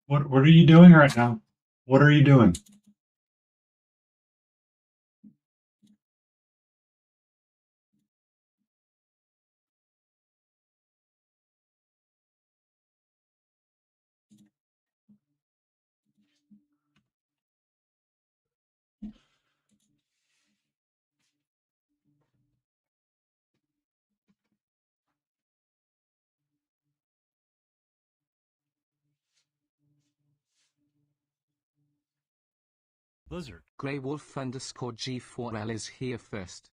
What are you doing right now? What are you doing? Blizzard. Grey Wolf underscore G4L is here first.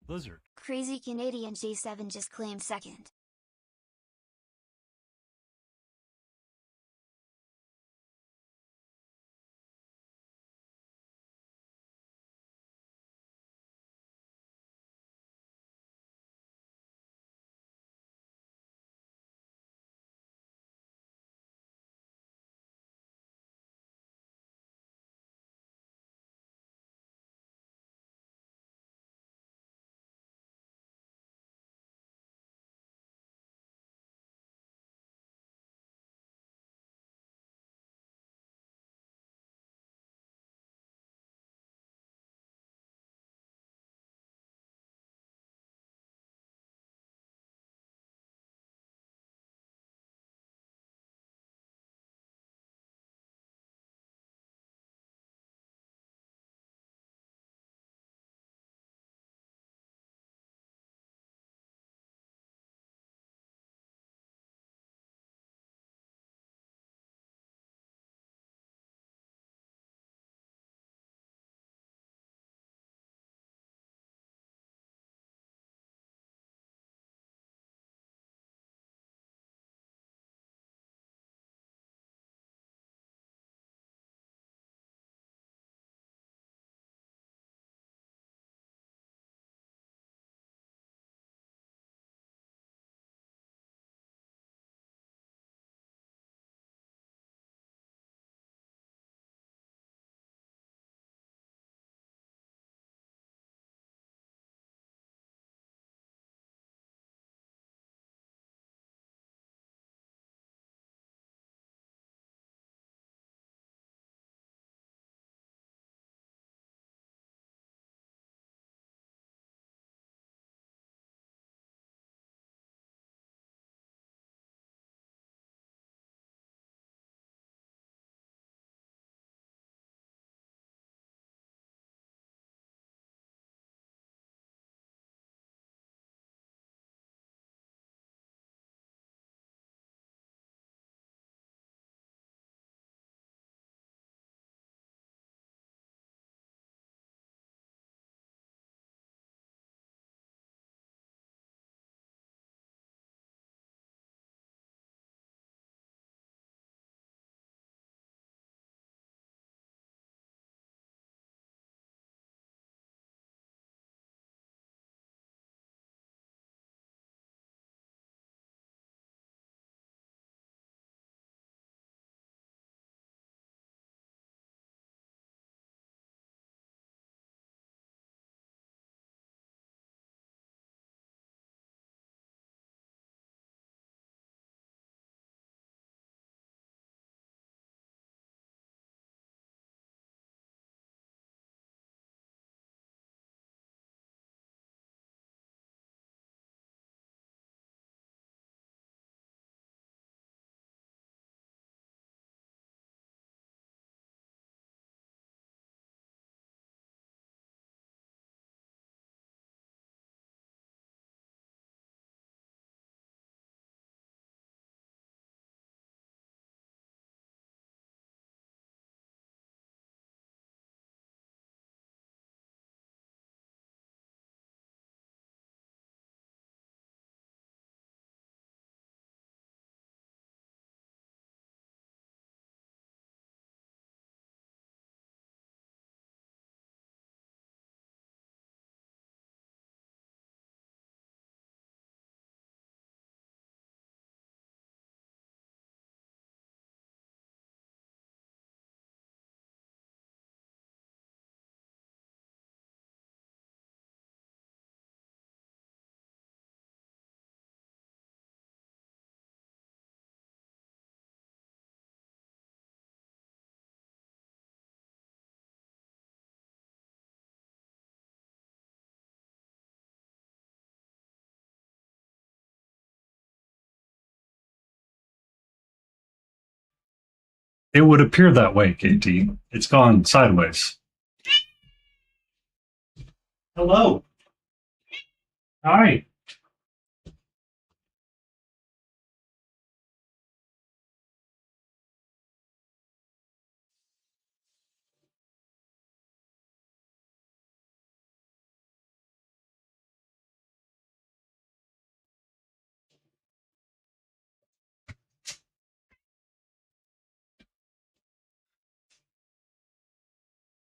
Blizzard. Crazy Canadian G7 just claimed second. It would appear that way, KT. It's gone sideways. Hello. Hi.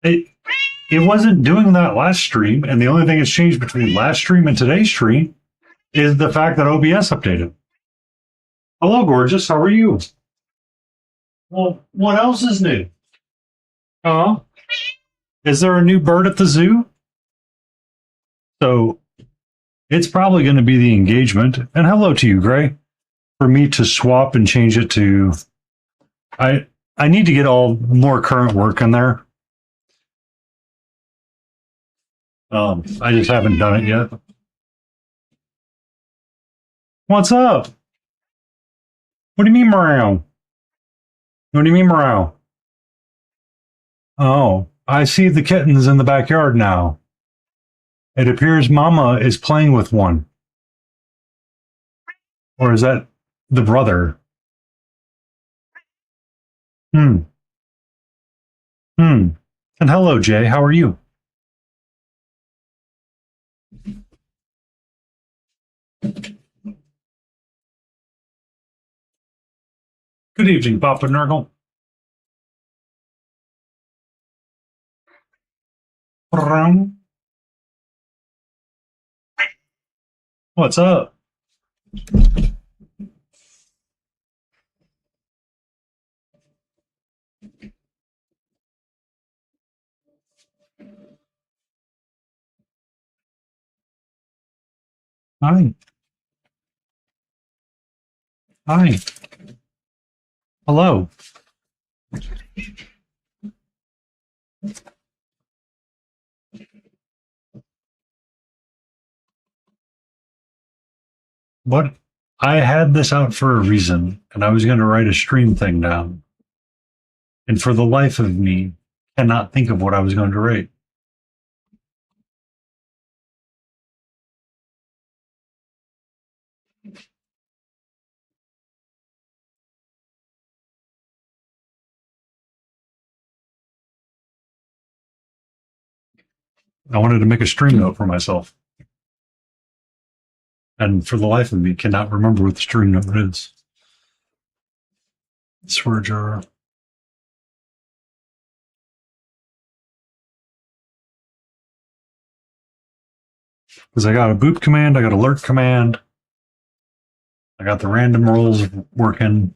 It wasn't doing that last stream, and the only thing that's changed between last stream and today's stream is the fact that OBS updated. Hello, gorgeous. How are you? Well, what else is new? Huh? Is there a new bird at the zoo? So it's probably going to be the engagement. And hello to you, Gray. For me to swap and change it to, I need to get all more current work in there. I just haven't done it yet. What's up? What do you mean, meow? What do you mean, meow? Oh, I see the kittens in the backyard now. It appears Mama is playing with one. Or is that the brother? And hello, Jay. How are you? Good evening, Papa Nurgle. What's up? Hi. Hi. Hello. What? I had this out for a reason, and I was going to write a stream thing down. And for the life of me, cannot think of what I was going to write. I wanted to make a stream note for myself. And for the life of me, cannot remember what the stream note is. Swear jar. Because I got a boop command, I got alert command, I got the random rolls working.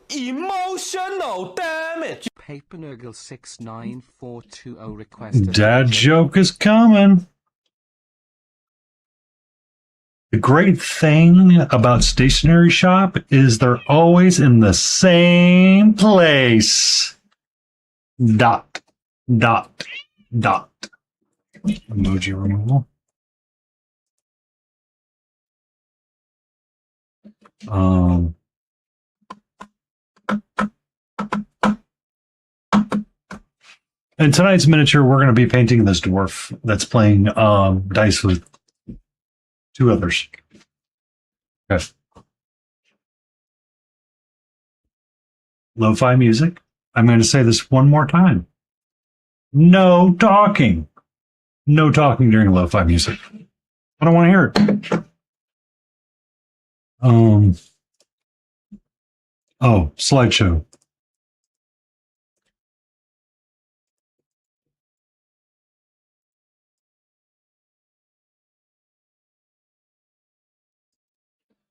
Emotional damage. Papernergle69420 requested. Dad joke is coming. The great thing about Stationery Shop is they're always in the same place. Dot, dot, dot. Emoji removal. In tonight's miniature, we're going to be painting this dwarf that's playing dice with two others. Okay. Lo-fi music. I'm going to say this one more time. No talking. No talking during lo-fi music. I don't want to hear it. Oh, slideshow.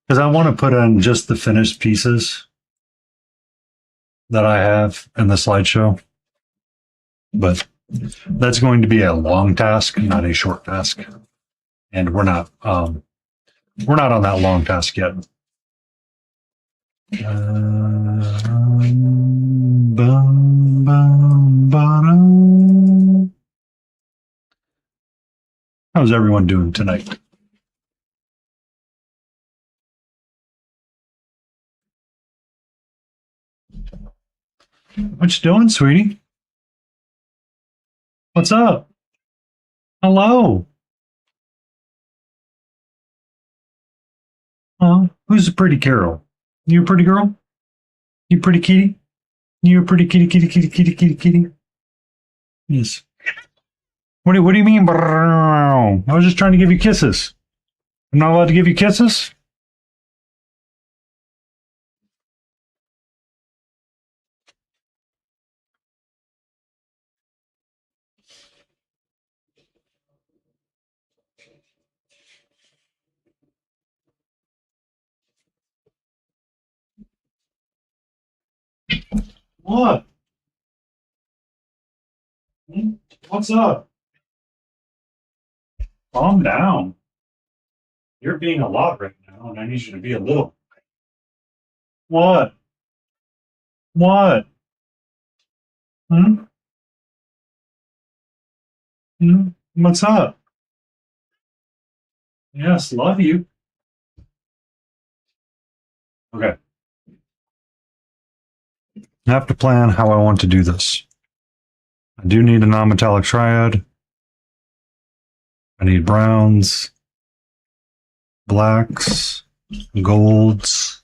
Because I want to put on just the finished pieces that I have in the slideshow. But that's going to be a long task, not a short task. And we're not on that long task yet. How's everyone doing tonight? What you doing, sweetie? What's up? Hello. Who's a pretty Carol? You a pretty girl? You pretty kitty? You a pretty kitty, kitty, kitty, kitty, kitty, kitty? Yes. What do you mean? I was just trying to give you kisses. I'm not allowed to give you kisses? What? What's up? Calm down. You're being a lot right now, and I need you to be a little. What? What? Hmm? Hmm? What's up? Yes, love you. Okay. I have to plan how I want to do this. I do need a non-metallic triad. I need browns, blacks, golds.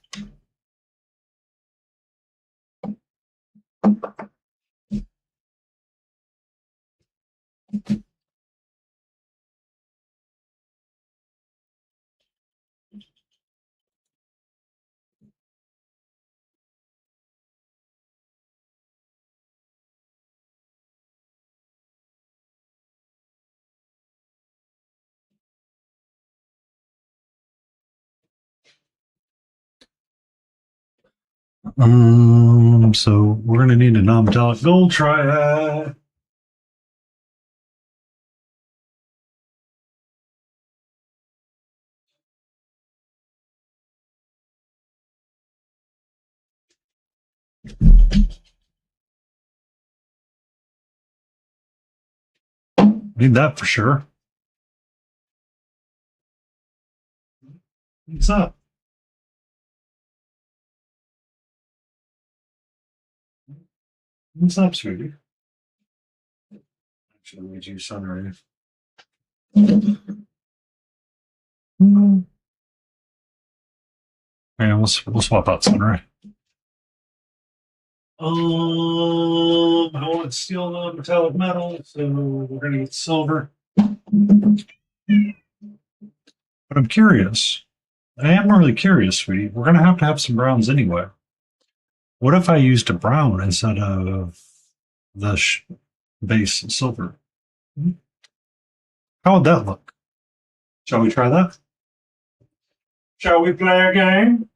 So we're gonna need a non-metallic gold triad. Need that for sure. What's up? What's up, sweetie? Actually, we do sunrise. Yeah, we'll swap out sunrise. I want steel, non-metallic metal, so we're gonna get silver. But I'm curious. I am really curious, sweetie. We're gonna have some browns anyway. What if I used a brown instead of the base silver? How would that look? Shall we try that? Shall we play a game?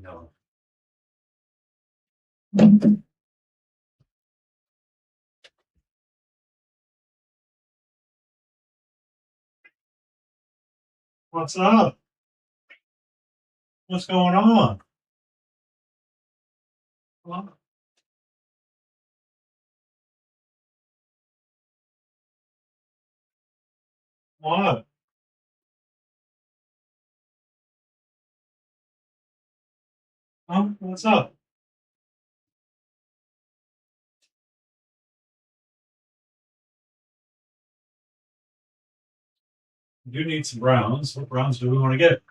No. What's up? What's going on? What? What? What's up? We do need some browns. What browns do we want to get?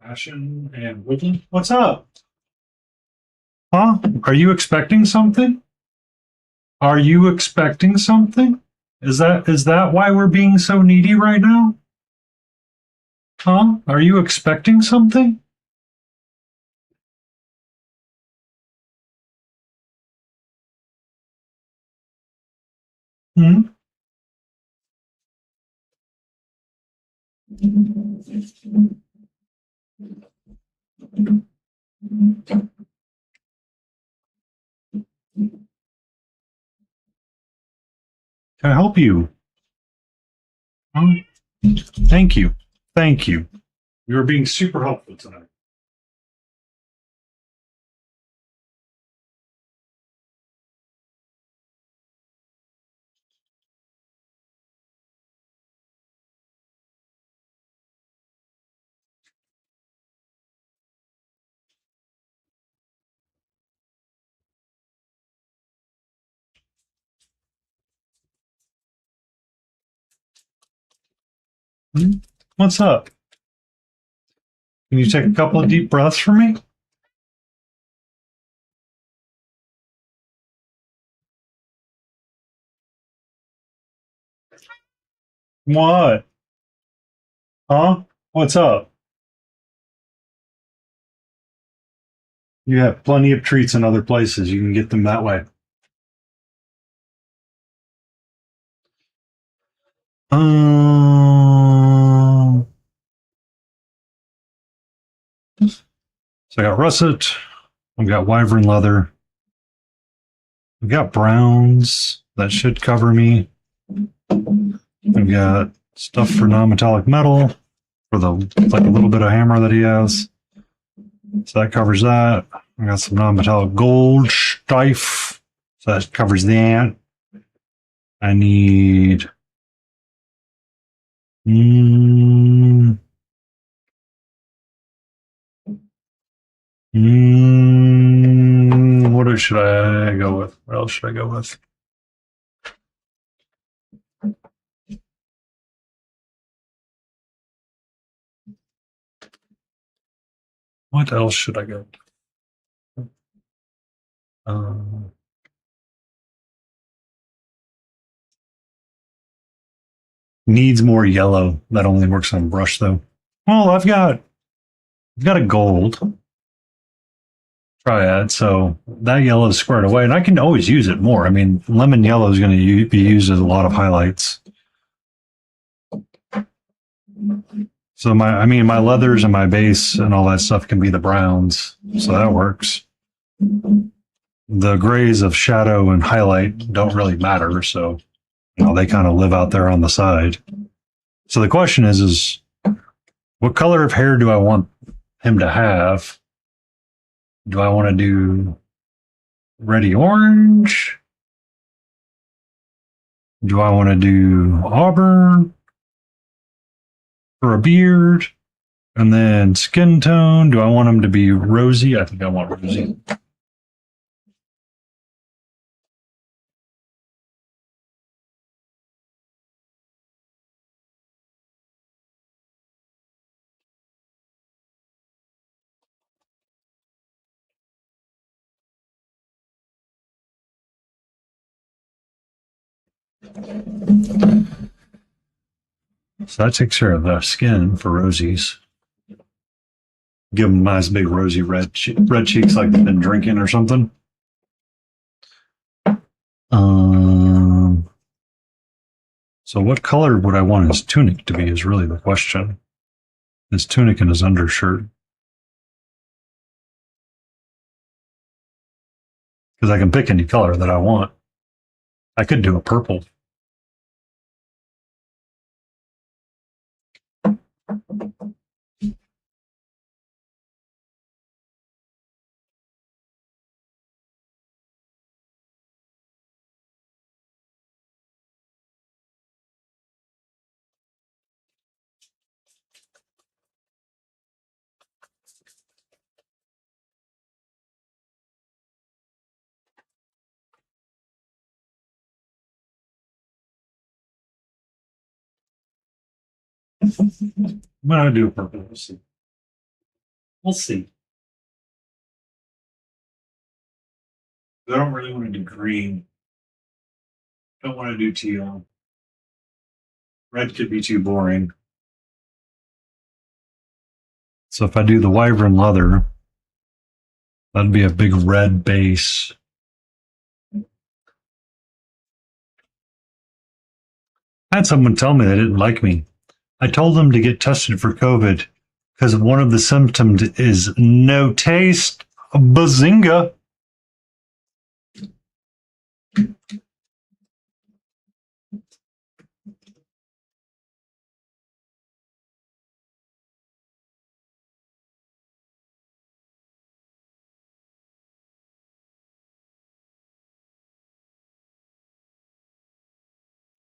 Ashen and woodland. What's up? Huh? Are you expecting something? Are you expecting something? Is that why we're being so needy right now? Huh? Are you expecting something? Hmm? Can I help you? Huh? Thank you. Thank you. You're being super helpful tonight. What's up? Can you take a couple of deep breaths for me? What? Huh? What's up? You have plenty of treats in other places. You can get them that way. Um, so I got russet. I've got wyvern leather. I've got browns. That should cover me. I've got stuff for non-metallic metal for the like a little bit of hammer that he has. So that covers that. I got some non-metallic gold stife. So that covers that. I need what else should I go with? What else should I go with? What else should I go? Needs more yellow. That only works on brush though. Well, I've got a gold triad, so that yellow is squared away, and I can always use it more. I mean, lemon yellow is going to be used as a lot of highlights. So my leathers and my base and all that stuff can be the browns, so that works. The grays of shadow and highlight don't really matter, so they kind of live out there on the side. So the question is what color of hair do I want him to have? Do I want to do reddy orange? Do I want to do auburn for a beard? And then skin tone, do I want him to be rosy? I think I want rosy. So that takes care of the skin for rosies. Give them nice big rosy red cheeks like they've been drinking or something. So what color would I want his tunic to be is really the question. His tunic and his undershirt. Because I can pick any color that I want. I could do a purple. I'm gonna do a purple. We'll see. We'll see. I don't really want to do green. Don't want to do teal. Red could be too boring. So if I do the wyvern leather, that'd be a big red base. I had someone tell me they didn't like me. I told them to get tested for COVID because one of the symptoms is no taste. Bazinga.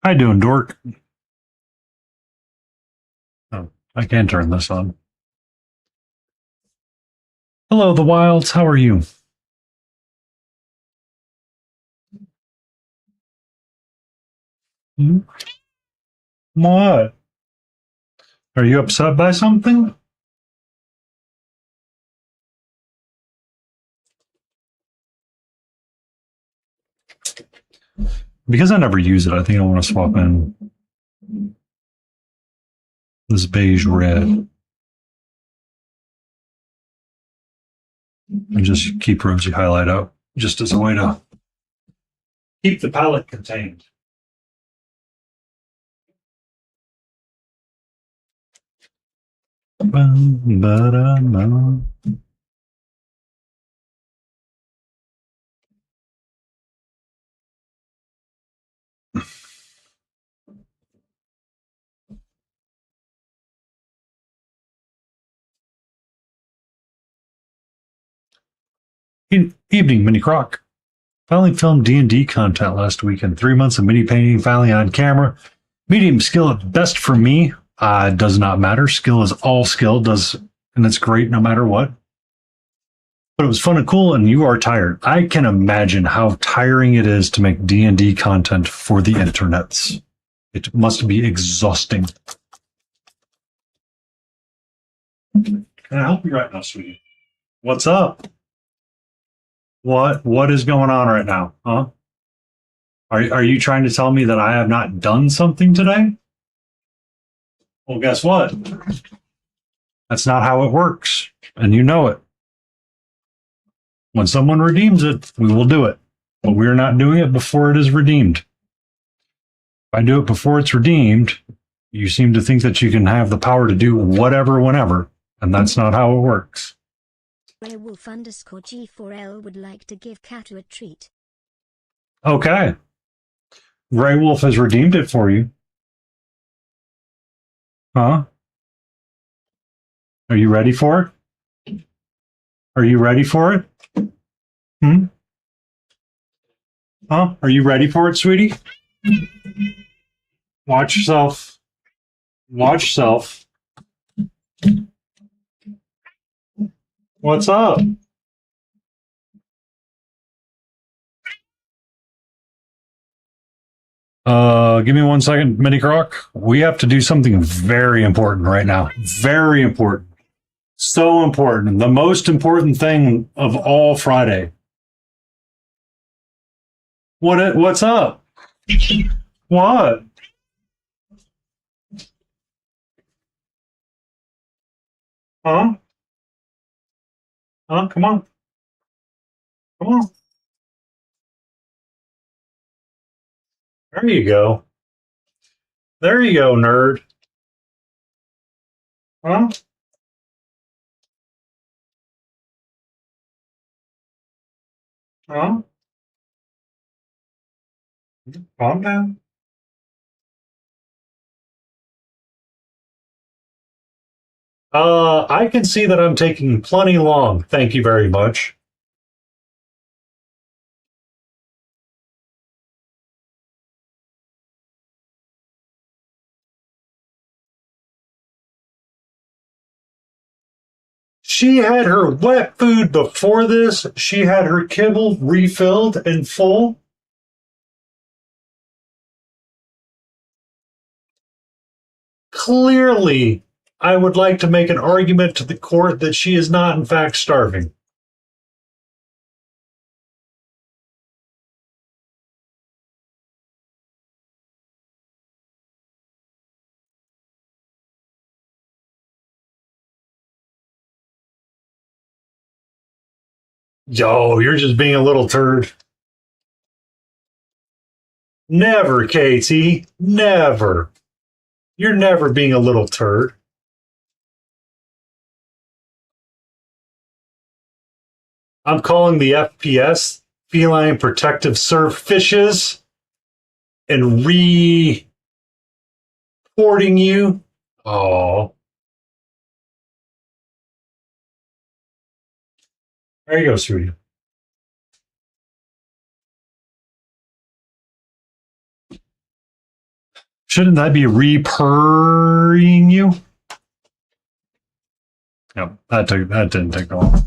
How you doing, dork? Oh, I can turn this on. Hello, the wilds. How are you? Hmm? What? Are you upset by something? Because I never use it, I think I want to swap in this beige red. And just keep rosy highlight out, just as a way to keep the palette contained. Evening, Mini Croc. Finally filmed D&D content last weekend. 3 months of mini painting, finally on camera. Medium skill at best for me. Does not matter. Skill is all skill, and it's great no matter what. But it was fun and cool, and you are tired. I can imagine how tiring it is to make D&D content for the internets. It must be exhausting. Can I help you right now, sweetie? What's up? What is going on right now? Huh? Are you trying to tell me that I have not done something today? Well, guess what? That's not how it works, and you know it. When someone redeems it, we will do it. But we're not doing it before it is redeemed. If I do it before it's redeemed, you seem to think that you can have the power to do whatever whenever, and that's not how it works. Raywolf_G4L would like to give Katu a treat. Okay. Raywolf has redeemed it for you. Huh? Are you ready for it? Are you ready for it? Huh? Are you ready for it, sweetie? Watch yourself. Watch yourself. What's up? Give me 1 second, Mini Croc. We have to do something very important right now. Very important. So important. The most important thing of all Friday. What's up? What? Huh? Huh? Come on. Come on. There you go. There you go, nerd. Huh? Huh? Calm down. I can see that I'm taking plenty long. Thank you very much. She had her wet food before this. She had her kibble refilled and full. Clearly, I would like to make an argument to the court that she is not, in fact, starving. Yo, you're just being a little turd. Never, Katie. Never. You're never being a little turd. I'm calling the FPS Feline Protective Surf Fishes and reporting you. Oh. There you go, sweetie. Shouldn't that be repurring you? Yep, that didn't take long.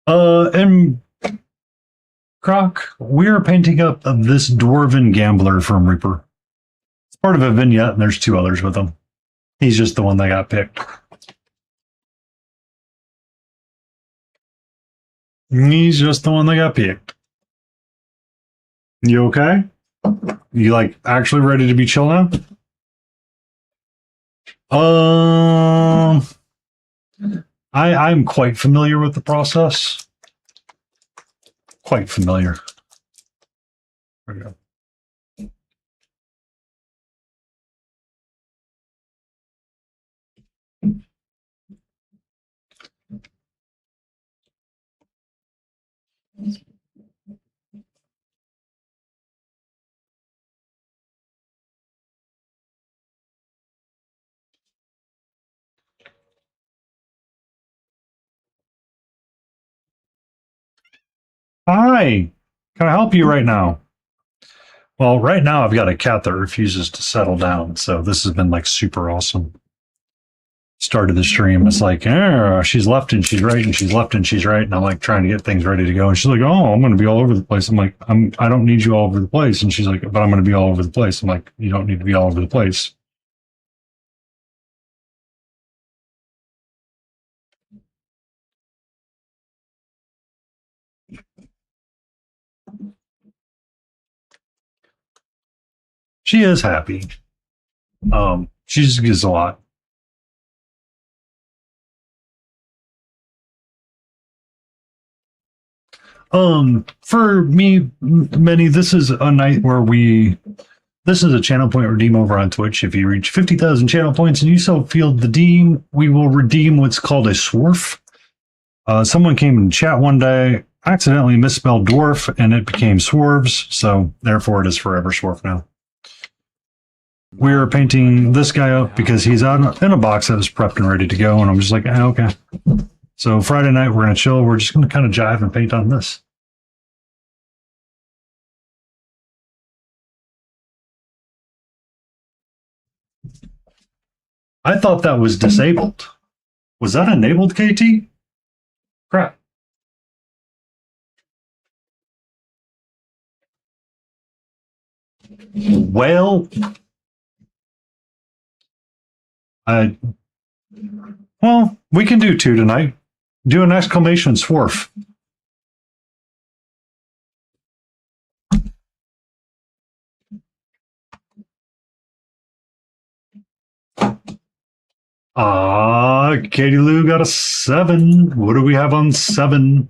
And Croc, we're painting up this dwarven gambler from Reaper. Part of a vignette, and there's two others with him. He's just the one that got picked. He's just the one that got picked. You okay? You like actually ready to be chill now? I'm quite familiar with the process. Quite familiar. There we go. Hi, can I help you right now? Well, right now I've got a cat that refuses to settle down, so this has been like super awesome. Started the stream, it's like, she's left and she's right and she's left and she's right, and I'm like trying to get things ready to go, and she's like, oh, I'm going to be all over the place. I'm like, I don't need you all over the place, and she's like, but I'm going to be all over the place. I'm like, you don't need to be all over the place. She is happy. She just gives a lot. For me, Many, this is a night where this is a channel point redeem over on Twitch. If you reach 50,000 channel points and you so feel the deem, we will redeem what's called a swarf. Someone came in chat one day, accidentally misspelled dwarf, and it became swarves, so therefore it is forever swarf now. We're painting this guy up because he's out in a box that was prepped and ready to go, and I'm just like, okay. So Friday night, we're going to chill. We're just going to kind of jive and paint on this. I thought that was disabled. Was that enabled, KT? Crap. Well, we can do two tonight. Do an exclamation swarf. Katie Lou got a 7. What do we have on 7?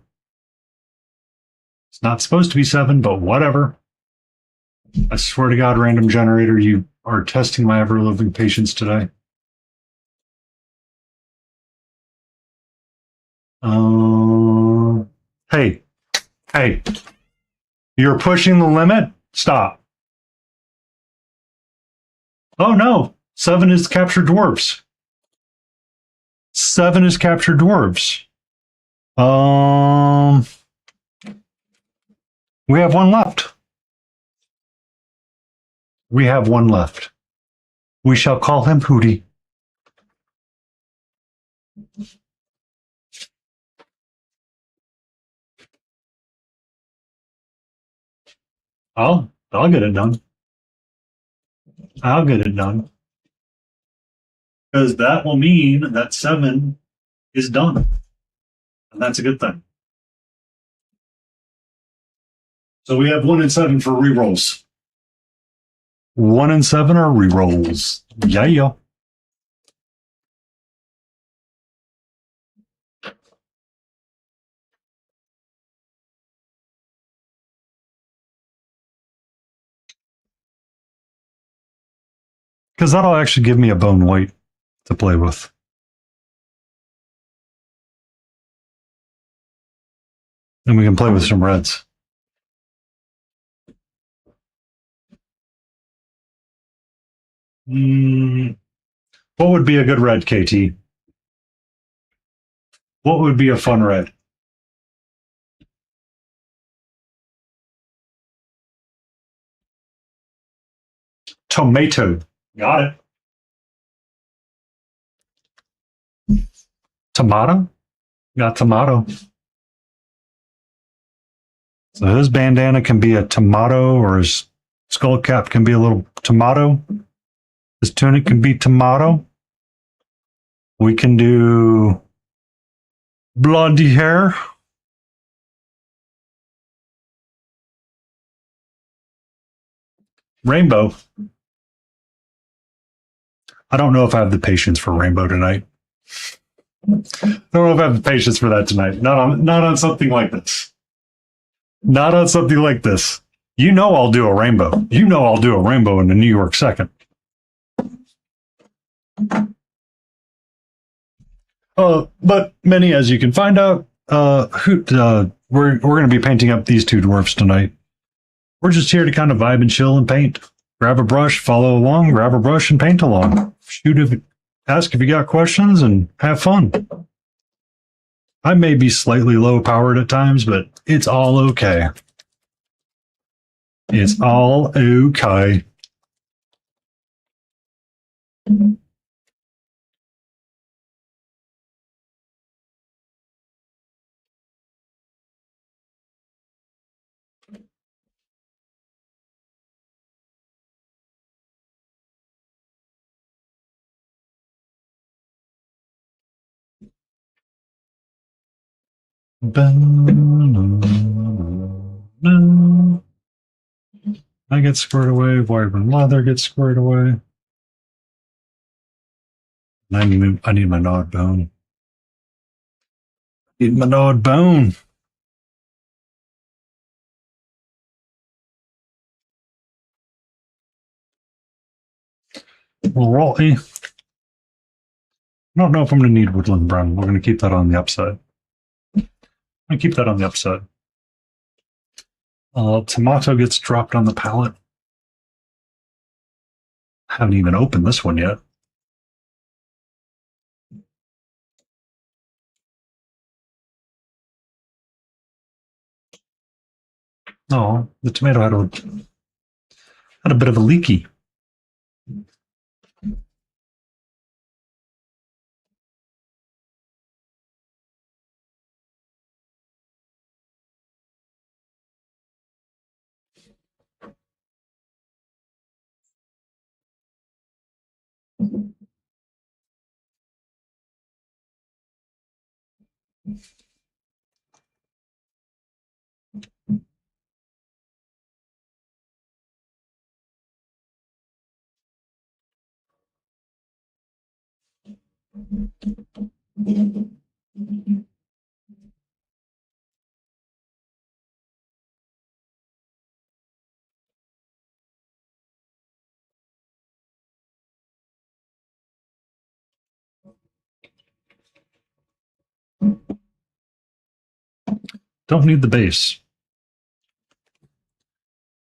It's not supposed to be 7, but whatever. I swear to God, random generator, you are testing my ever-living patience today. Hey, you're pushing the limit? Stop. Oh no, 7 is captured dwarves. 7 is captured dwarves. We have one left. We have one left. We shall call him Hootie. I'll get it done. I'll get it done. Because that will mean that 7 is done. And that's a good thing. So we have 1 and 7 for rerolls. 1 and 7 are rerolls. Yeah. Because that'll actually give me a bone weight to play with. And we can play with some reds. What would be a good red, KT? What would be a fun red? Tomato. Got it. Tomato? Got tomato. So his bandana can be a tomato, or his skull cap can be a little tomato. This tunic can be tomato. We can do blondie hair. Rainbow. I don't know if I have the patience for rainbow tonight. I don't know if I have the patience for that tonight. Not on something like this. Not on something like this. You know I'll do a rainbow. You know I'll do a rainbow in the New York second. But many, as you can find out, we're going to be painting up these two dwarfs tonight. We're just here to kind of vibe and chill and paint. Grab a brush, follow along, grab a brush and paint along. Ask if you got questions and have fun. I may be slightly low powered at times, but it's all okay. It's all okay. I get squared away. Wyvern leather gets squared away. I need my gnawed bone. Need my gnawed bone. Alrighty. I don't know if I'm going to need woodland brown. We're going to keep that on the upside. I keep that on the upside. Tomato gets dropped on the palette. Haven't even opened this one yet. Oh, the tomato had a bit of a leaky. Don't need the base.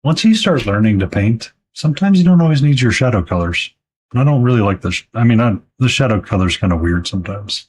Once you start learning to paint, sometimes you don't always need your shadow colors. And I don't really like this. The shadow color is kind of weird sometimes.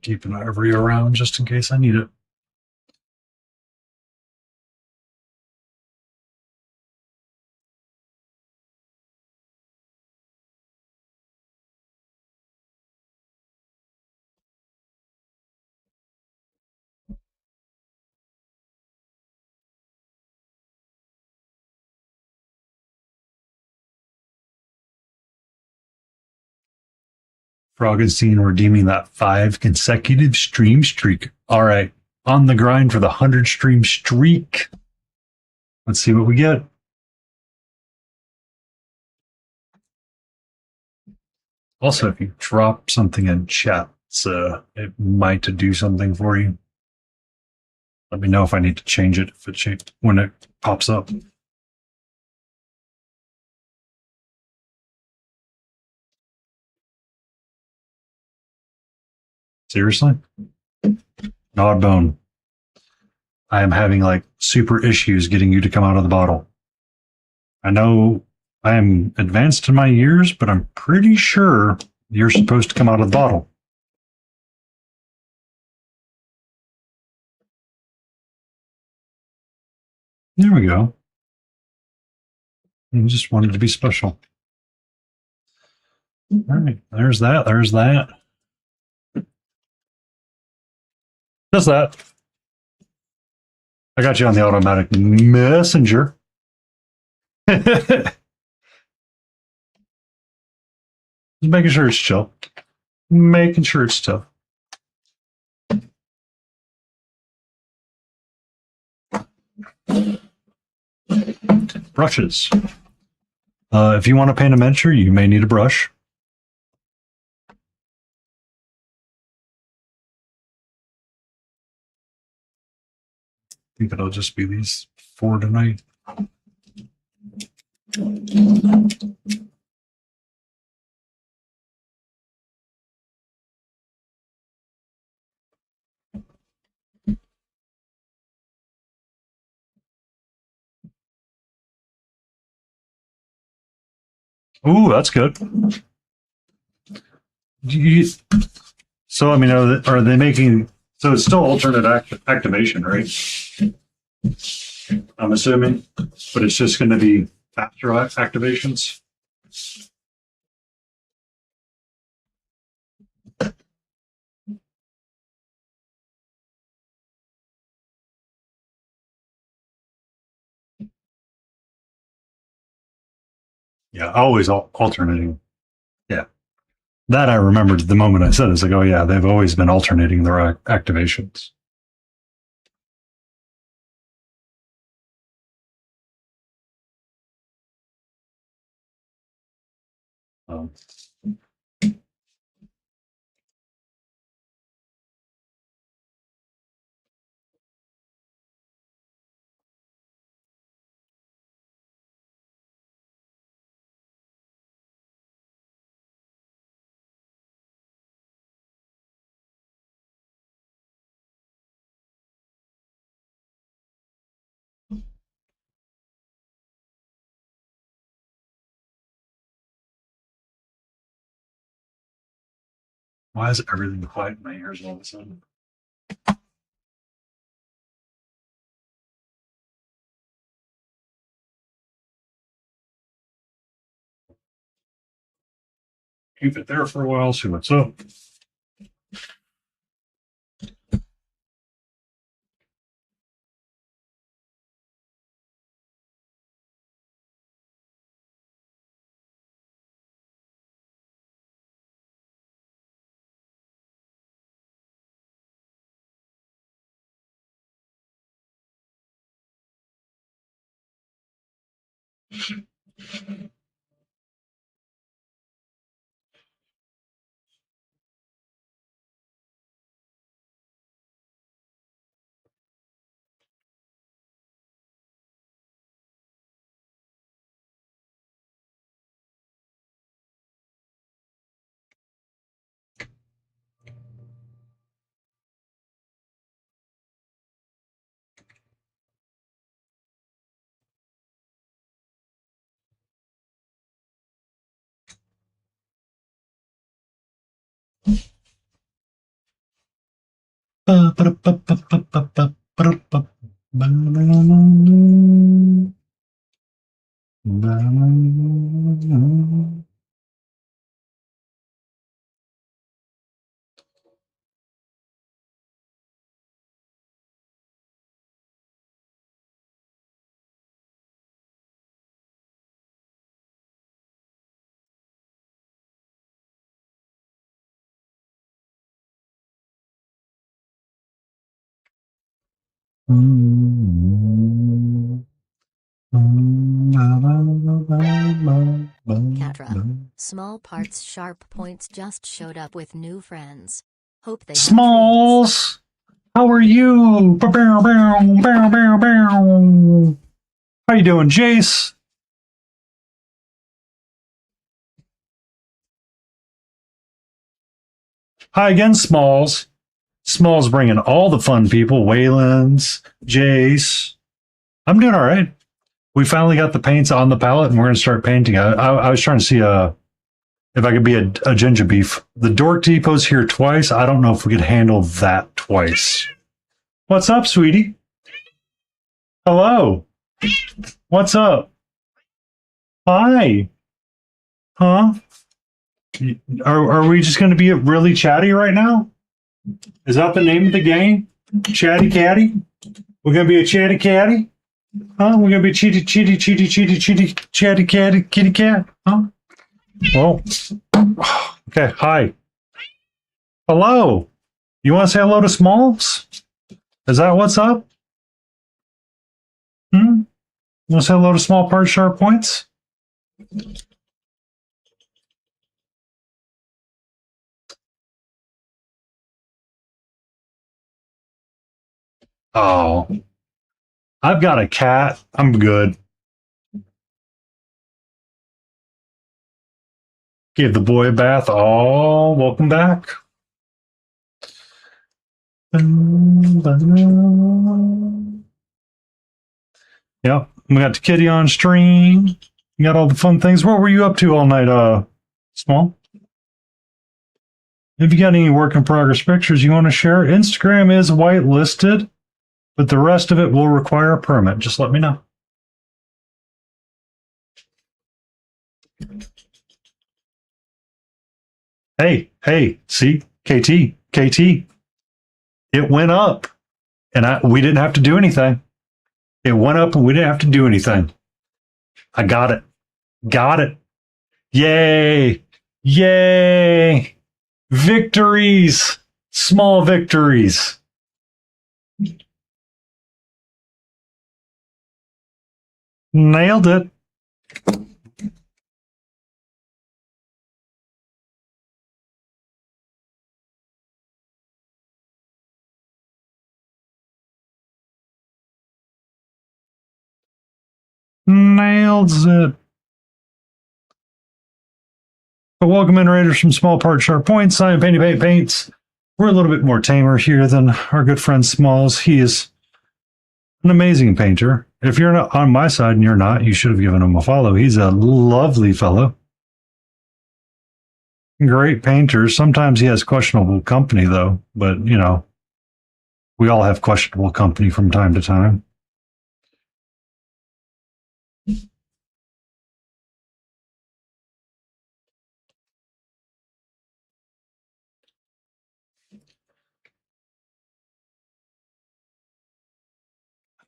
Keep an ivory around just in case I need it. Froggenstein redeeming that 5 consecutive stream streak. All right, on the grind for the 100 stream streak. Let's see what we get. Also, if you drop something in chat, it might do something for you. Let me know if I need to change it when it pops up. Seriously? Gnawed bone. I am having like super issues getting you to come out of the bottle. I know I am advanced in my years, but I'm pretty sure you're supposed to come out of the bottle. There we go. I just wanted to be special. All right, there's that. There's that. Just that. I got you on the automatic messenger. Just making sure it's chill. Making sure it's chill. Brushes. If you want to paint a miniature, you may need a brush. I think it'll just be these 4 tonight. Ooh, that's good. So, I mean, are they making... So it's still alternate activation, right? I'm assuming. But it's just going to be faster activations? Yeah, always alternating. Yeah. That I remembered the moment I said it. It's like, oh yeah, they've always been alternating their activations. Why is everything quiet in my ears all of a sudden? Keep it there for a while, see what's up. Catra. Small parts sharp points just showed up with new friends. Hope they have treats. Smalls, how are you? Bow, bow, bow, bow, bow. How you doing, Jace? Hi again, Smalls. Smalls bringing all the fun people. Wayland's, Jace. I'm doing all right. We finally got the paints on the palette, and we're going to start painting. I was trying to see if I could be a ginger beef. The Dork Depot's here twice. I don't know if we could handle that twice. What's up, sweetie? Hello. What's up? Hi. Huh? Are we just going to be really chatty right now? Is that the name of the game? Chatty Catty? We're going to be a chatty catty? Huh? We're going to be chatty chatty catty kitty cat? Huh? Well, okay. Hi. Hello. You want to say hello to Smalls? Is that what's up? You want to say hello to Small Parts, Sharp Points? Oh, I've got a cat. I'm good. Gave the boy a bath. Oh, welcome back. Yep, we got the kitty on stream. You got all the fun things. What were you up to all night, Small? If you got any work in progress pictures you want to share, Instagram is whitelisted, but the rest of it will require a permit. Just let me know. Hey, see, KT. It went up, and we didn't have to do anything. It went up, and we didn't have to do anything. I got it. Yay! Victories, small victories. Nailed it. Nails it. But welcome in, Raiders from Small Parts, Sharp Points. I am Painty Paint Paints. We're a little bit more tamer here than our good friend Smalls. He is an amazing painter. If you're not on my side and you're not, you should have given him a follow. He's a lovely fellow. Great painter. Sometimes he has questionable company, though. But, you know, we all have questionable company from time to time.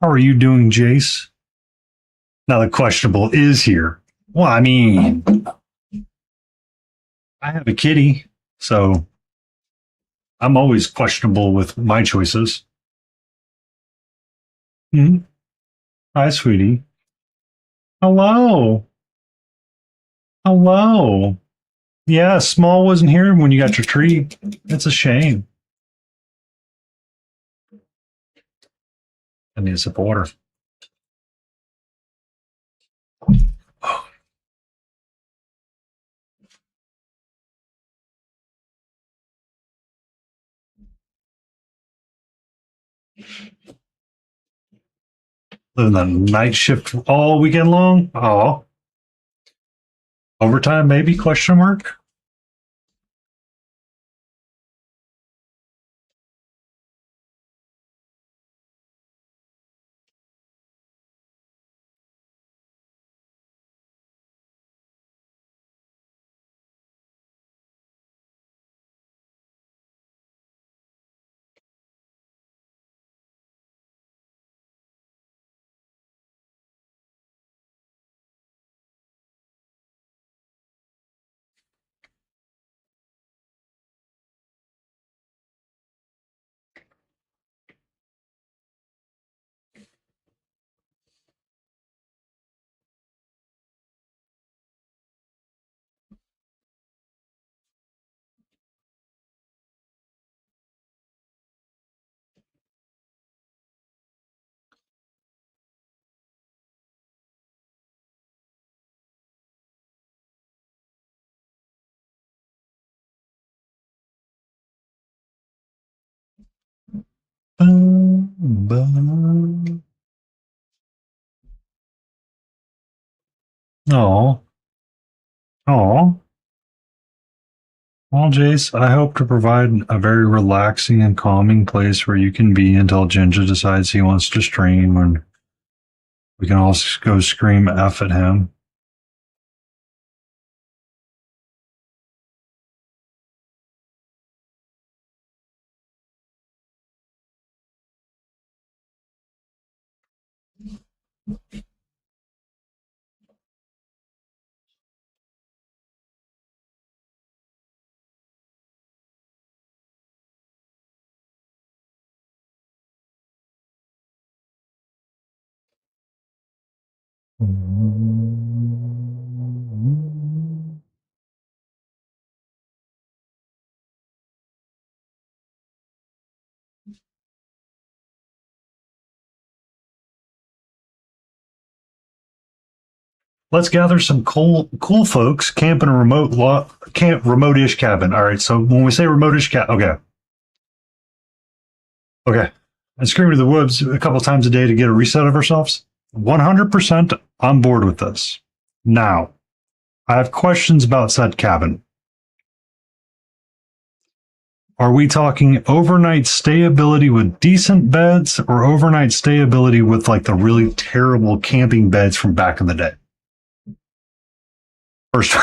How are you doing, Jace? Now the questionable is here. Well, I mean, I have a kitty, so I'm always questionable with my choices. Hi, sweetie. Hello. Yeah, Small wasn't here when you got your treat. It's a shame. I need a sip of water. Living the night shift all weekend long? Oh. Overtime, maybe? Question mark? Oh. Well, Jace, I hope to provide a very relaxing and calming place where you can be until Ginger decides he wants to stream and We can all go scream F at him. Let's gather some cool folks camp in a remote-ish cabin. All right, so when we say remote-ish cabin, okay. And scream to the woods a couple times a day to get a reset of ourselves. 100% on board with this. Now, I have questions about said cabin. Are we talking overnight stayability with decent beds or overnight stayability with like the really terrible camping beds from back in the day? First.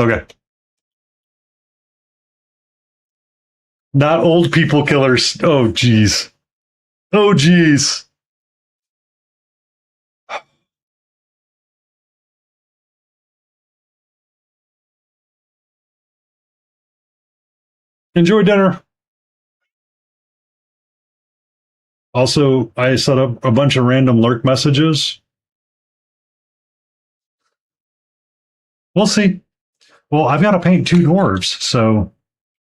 Okay. Not old people killers. Oh, geez. Oh, geez. Enjoy dinner. Also, I set up a bunch of random lurk messages. We'll see. Well, I've got to paint 2 dwarves, so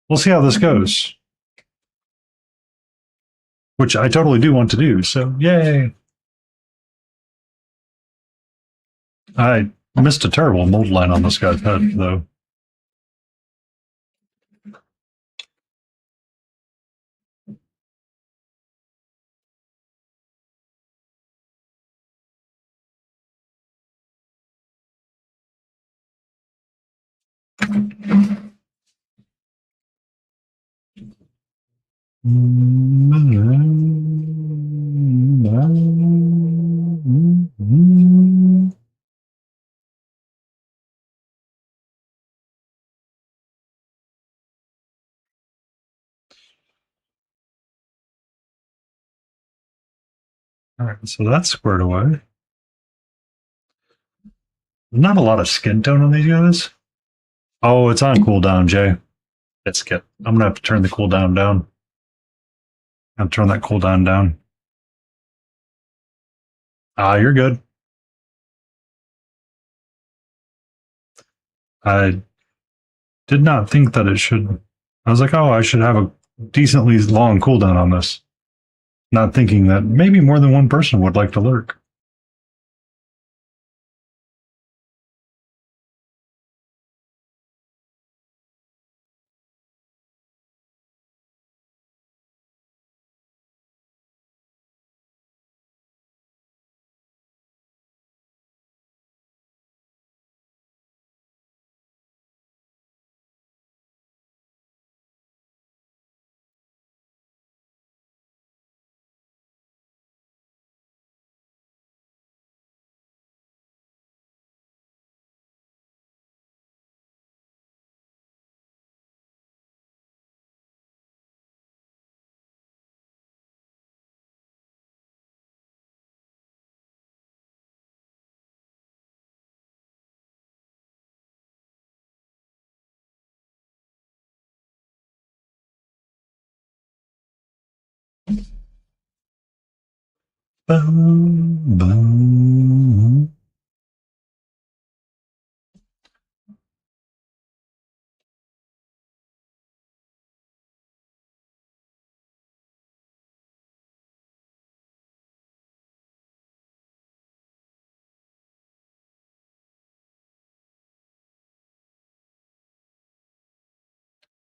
we'll see how this goes. Which I totally do want to do, so yay. I missed a terrible mold line on this guy's head, though. All right, so that's squared away. Not a lot of skin tone on these guys. Oh, it's on cooldown, Jay. Let's skip. I'm gonna have to turn the cooldown down. I'll turn that cooldown down. Ah, you're good. I did not think that it should. I was like, oh, I should have a decently long cooldown on this. Not thinking that maybe more than one person would like to lurk. Boom, boom.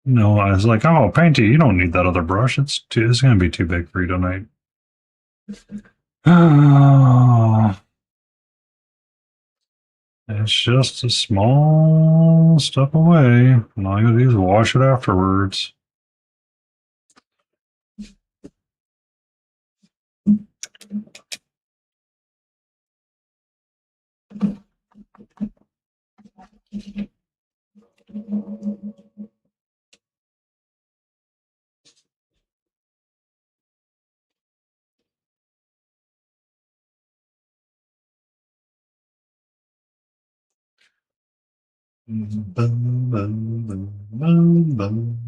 No, I was like, oh, Painty, you don't need that other brush. It's going to be too big for you tonight. Oh, it's just a small step away. And all I gotta do is wash it afterwards. Bum, bum, bum, bum, bum.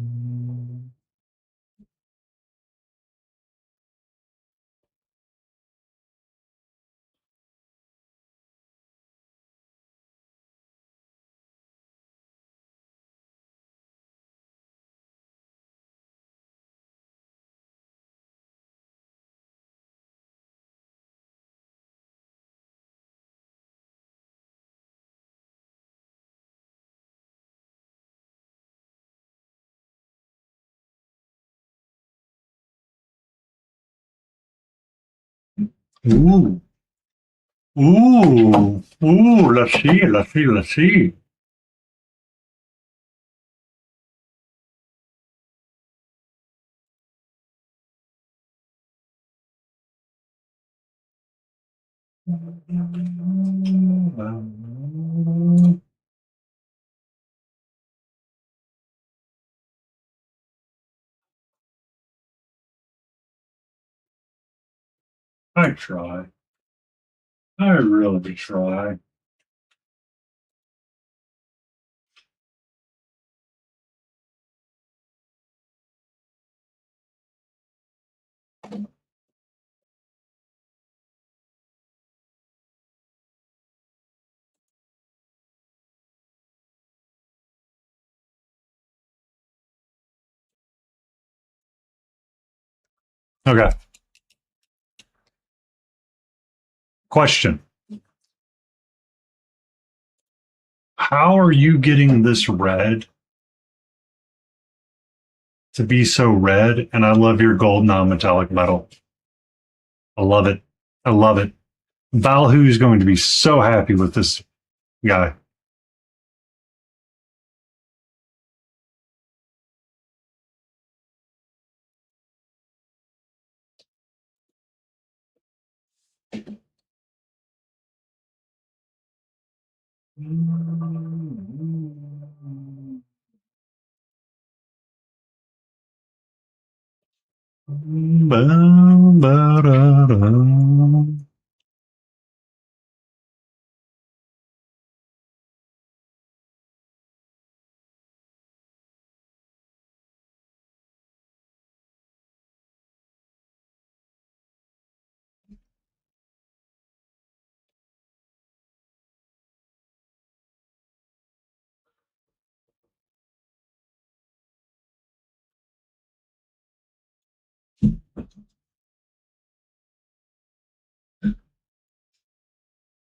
Ooh. Ooh. Ooh. Let's see. Let's see. Let's see. I try. I really try. Okay. Question. How are you getting this red to be so red? And I love your gold non-metallic metal. I love it. I love it. Valhu is going to be so happy with this guy.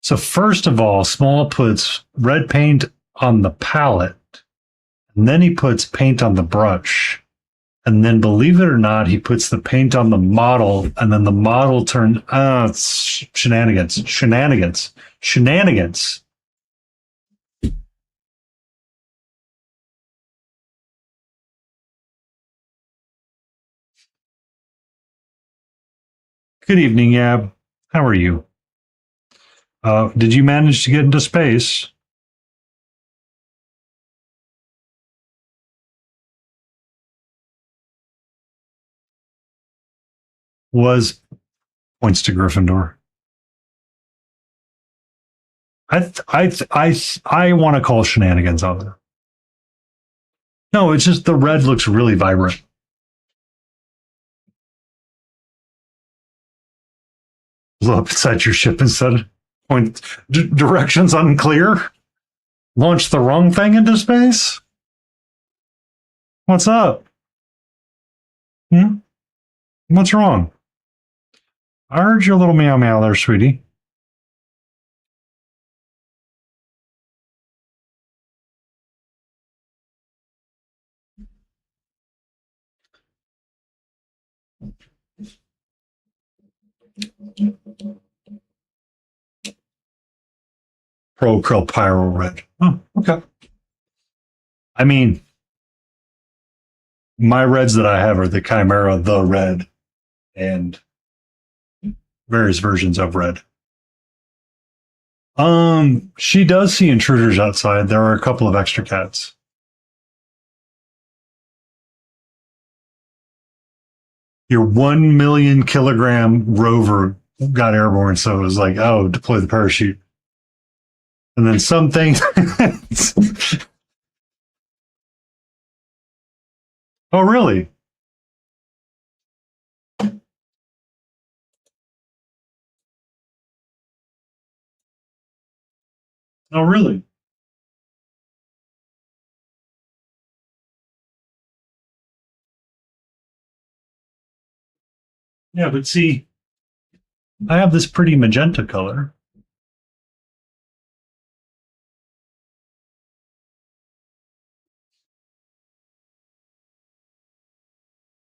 So first of all, Small puts red paint on the palette, and then he puts paint on the brush. And then, believe it or not, he puts the paint on the model, and then the model turns. It's shenanigans, shenanigans, shenanigans. Good evening, Yab. How are you? Did you manage to get into space? Was points to Gryffindor. I want to call shenanigans on there. No, it's just the red looks really vibrant. Look inside your ship instead. Point directions unclear. Launch the wrong thing into space. What's up? Hmm? What's wrong? I heard your little meow meow there, sweetie. Pro Curl Pyro Red. Oh, okay. I mean, my reds that I have are the Chimera, the red, and various versions of red. She does see intruders outside. There are a couple of extra cats. Your 1 million kilogram rover got airborne, so it was like, oh, deploy the parachute. And then some things. Oh, really? Oh, really? Yeah, but see, I have this pretty magenta color.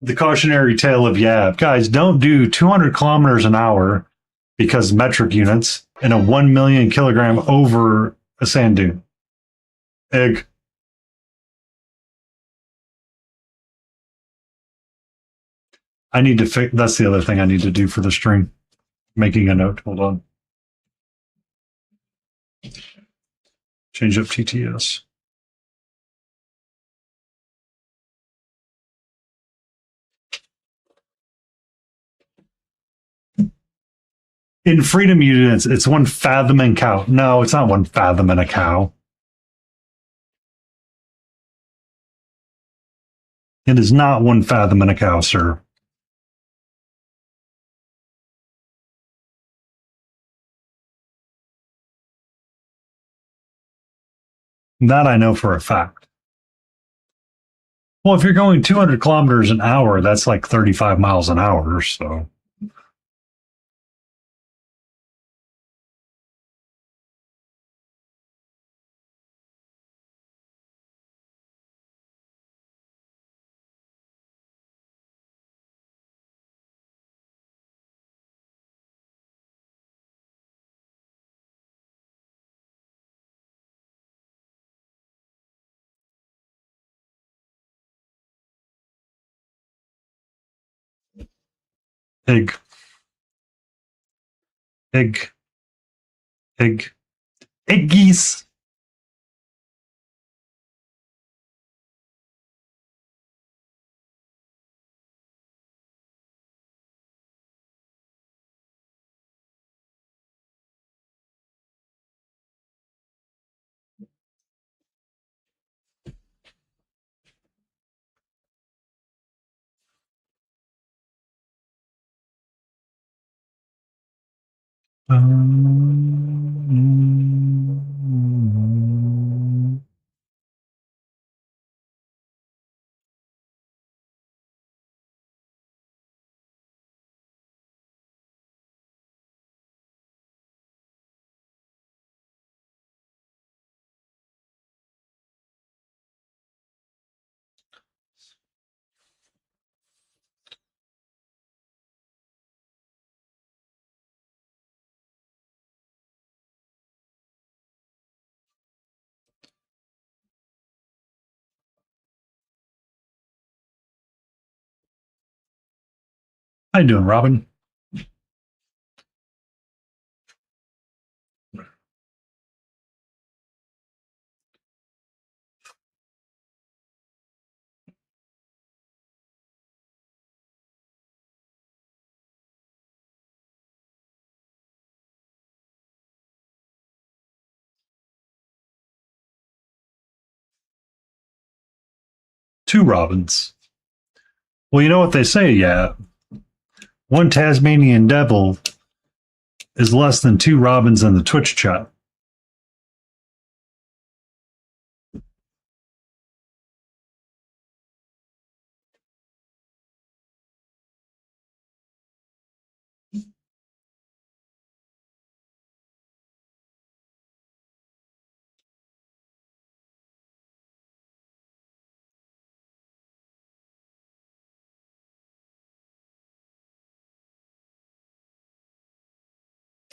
The cautionary tale of Yab. Guys, don't do 200 kilometers an hour because metric units and a 1 million kilogram over a sand dune. Egg. I need to fix. That's the other thing I need to do for the stream. Making a note. Hold on. Change up TTS. In freedom units, it's 1 fathom and cow. No, it's not 1 fathom and a cow. It is not 1 fathom and a cow, sir. That I know for a fact. Well, if you're going 200 kilometers an hour, that's like 35 miles an hour, so. Pig. Pig. Pig. Piggies. How you doing, Robin? 2 Robins. Well, you know what they say, yeah. 1 Tasmanian devil is less than 2 Robins in the Twitch chat.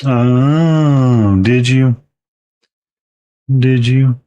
Oh, did you? Did you?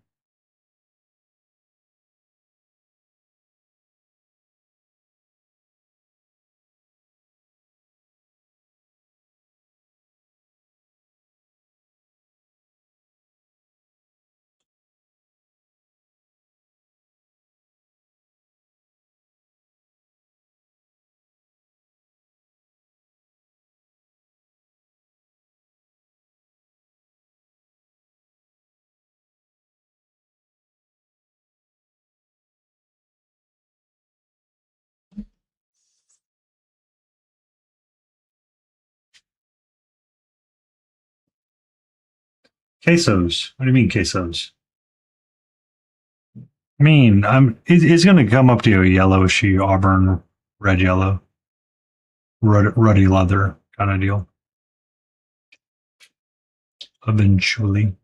Quesos. What do you mean quesos? I mean, it's going to come up to a yellowishy auburn, red yellow, ruddy leather kind of deal. Eventually.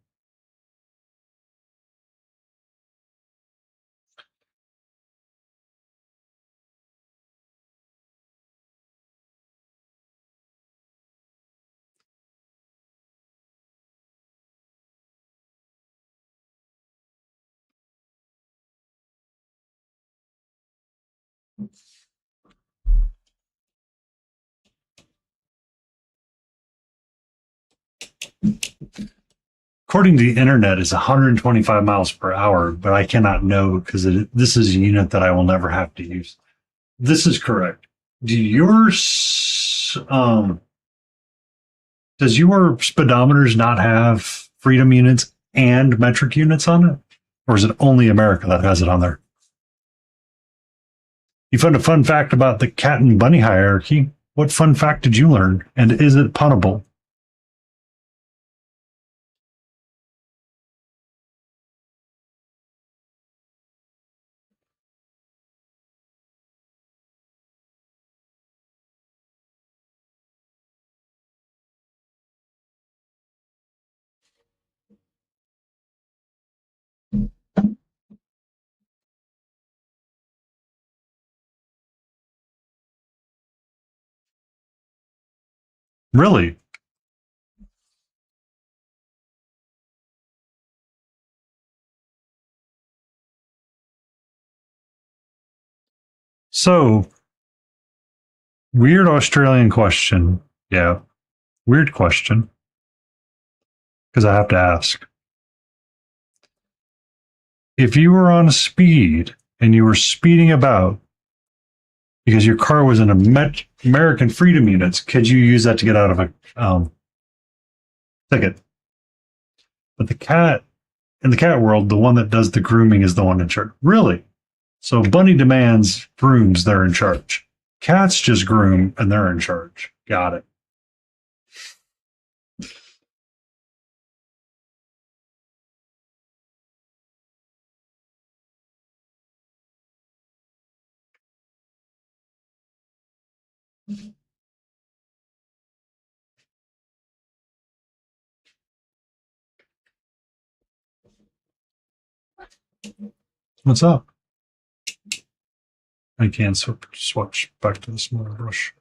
According to the internet, it's 125 miles per hour, but I cannot know because this is a unit that I will never have to use. This is correct. Do does your speedometers not have freedom units and metric units on it? Or is it only America that has it on there? You found a fun fact about the cat and bunny hierarchy. What fun fact did you learn? And is it punnable? Really? So, weird Australian question. Yeah, weird question. Because I have to ask. If you were on a speed and you were speeding about because your car was in American freedom units, could you use that to get out of a ticket? But in the cat world, the one that does the grooming is the one in charge. Really? So Bunny demands grooms, they're in charge. Cats just groom and they're in charge. Got it. What's up? I can switch back to the smaller brush.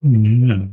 Yeah.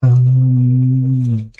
Um,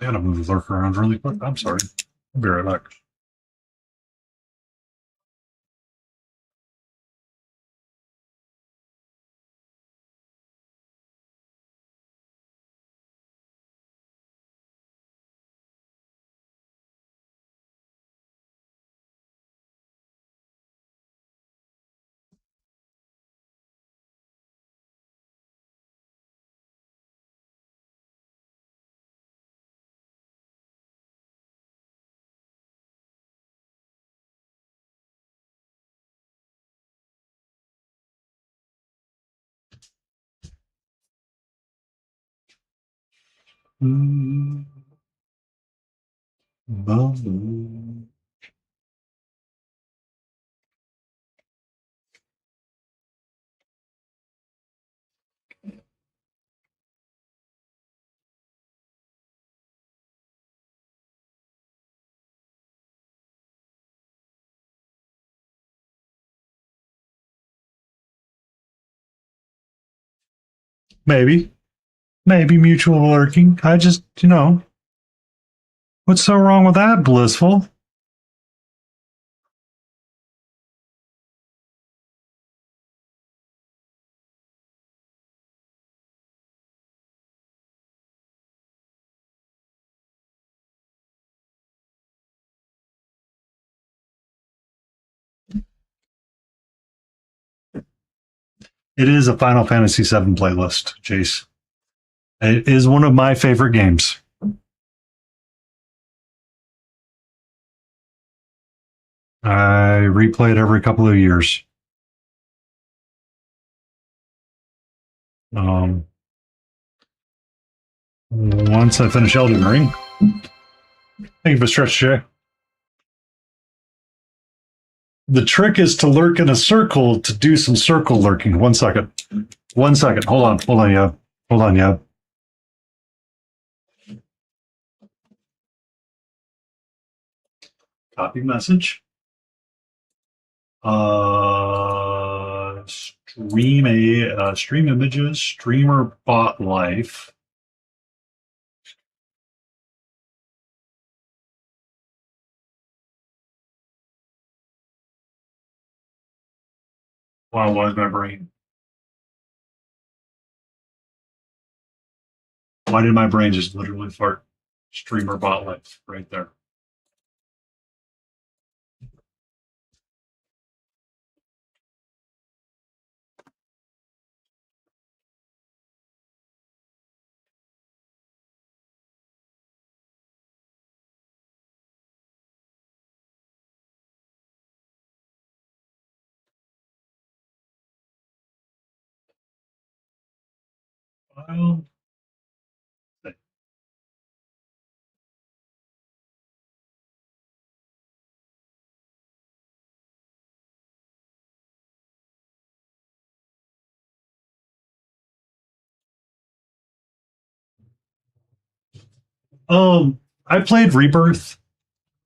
I gotta move the lurk around really quick. I'm sorry. I'll be right back. Mm, bum. Maybe. Maybe mutual lurking. I just, what's so wrong with that, Blissful? It is a Final Fantasy VII playlist, Jace. It is one of my favorite games. I replay it every couple of years. Um, Once I finish Elden Ring. Thank you for stretch, Jay. The trick is to lurk in a circle to do some circle lurking. 1 second. 1 second. Hold on. Hold on, yeah. Hold on, yeah. Copy message. Stream images, streamer bot life. Wow, why is my brain? Why did my brain just literally fart streamer bot life right there? Well, I played Rebirth.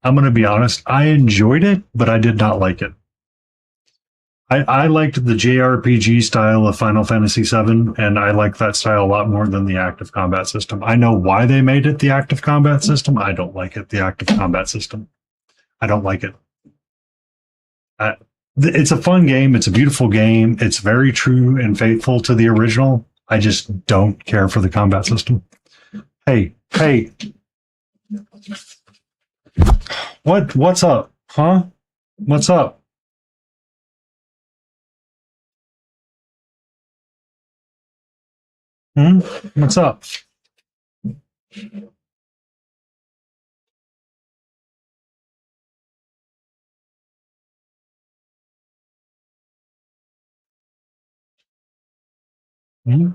I'm going to be honest. I enjoyed it, but I did not like it. I liked the JRPG style of Final Fantasy VII, and I like that style a lot more than the active combat system. I know why they made it the active combat system. I don't like it, the active combat system. I don't like it. It's a fun game. It's a beautiful game. It's very true and faithful to the original. I just don't care for the combat system. Hey. What's up? Huh? What's up? What's up? Hmm?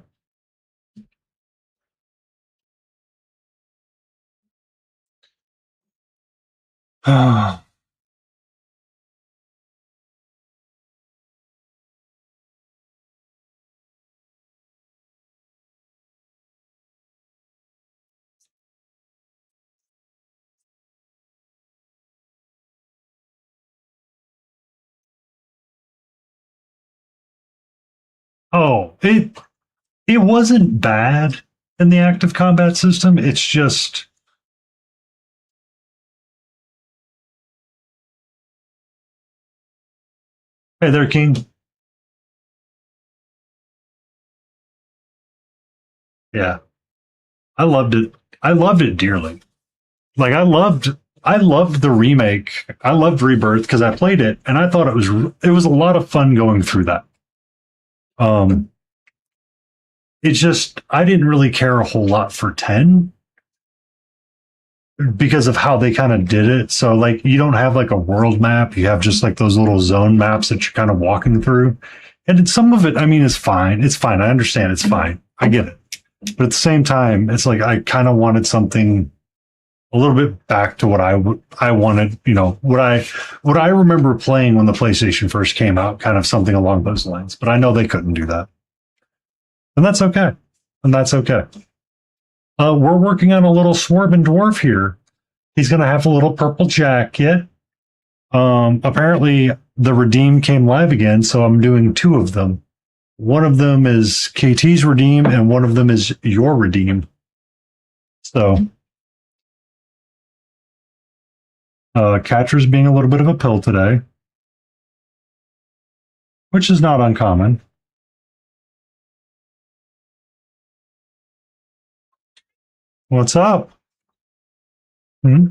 Oh, it wasn't bad in the active combat system. It's just hey there, King. Yeah, I loved it. I loved it dearly. Like I loved the remake. I loved Rebirth because I played it and I thought it was a lot of fun going through that. Um, it's just I didn't really care a whole lot for 10 because of how they kind of did it. So like you don't have like a world map, you have just like those little zone maps that you're kind of walking through. And some of it, I mean, is fine. It's fine. I understand it's fine. I get it. But at the same time, it's like I kind of wanted something a little bit back to what I wanted, what I remember playing when the PlayStation first came out, kind of something along those lines. But I know they couldn't do that. And that's okay. And that's okay. We're working on a little swarming dwarf here. He's going to have a little purple jacket. Apparently, the redeem came live again, so I'm doing 2 of them. One of them is KT's redeem, and one of them is your redeem. So, Catra's being a little bit of a pill today, which is not uncommon. What's up? Hmm?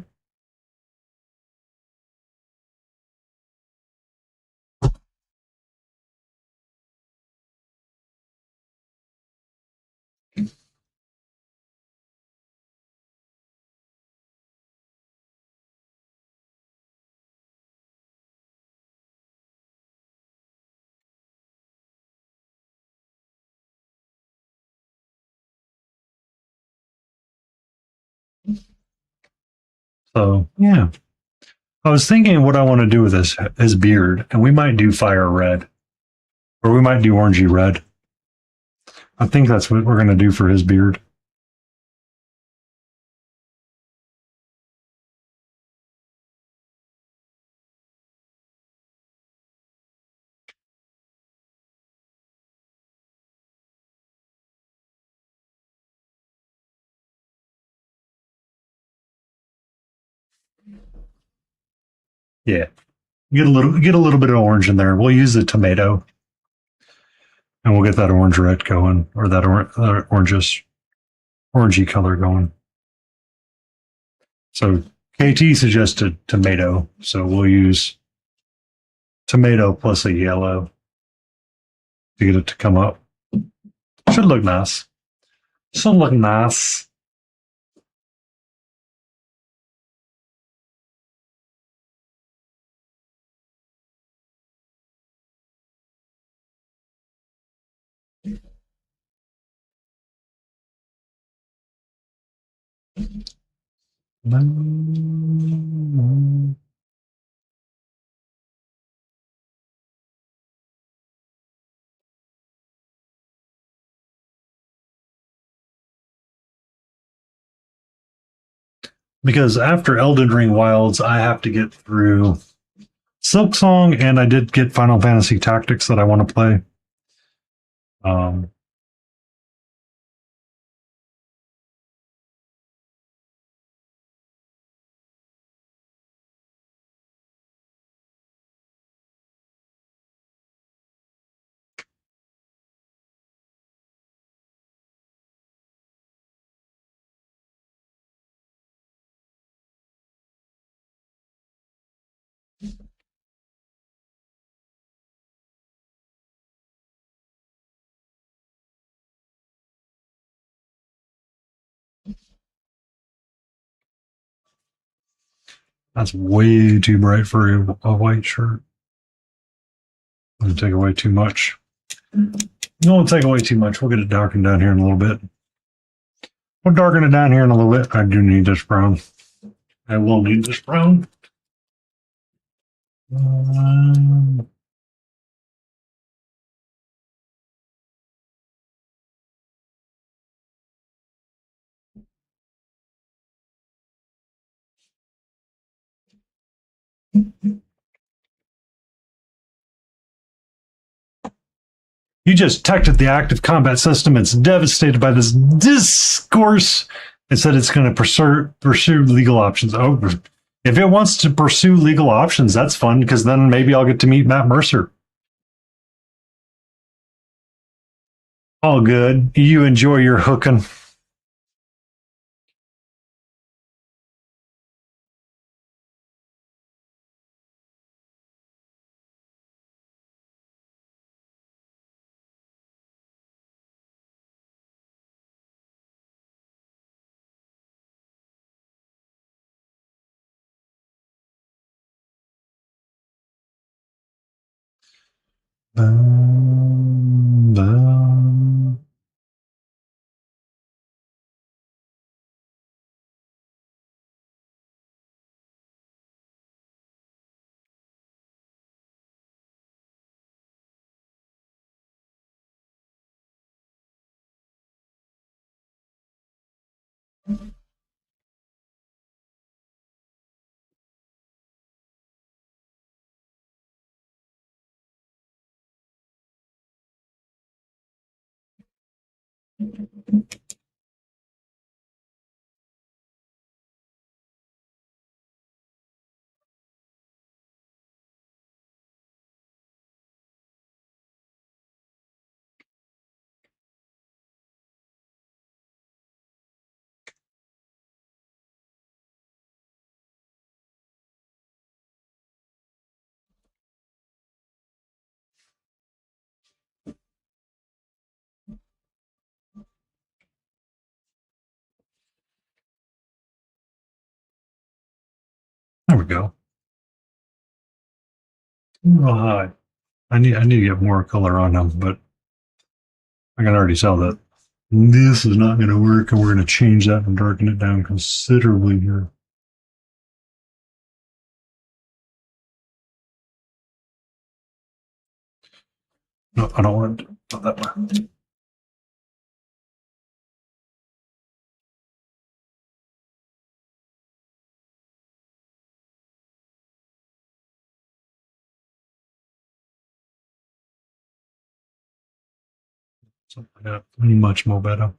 So, yeah. I was thinking what I want to do with his beard, and we might do fire red, or we might do orangey red. I think that's what we're going to do for his beard. Yeah. Get a little bit of orange in there. We'll use the tomato, and we'll get that orange red going, or that orangey color going. So KT suggested tomato, so we'll use tomato plus a yellow to get it to come up. Should look nice. Should look nice. Because after Elden Ring Wilds, I have to get through Silk Song, and I did get Final Fantasy Tactics that I want to play. Um, that's way too bright for a white shirt. I'm gonna take away too much. No, we'll take away too much. We'll get it darkened down here in a little bit. We'll darken it down here in a little bit. I do need this brown. I will need this brown. You just detected the active combat system. It's devastated by this discourse. It said it's going to pursue legal options. Oh, if it wants to pursue legal options, that's fun, because then maybe I'll get to meet Matt Mercer. All good. You enjoy your hooking. Bum, bum. There we go. Oh, hi. I need to get more color on them, but I can already tell that this is not going to work, and we're going to change that and darken it down considerably here. No, I don't want it not that way. Something like that. Much more better.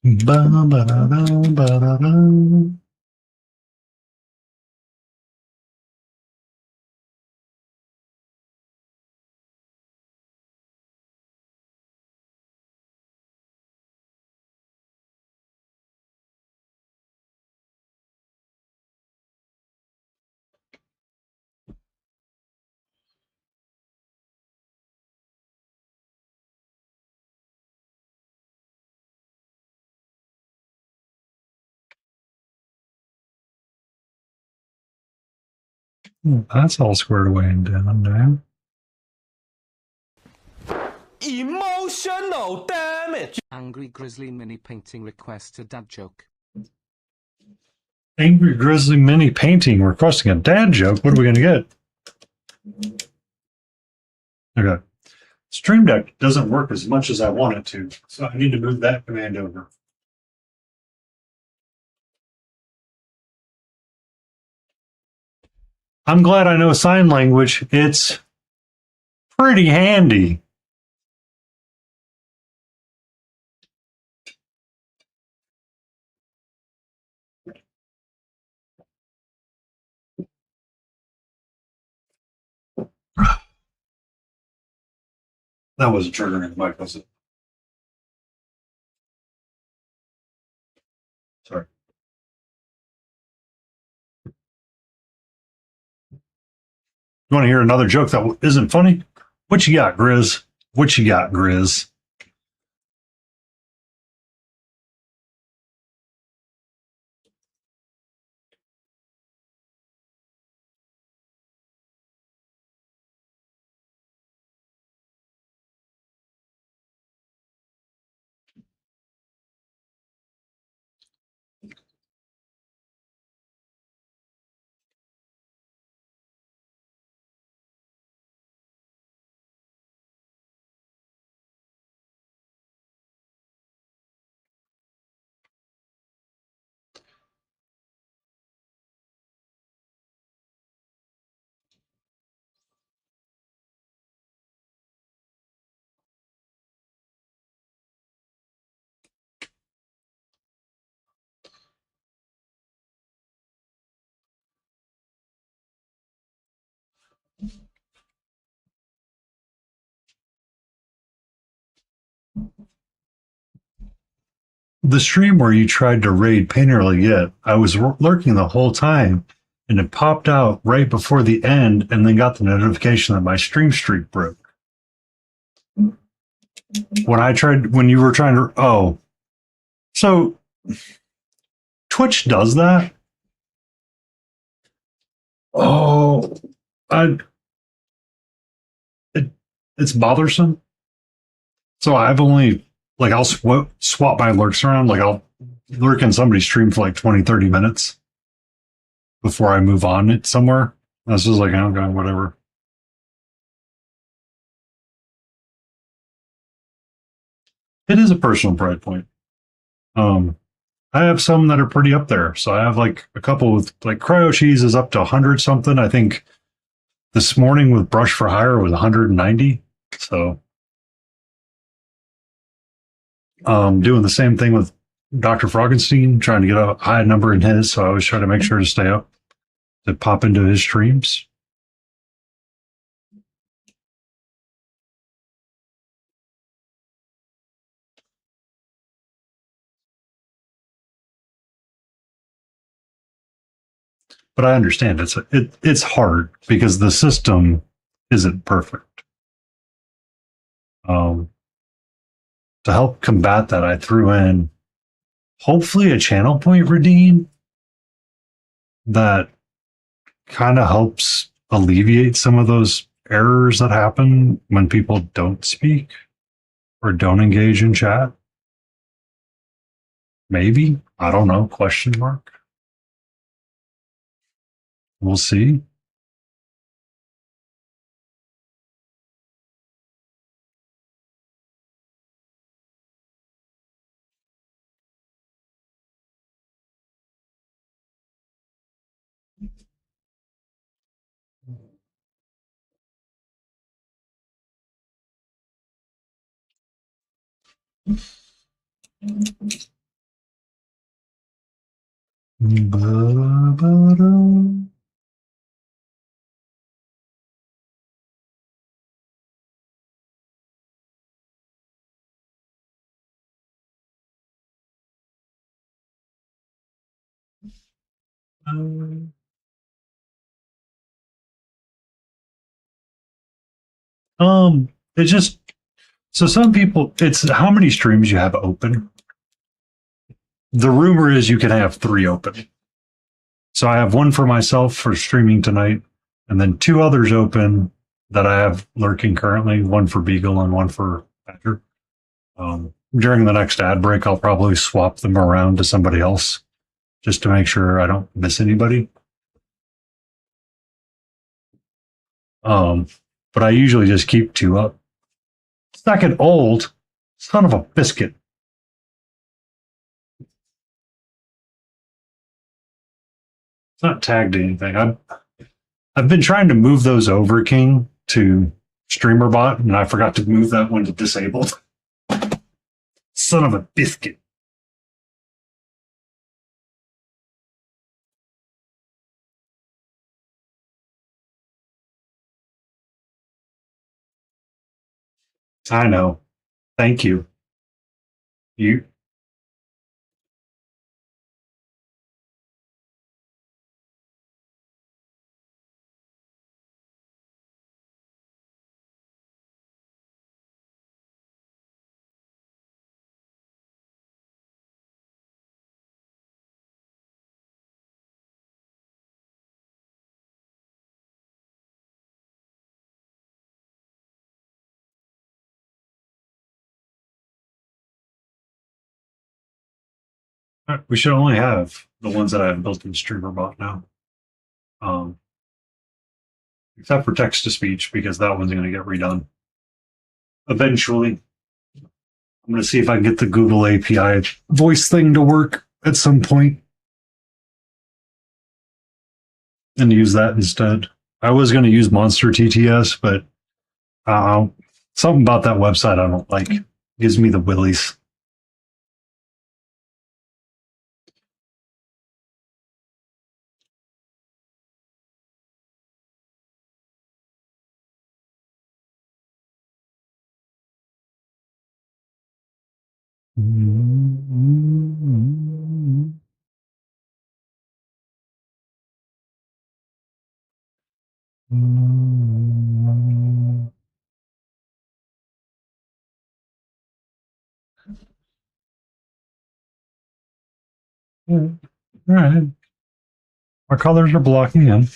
Ba-ba-da-da-ba-da-da. That's all squared away and down now. Emotional damage. Angry Grizzly mini painting requests a dad joke. Angry Grizzly mini painting requesting a dad joke. What are we going to get? Okay. Stream Deck doesn't work as much as I want it to, so I need to move that command over. I'm glad I know sign language. It's pretty handy. That wasn't triggering the mic, was it? Sorry. You want to hear another joke that isn't funny? What you got, Grizz? What you got, Grizz? The stream where you tried to raid Painterly Yet, I was lurking the whole time, and it popped out right before the end, and then got the notification that my stream streak broke. When you were trying to, so Twitch does that. Oh, I, it's bothersome. So I've only, like, I'll swap my lurks around. Like, I'll lurk in somebody's stream for like 20, 30 minutes before I move on it somewhere. That's just like, okay, whatever. It is a personal pride point. I have some that are pretty up there. So I have like a couple with like cryo cheese is up to 100 something. I think this morning with Brush for Hire was 190. So doing the same thing with Dr. Froggenstein, trying to get a high number in his. So I always try to make sure to stay up to pop into his streams. But I understand it's hard because the system isn't perfect. To help combat that, I threw in hopefully a channel point redeem that kind of helps alleviate some of those errors that happen when people don't speak or don't engage in chat. Maybe, I don't know, question mark. We'll see. Ba-da-ba-da. It just so some people it's how many streams you have open. The rumor is you can have 3 open. So I have one for myself for streaming tonight, and then 2 others open that I have lurking currently. One for Beagle and one for Badger. During the next ad break, I'll probably swap them around to somebody else just to make sure I don't miss anybody. But I usually just keep 2 up. Second old, son of a biscuit. It's not tagged to anything. I've been trying to move those over, King, to StreamerBot, and I forgot to move that one to disabled. Son of a biscuit. I know. Thank you. You. We should only have the ones that I have built in StreamerBot now. Except for text to speech, because that one's going to get redone. Eventually. I'm going to see if I can get the Google API voice thing to work at some point and use that instead. I was going to use Monster TTS, but something about that website I don't like. Gives me the willies. All right. Our colors are blocking in.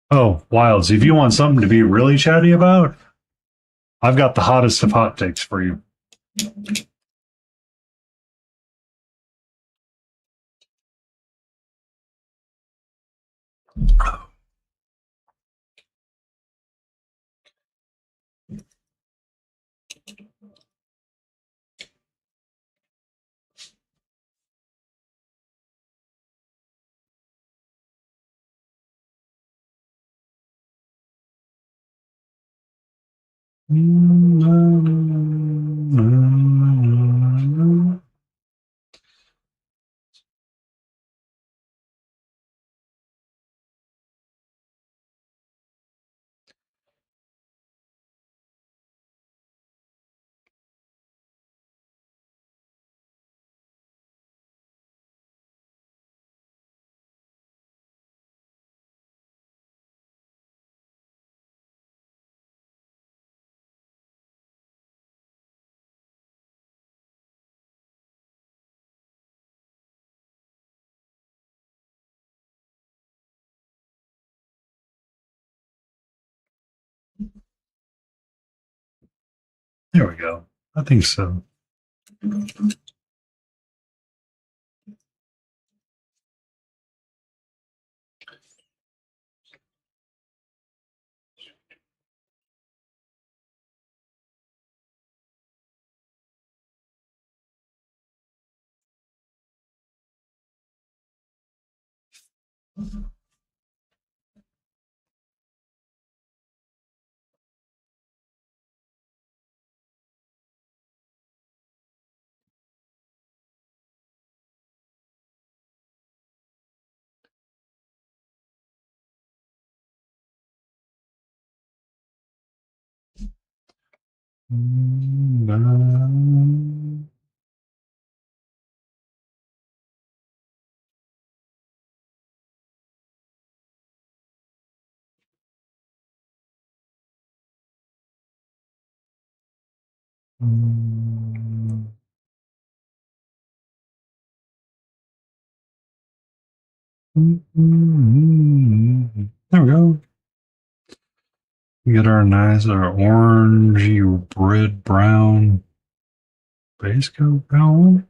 Oh, Wilds, if you want something to be really chatty about, I've got the hottest of hot takes for you. There we go. I think so. There we go. We get our nice, our orangey, red, brown base coat going.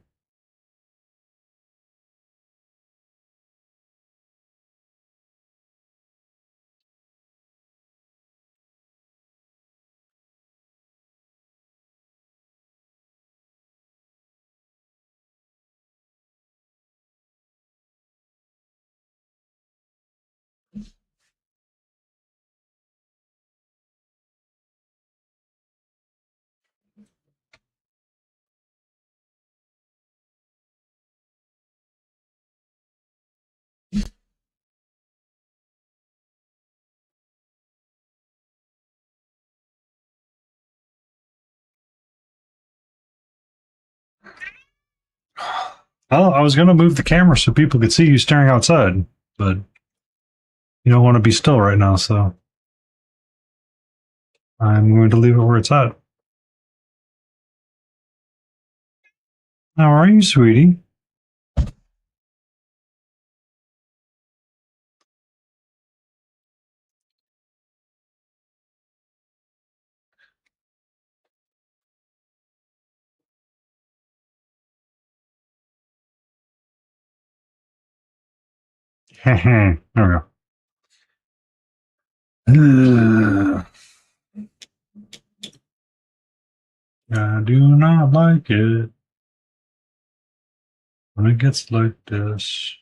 Well, I was going to move the camera so people could see you staring outside, but you don't want to be still right now, so I'm going to leave it where it's at. How are you, sweetie? There we go. I do not like it when it gets like this.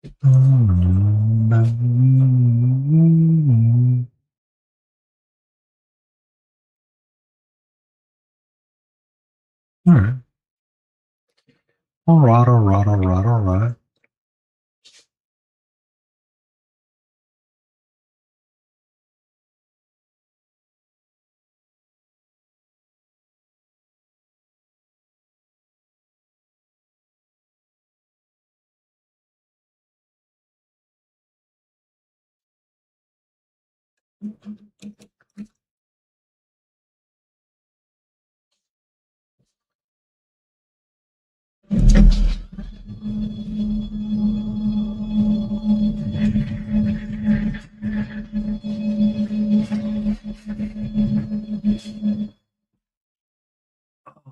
All right. All right, all right, all right, all right.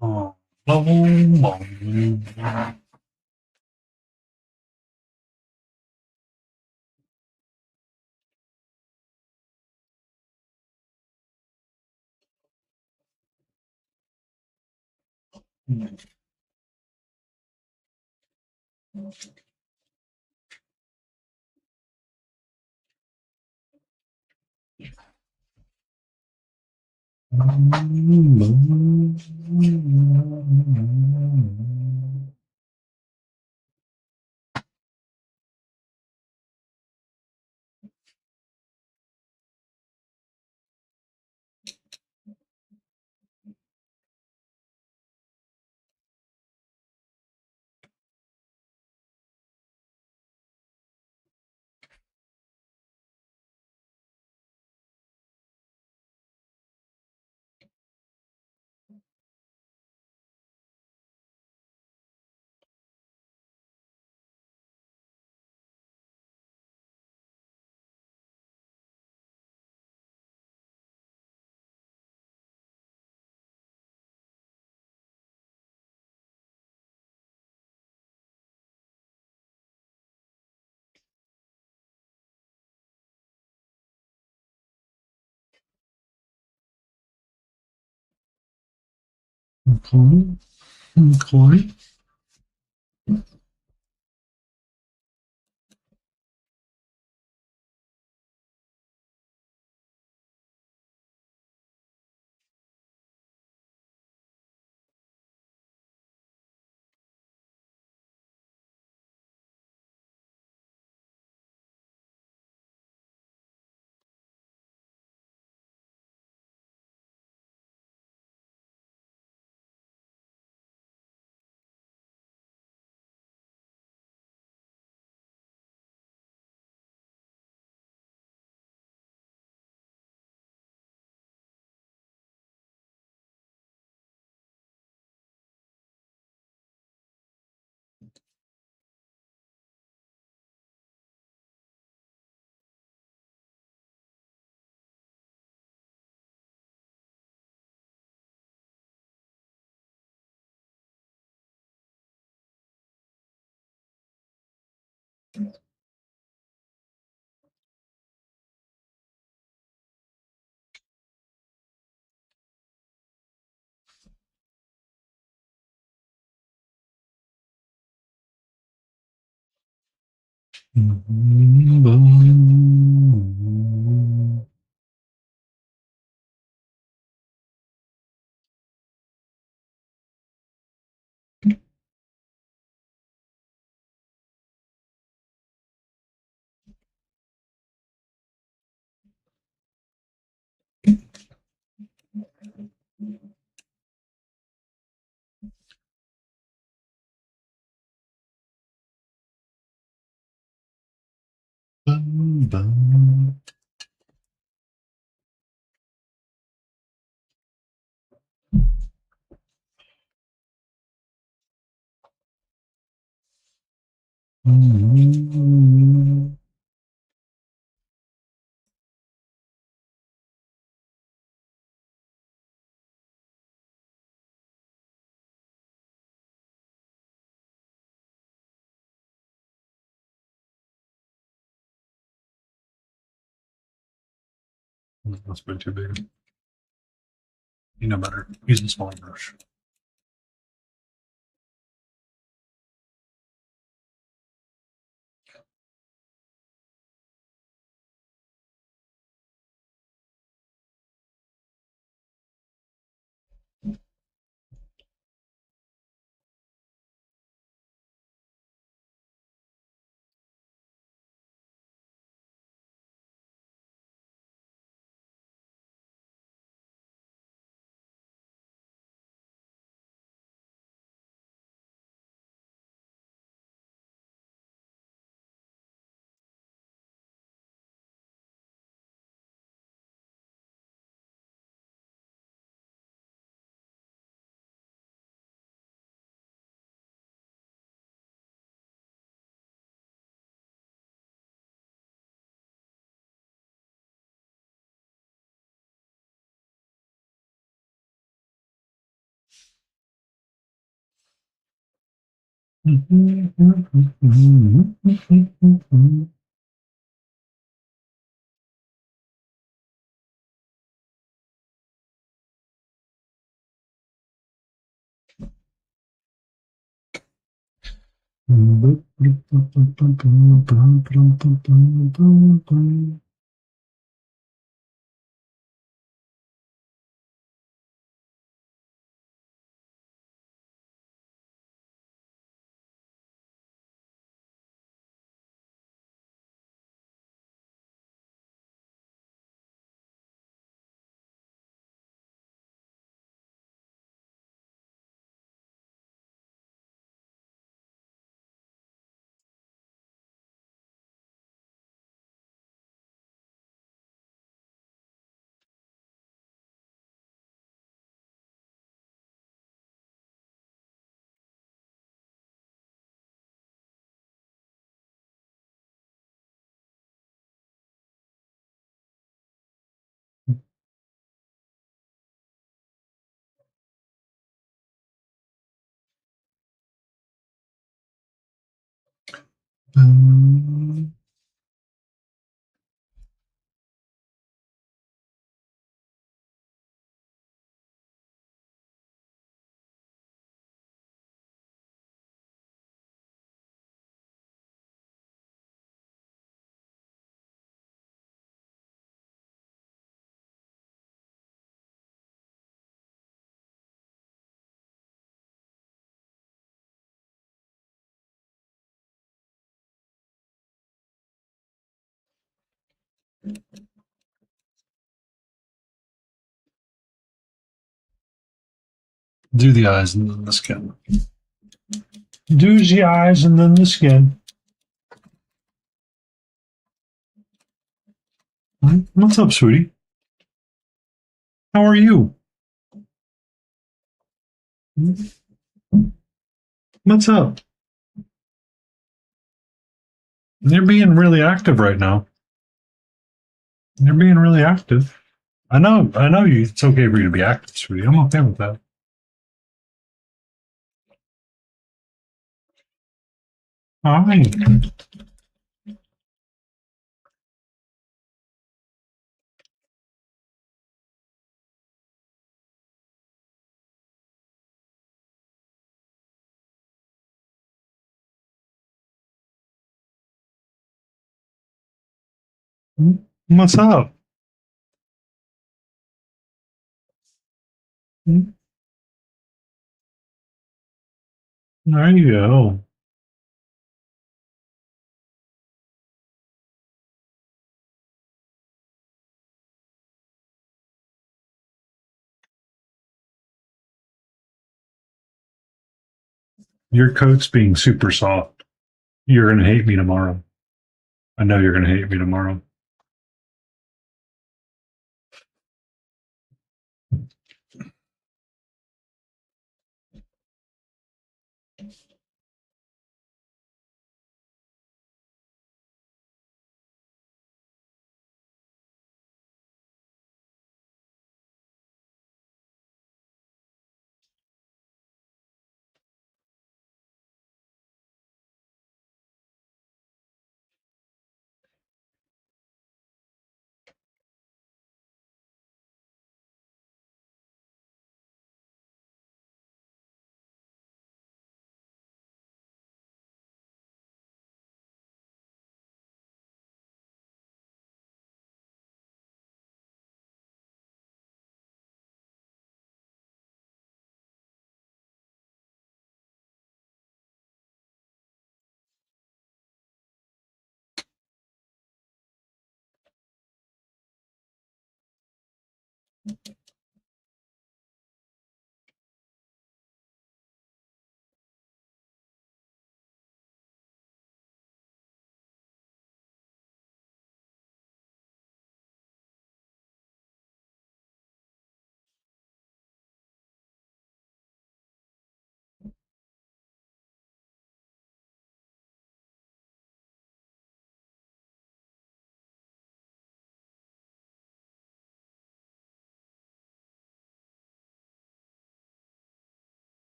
Oh, okay. Okay. That's been too big. You know better. Use a smaller brush. Do the eyes and then the skin. Do the eyes and then the skin. What's up, sweetie? How are you? What's up? They're being really active right now. They're being really active. I know you. It's okay for you to be active, sweetie. I'm okay with that. Hi. What's up? There you go. Your coat's being super soft. You're gonna hate me tomorrow. I know you're gonna hate me tomorrow.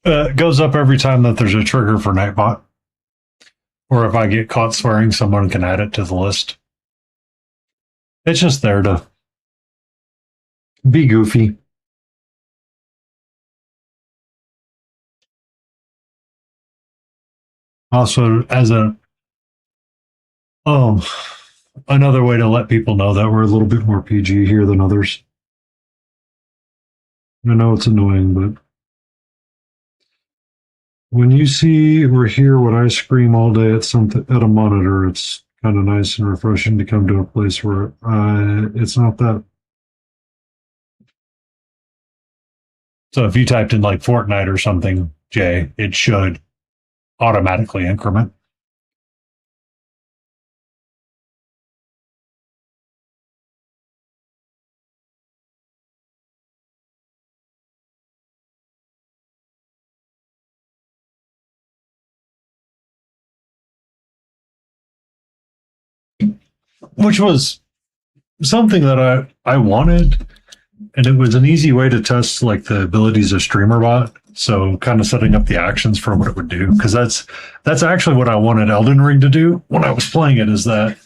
It goes up every time that there's a trigger for Nightbot. Or if I get caught swearing, someone can add it to the list. It's just there to be goofy. Also, as a um another way to let people know that we're a little bit more PG here than others. I know it's annoying, but when you see or hear what I scream all day at something at a monitor, it's kind of nice and refreshing to come to a place where it's not that. So if you typed in like Fortnite or something, Jay, it should automatically increment. Which was something that I wanted, and it was an easy way to test like the abilities of StreamerBot. So kind of setting up the actions for what it would do, because that's actually what I wanted Elden Ring to do when I was playing it. Is that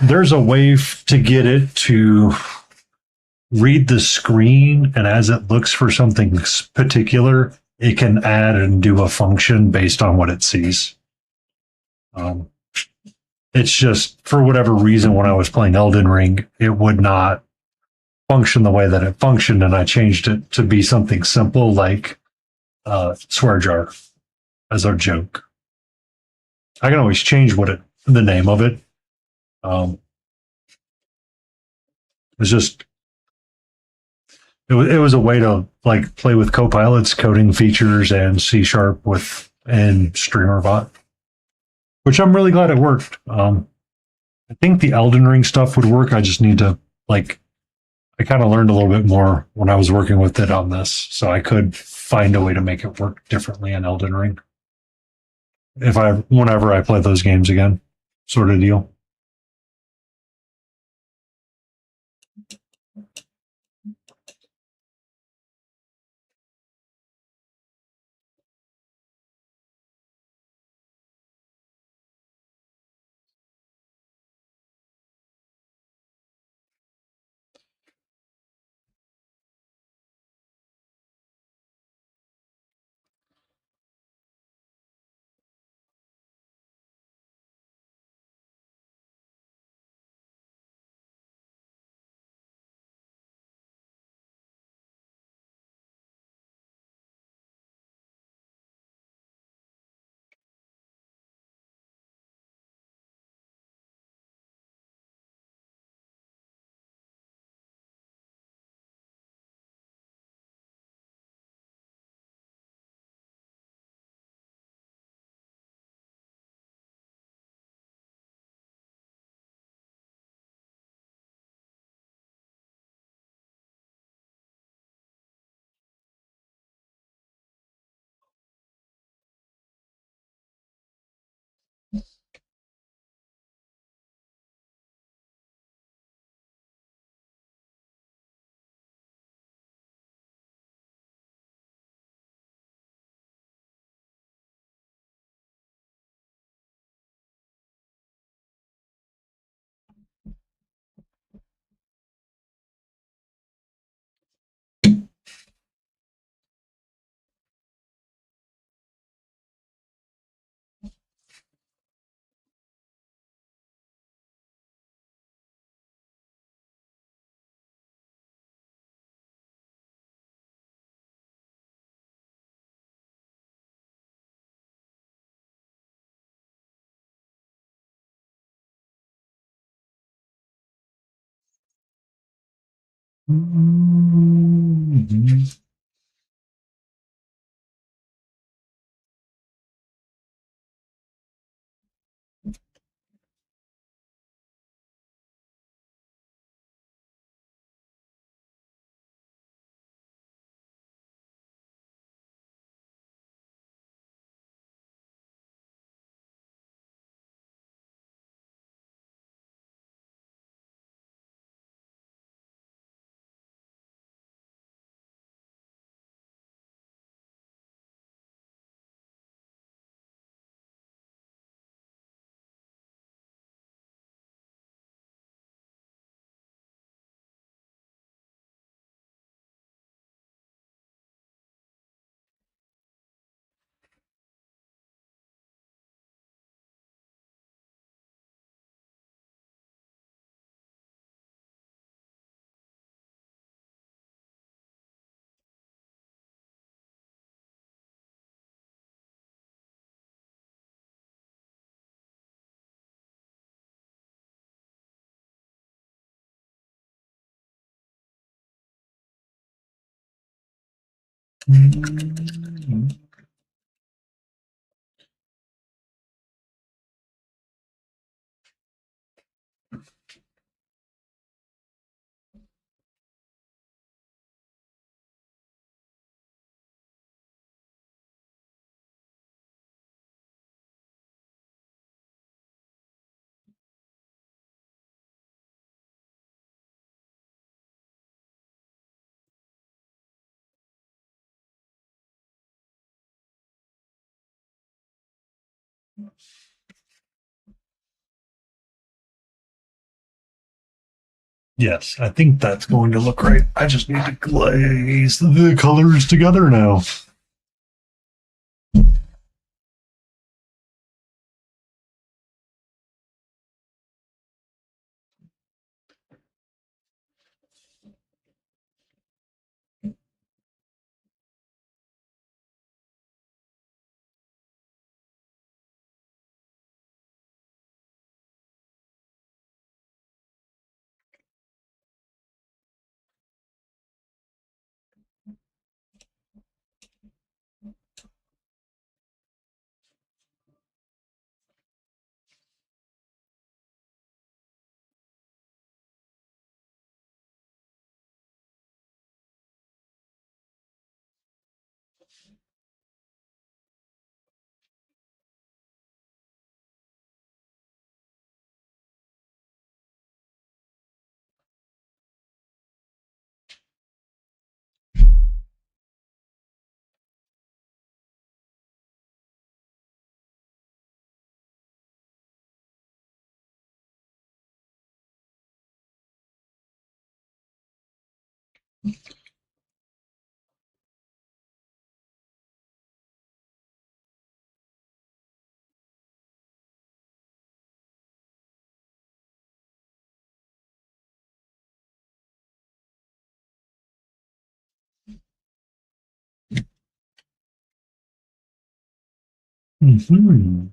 there's a way to get it to read the screen, and as it looks for something particular, it can add and do a function based on what it sees. Um, it's just for whatever reason when I was playing Elden Ring, it would not function the way that it functioned, and I changed it to be something simple like swear jar as a joke. I can always change the name of it. It's just it was a way to like play with Copilot's coding features and C# with and StreamerBot, which I'm really glad it worked. I think the Elden Ring stuff would work. I just need to like I kind of learned a little bit more when I was working with it on this, so I could find a way to make it work differently in Elden Ring whenever I play those games again, sort of deal. Mm-hmm. Yes, I think that's going to look right. I just need to glaze the colors together now. Mm-hmm.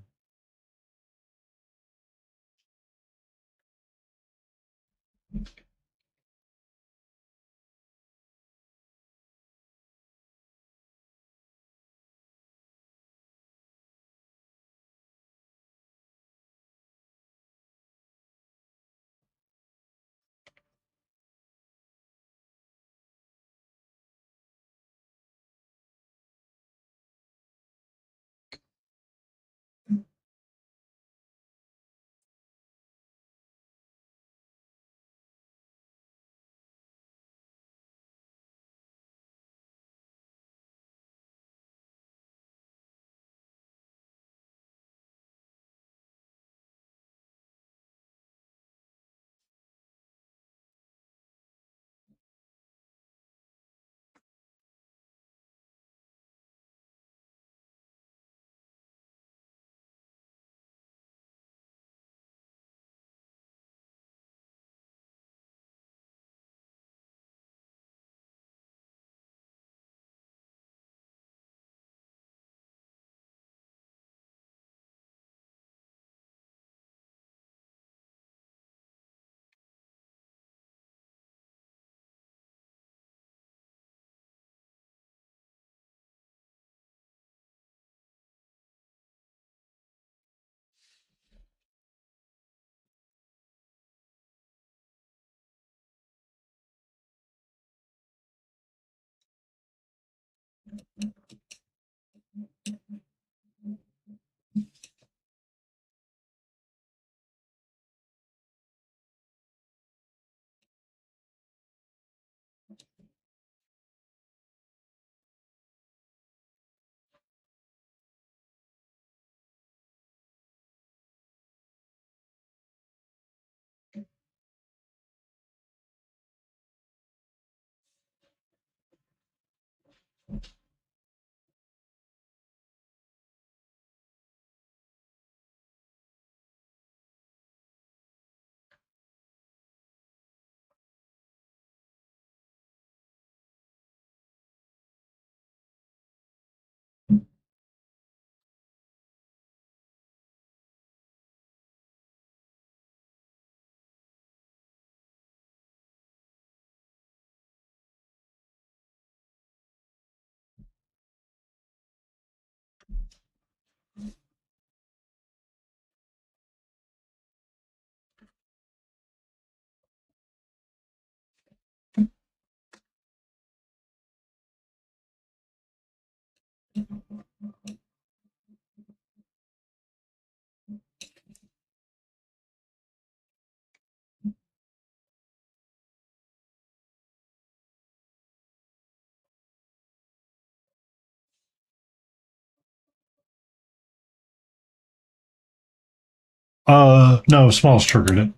No, Smalls triggered it.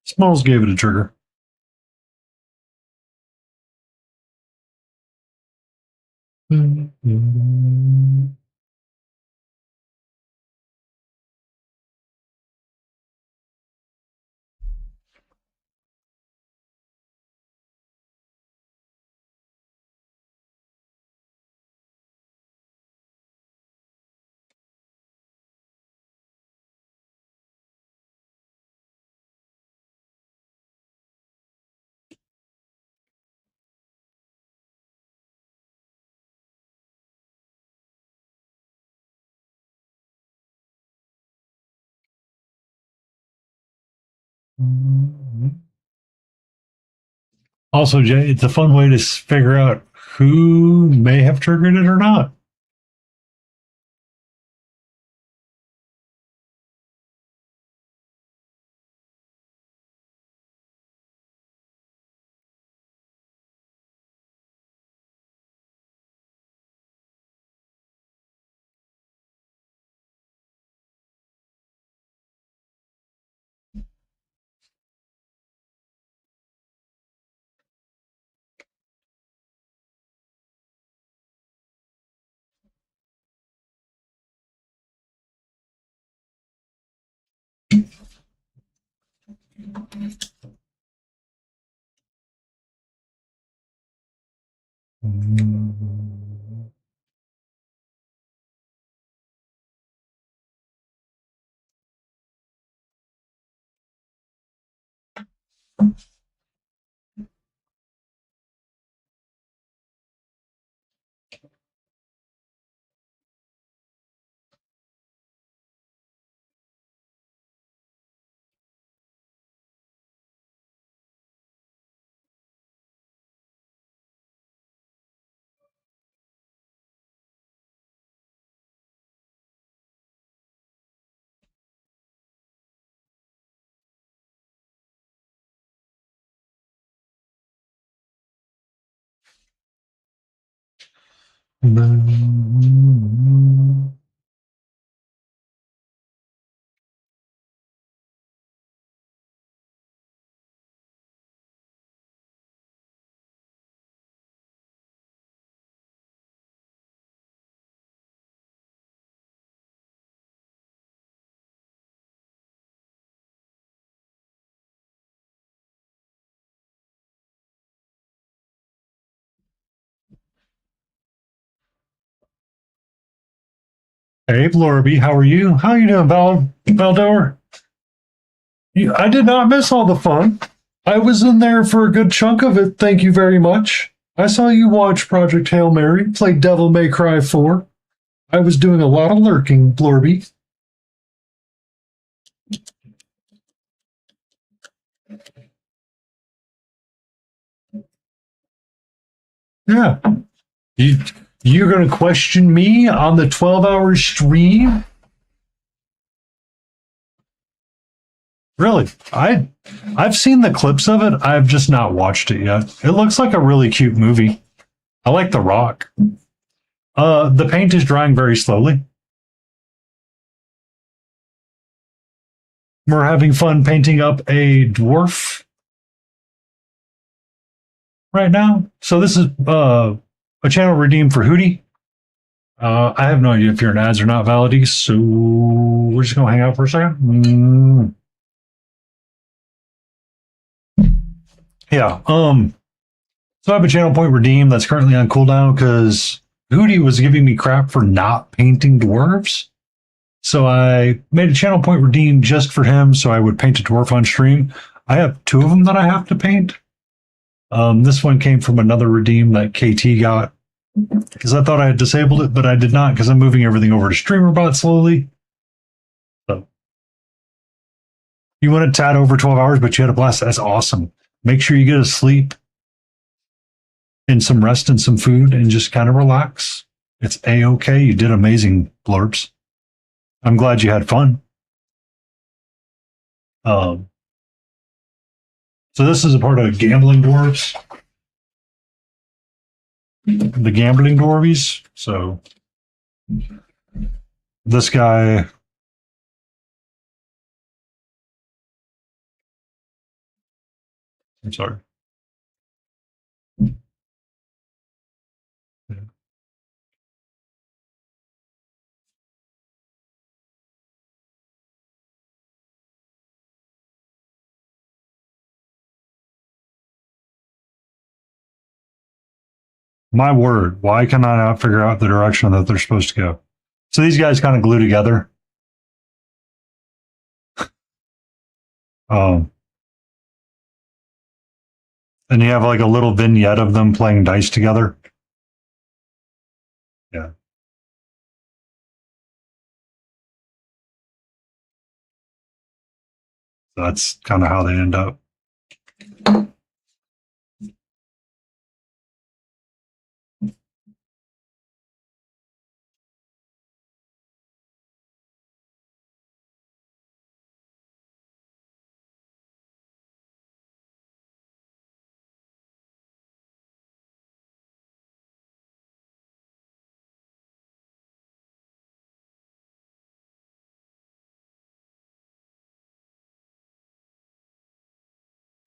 Smalls gave it a trigger. Also, Jay, it's a fun way to figure out who may have triggered it or not. Hey, Blorby, how are you? How you doing, Valdor? I did not miss all the fun. I was in there for a good chunk of it. Thank you very much. I saw you watch Project Hail Mary, play Devil May Cry 4. I was doing a lot of lurking, Blorby. Yeah. You're going to question me on the 12-hour stream? Really? I've seen the clips of it. I've just not watched it yet. It looks like a really cute movie. I like The Rock. The paint is drying very slowly. We're having fun painting up a dwarf right now. So this is a channel redeemed for Hootie. I have no idea if you're in ads or not, Validy, so we're just gonna hang out for a second. Yeah. So I have a channel point redeem that's currently on cooldown because Hootie was giving me crap for not painting dwarves. So I made a channel point redeem just for him so I would paint a dwarf on stream. I have 2 of them that I have to paint. This one came from another redeem that KT got because I thought I had disabled it, but I did not because I'm moving everything over to StreamerBot slowly. So You went a tad over 12 hours, but you had a blast. That's awesome. Make sure you get a sleep and some rest and some food and just kind of relax. It's A-okay. You did amazing, Blurbs. I'm glad you had fun. So this is a part of Gambling Dwarfs. The Gambling Dwarvies. So this guy... I'm sorry. Yeah. My word, why can I not figure out the direction that they're supposed to go? So these guys kind of glue together. And you have like a little vignette of them playing dice together. Yeah. So that's kind of how they end up.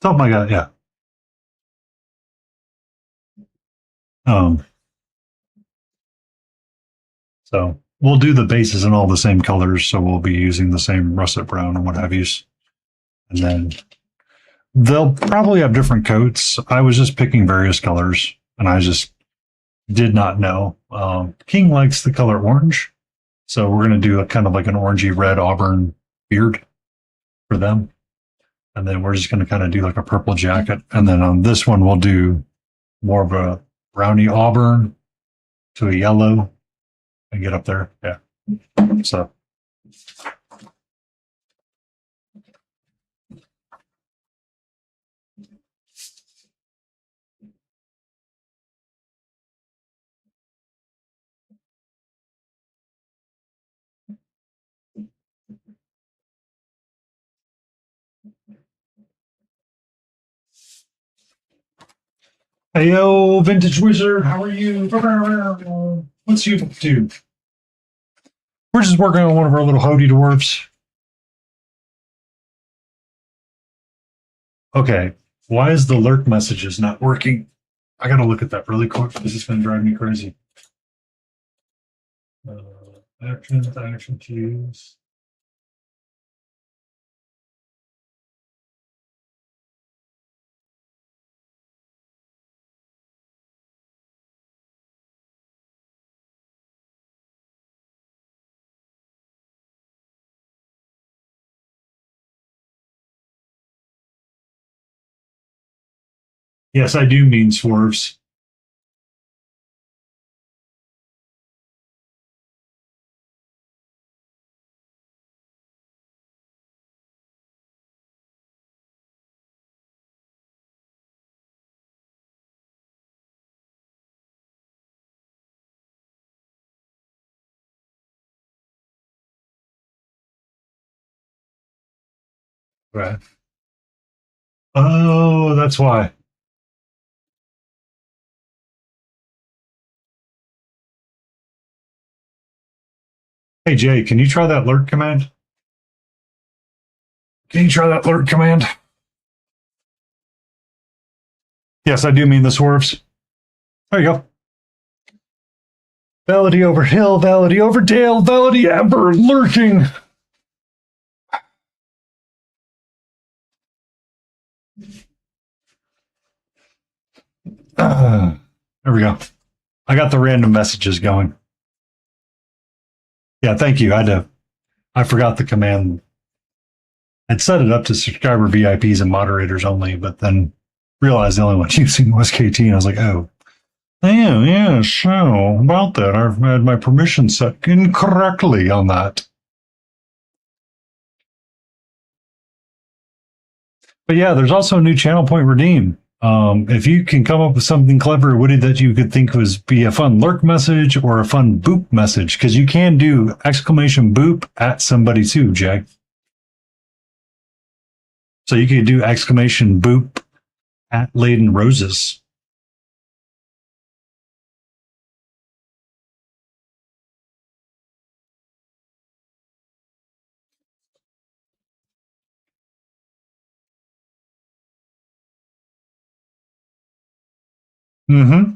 Something like that, yeah. So we'll do the bases in all the same colors, so we'll be using the same russet brown and what have you. And then they'll probably have different coats. I was just picking various colors, and I just did not know. King likes the color orange, so we're going to do a kind of like an orangey red auburn beard for them. And then we're just going to kind of do like a purple jacket. And then on this one, we'll do more of a brownie auburn to a yellow and get up there. Yeah. So. Hey, yo, Vintage Wizard, how are you? What's you up to? We're just working on one of our little Hootie dwarfs. Okay, why is the lurk messages not working? I gotta look at that really quick. This is gonna drive me crazy. Action cues. Yes, I do mean swerves. Right. Oh, that's why. Hey, Jay, can you try that lurk command? Can you try that lurk command? Yes, I do mean the swerves. There you go. Valley over hill, valley over dale, valley amber lurking. There we go. I got the random messages going. Yeah, thank you. I forgot the command. I'd set it up to subscriber VIPs and moderators only, but then realized the only one using was KT, and I was like, oh. Yeah, so about that, I've had my permission set incorrectly on that. But yeah, there's also a new channel point redeem. If you can come up with something clever, Woody, that you could think was be a fun lurk message or a fun boop message, because you can do exclamation boop at somebody too, Jack. So you could do exclamation boop at Laden Roses. Mm-hmm.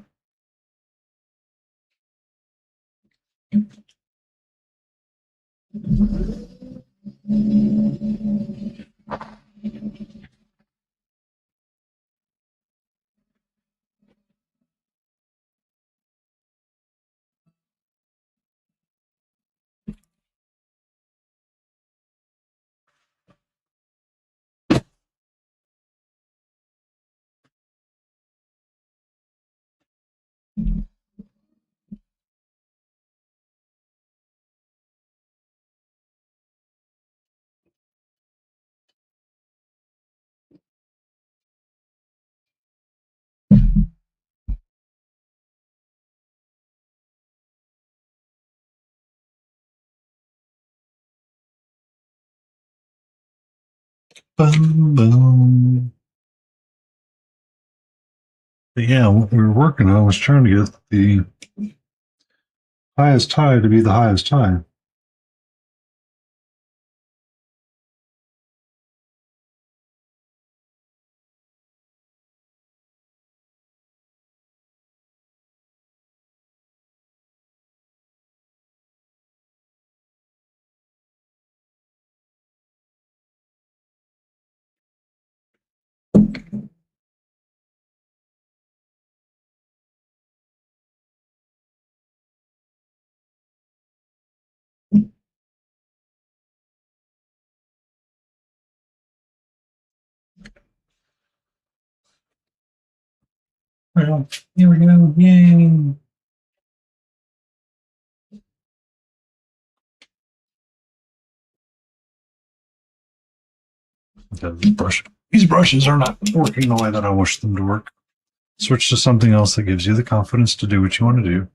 Boom, boom. But yeah, what we were working on was trying to get the highest tie to be the highest tie. Well, here we go. Yay. These brushes are not working the way that I wish them to work. Switch to something else that gives you the confidence to do what you want to do.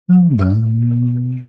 Boom.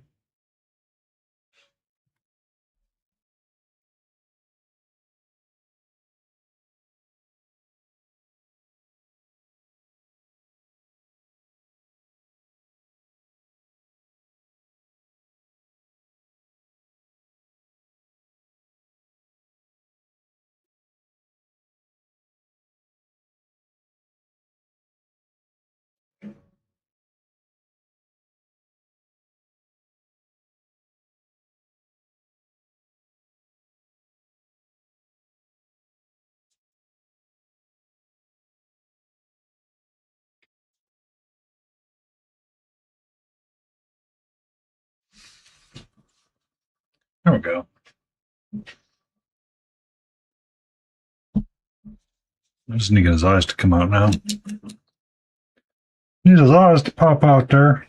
There we go. I just need to get his eyes to come out now. Need his eyes to pop out there.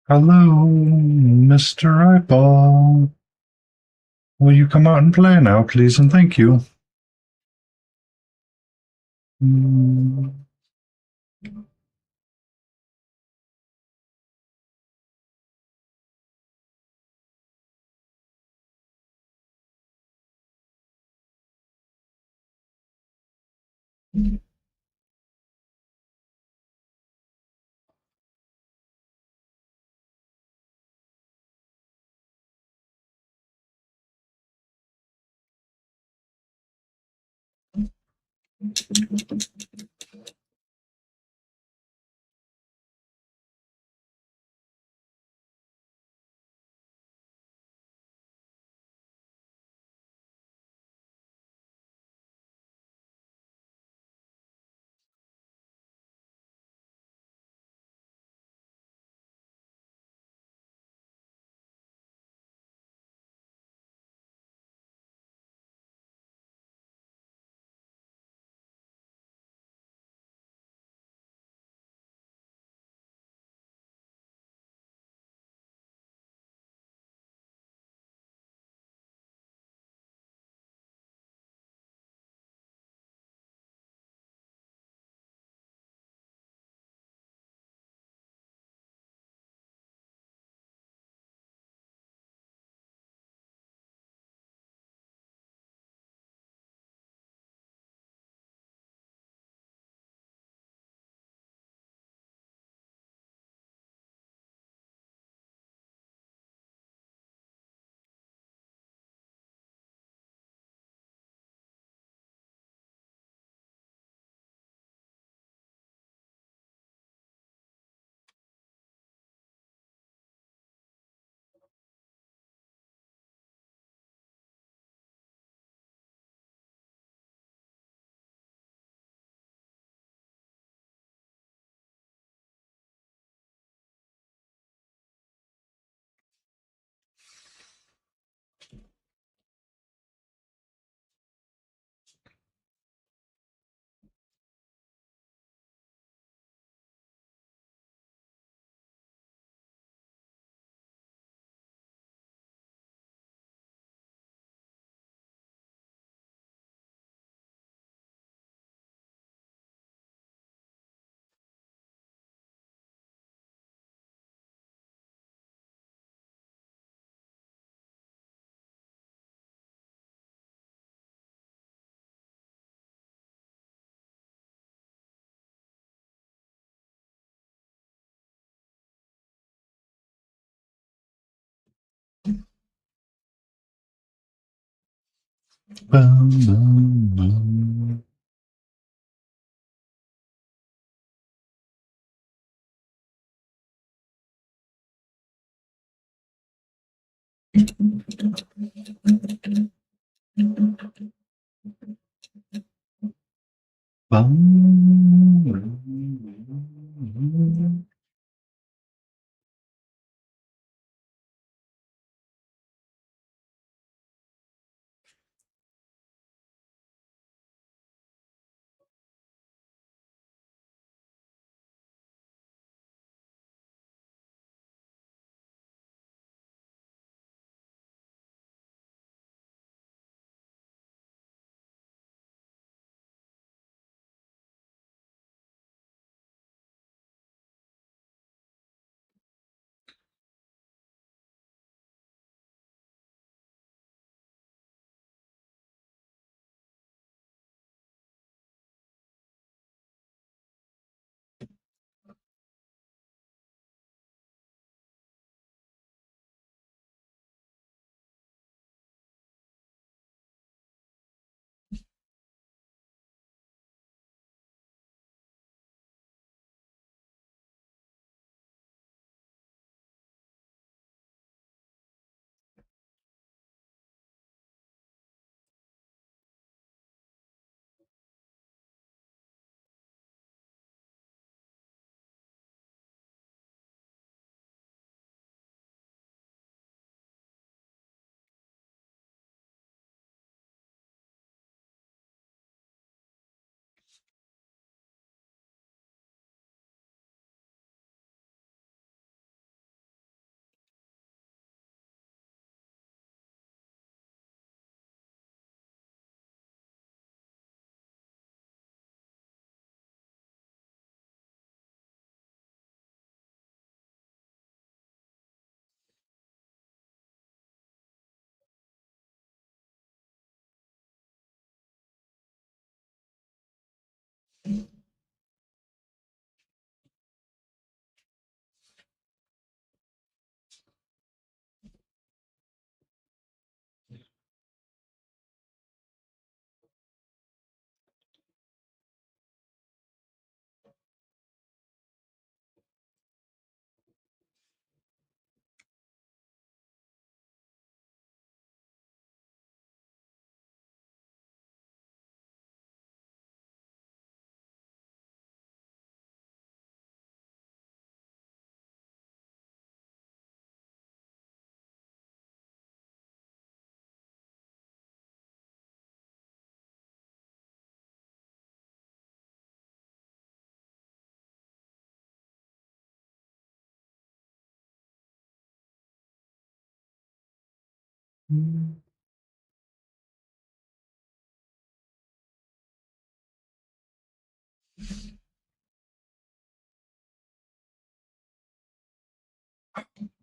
Hello, Mr. Eyeball. Will you come out and play now, please, and thank you. Bum, bum, bum. Bum.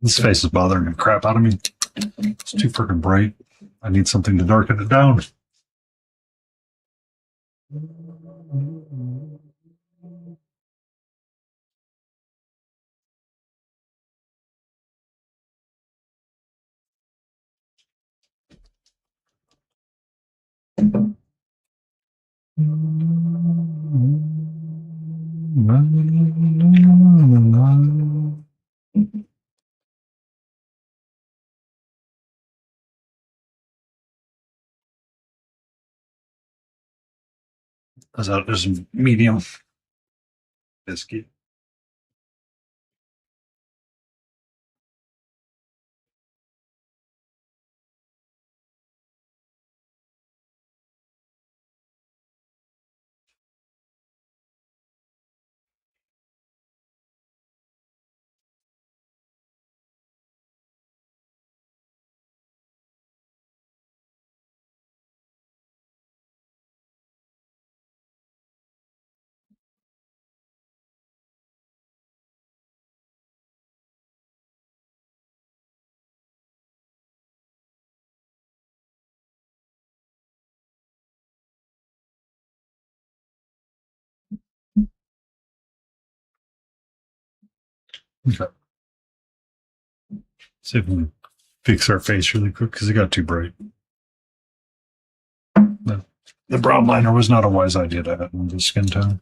This face is bothering the crap out of me. It's too freaking bright. I need something to darken it down. That is medium biscuit. Okay. See if we can fix our face really quick because it got too bright. The brow liner was not a wise idea to have on the skin tone.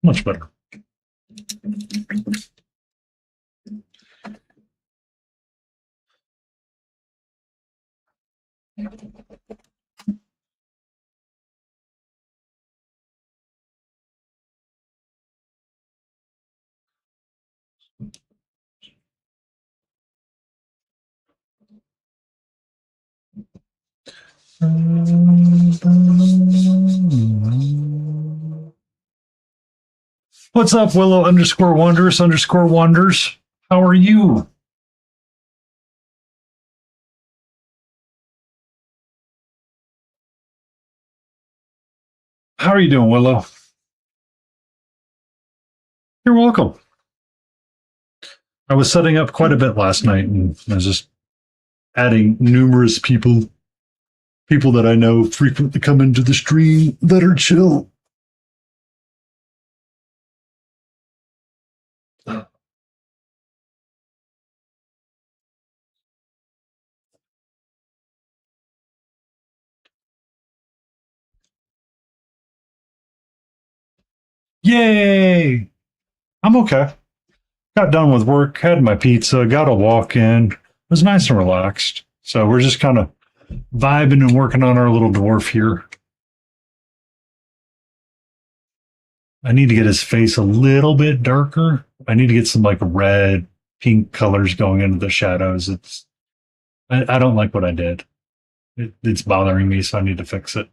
Much better. What's up, Willow underscore Wonders underscore Wonders? How are you? How are you doing, Willow? You're welcome. I was setting up quite a bit last night, and I was just adding numerous people that I know frequently come into the stream that are chill. Yay! I'm okay. Got done with work, had my pizza, got a walk in. It was nice and relaxed. So we're just kind of vibing and working on our little dwarf here. I need to get his face a little bit darker. I need to get some like red, pink colors going into the shadows. I don't like what I did. It's bothering me, so I need to fix it.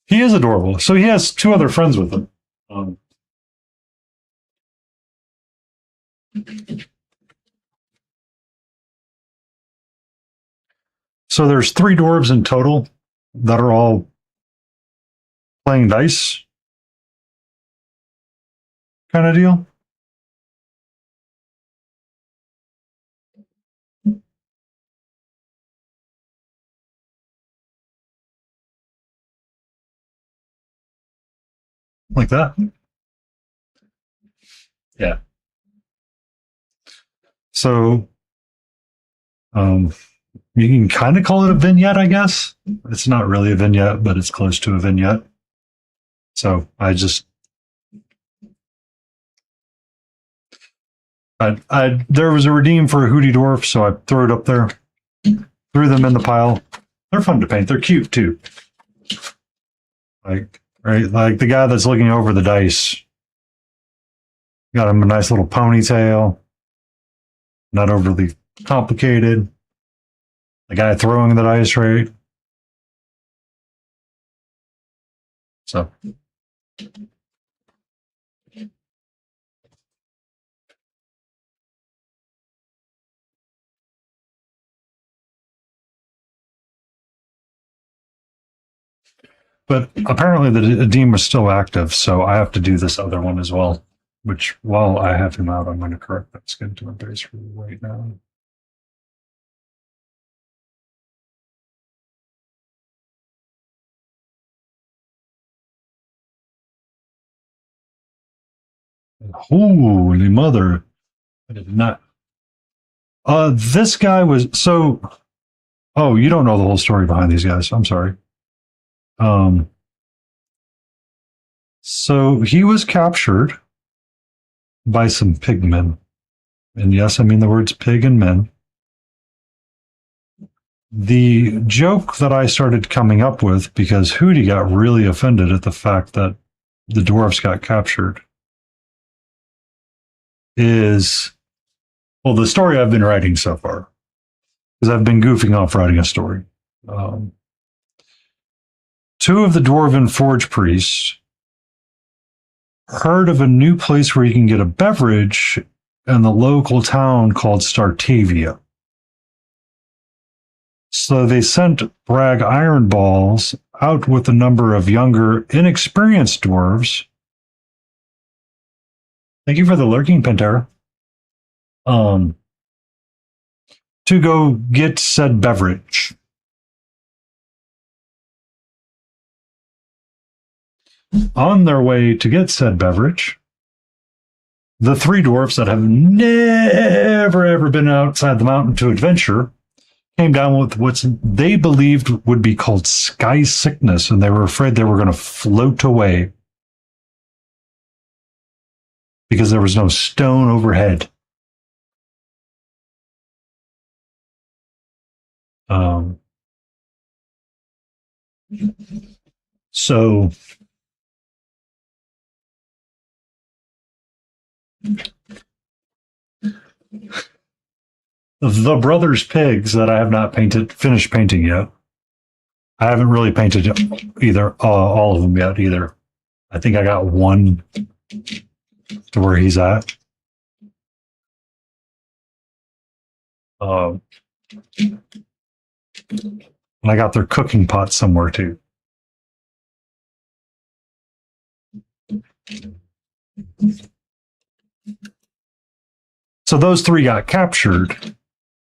He is adorable. So he has two other friends with him. So there's 3 dwarves in total that are all playing dice kind of deal. Like that. Yeah. So, you can kind of call it a vignette, I guess. It's not really a vignette, but it's close to a vignette. So there was a redeem for a Hootie Dwarf, so I threw it up there, threw them in the pile. They're fun to paint. They're cute too. Like the guy that's looking over the dice. Got him a nice little ponytail. Not overly complicated. The guy throwing the dice, right? So. But apparently the Deem was still active, so I have to do this other one as well. Which, while I have him out, I'm going to correct that skin tone base for right now. Holy mother. I did not. This guy was so. Oh, you don't know the whole story behind these guys. I'm sorry. So he was captured by some pigmen. And yes, I mean the words pig and men. The joke that I started coming up with, because Hootie got really offended at the fact that the dwarves got captured, is, well, the story I've been writing so far, because I've been goofing off writing a story. 2 of the dwarven forge priests heard of a new place where you can get a beverage in the local town called Startavia. So they sent Bragg Iron Balls out with a number of younger, inexperienced dwarves. Thank you for the lurking, Pantera. To go get said beverage. On their way to get said beverage, the 3 dwarfs that have never ever been outside the mountain to adventure came down with what they believed would be called sky sickness, and they were afraid they were going to float away because there was no stone overhead. So the brothers pigs that I have not finished painting yet. I haven't really painted either all of them yet either. I think I got one to where he's at. And I got their cooking pot somewhere too. So those three got captured.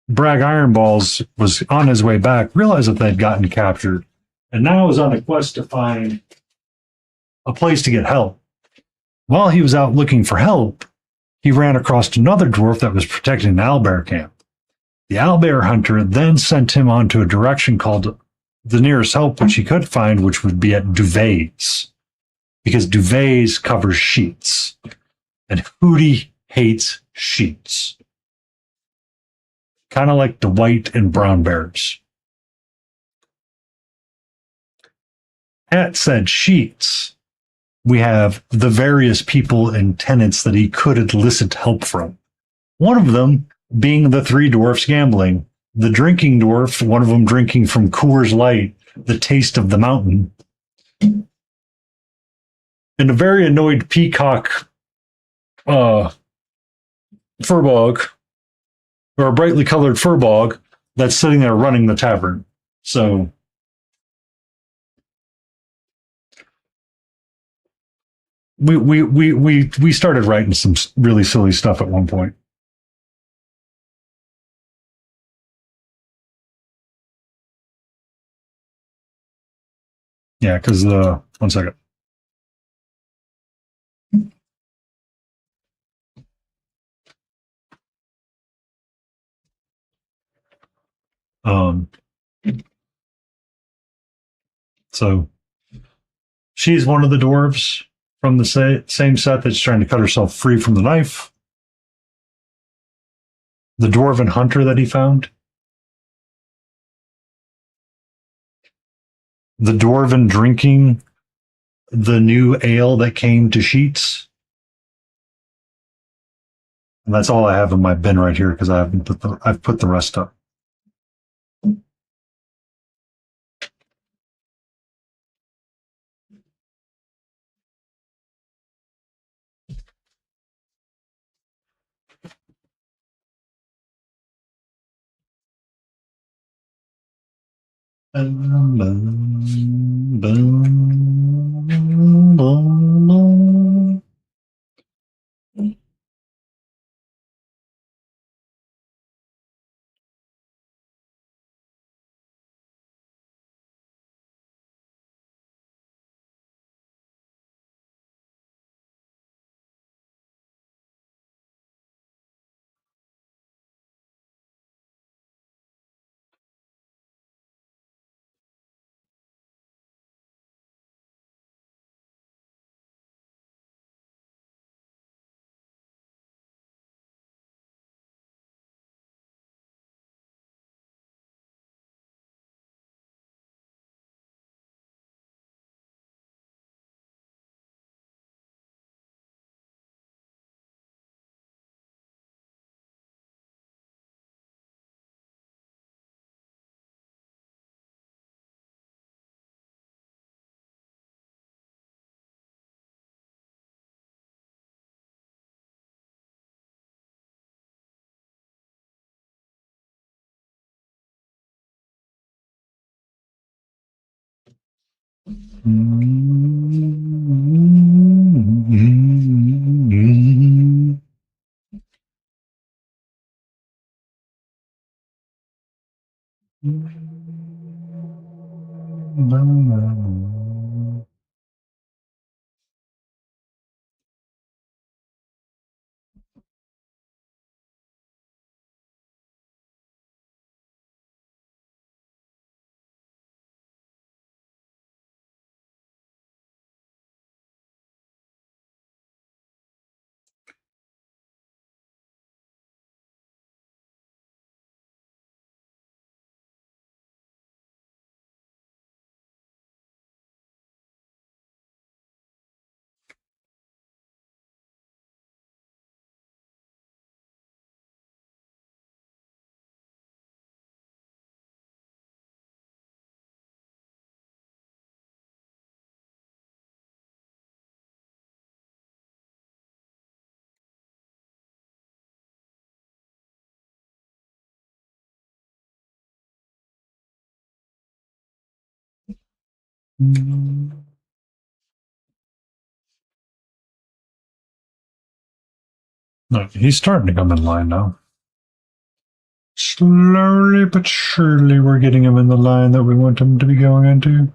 Bragg Ironballs was on his way back, realized that they'd gotten captured, and now was on a quest to find a place to get help. While he was out looking for help, he ran across another dwarf that was protecting the owlbear camp. The owlbear hunter then sent him on to a direction called the nearest help which he could find, which would be at Duvets, because Duvets covers sheets, and Hootie hates sheets. Kind of like the white and brown bears. At said sheets, we have the various people and tenants that he could elicit help from. One of them being the three dwarfs gambling. The drinking dwarf, one of them drinking from Coors Light, the taste of the mountain. And a very annoyed peacock furbog, or a brightly colored furbog that's sitting there running the tavern. So we started writing some really silly stuff at one point. Yeah, because one second. So she's one of the dwarves from the same set that's trying to cut herself free from the knife. The dwarven hunter that he found. The dwarven drinking the new ale that came to Sheets. And that's all I have in my bin right here because I've put the rest up. Look, he's starting to come in line now. Slowly but surely, we're getting him in the line that we want him to be going into.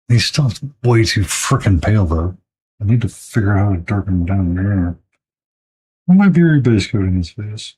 He's still way too freaking pale, though. I need to figure out how to darken him down there. I might be rebase coating his face.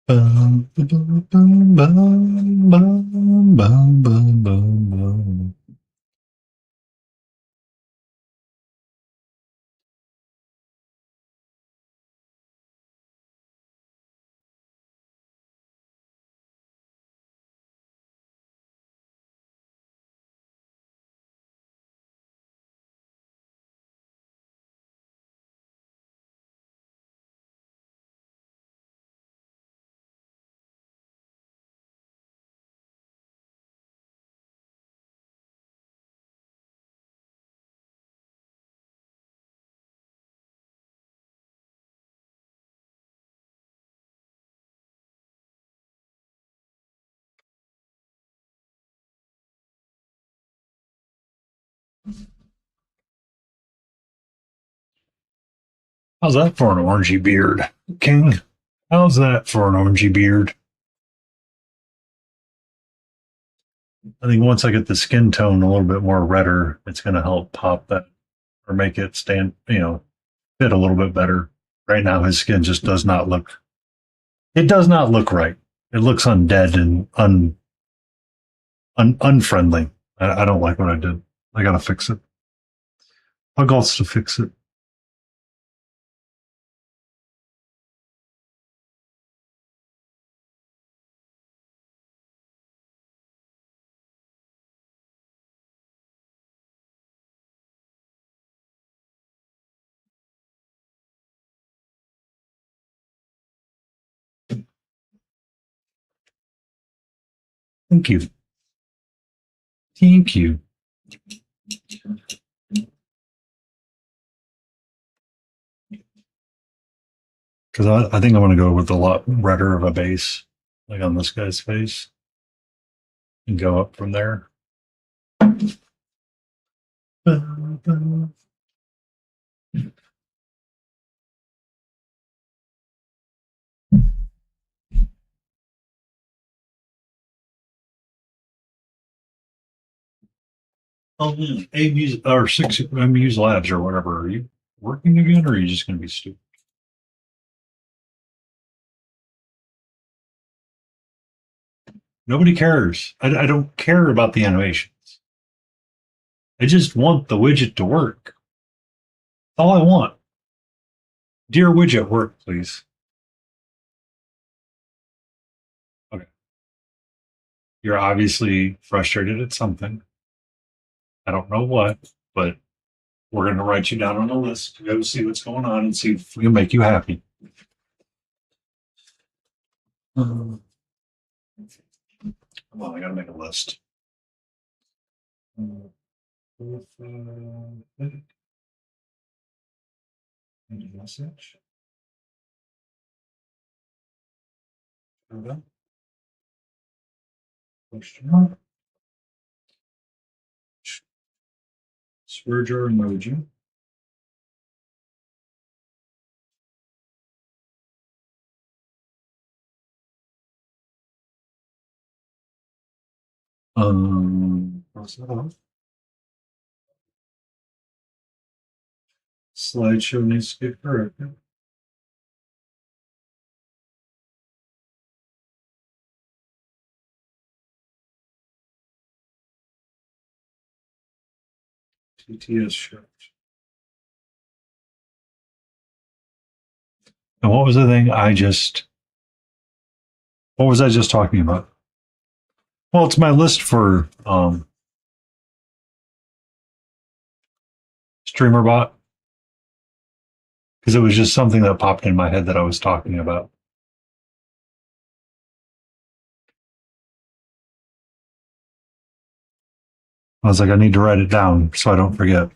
Bum, bum, bum, bum, bum, bum, bum, bum. How's that for an orangey beard, King? How's that for an orangey beard? I think once I get the skin tone a little bit more redder, it's going to help pop that or make it stand, fit a little bit better. Right now, his skin just does not look, it does not look right. It looks undead and unfriendly. I don't like what I did. I got to fix it. I got to fix it. Thank you. Thank you. Because I think I'm going to go with a lot redder of a base, like on this guy's face, and go up from there. AMU's or 6 MU's labs or whatever. Are you working again, or are you just going to be stupid? Nobody cares. I don't care about the animations. I just want the widget to work. That's all I want. Dear widget, work, please. Okay. You're obviously frustrated at something. I don't know what, but we're going to write you down on a list to go see what's going on and see if we can make you happy. Come on, I got to make a list. Message. Question mark. Swerger emoji. Cross that off. Slideshow needs to get corrected. TTS shift. And what was the thing what was I just talking about? Well, it's my list for streamer bot. Because it was just something that popped in my head that I was talking about. I was like, I need to write it down so I don't forget.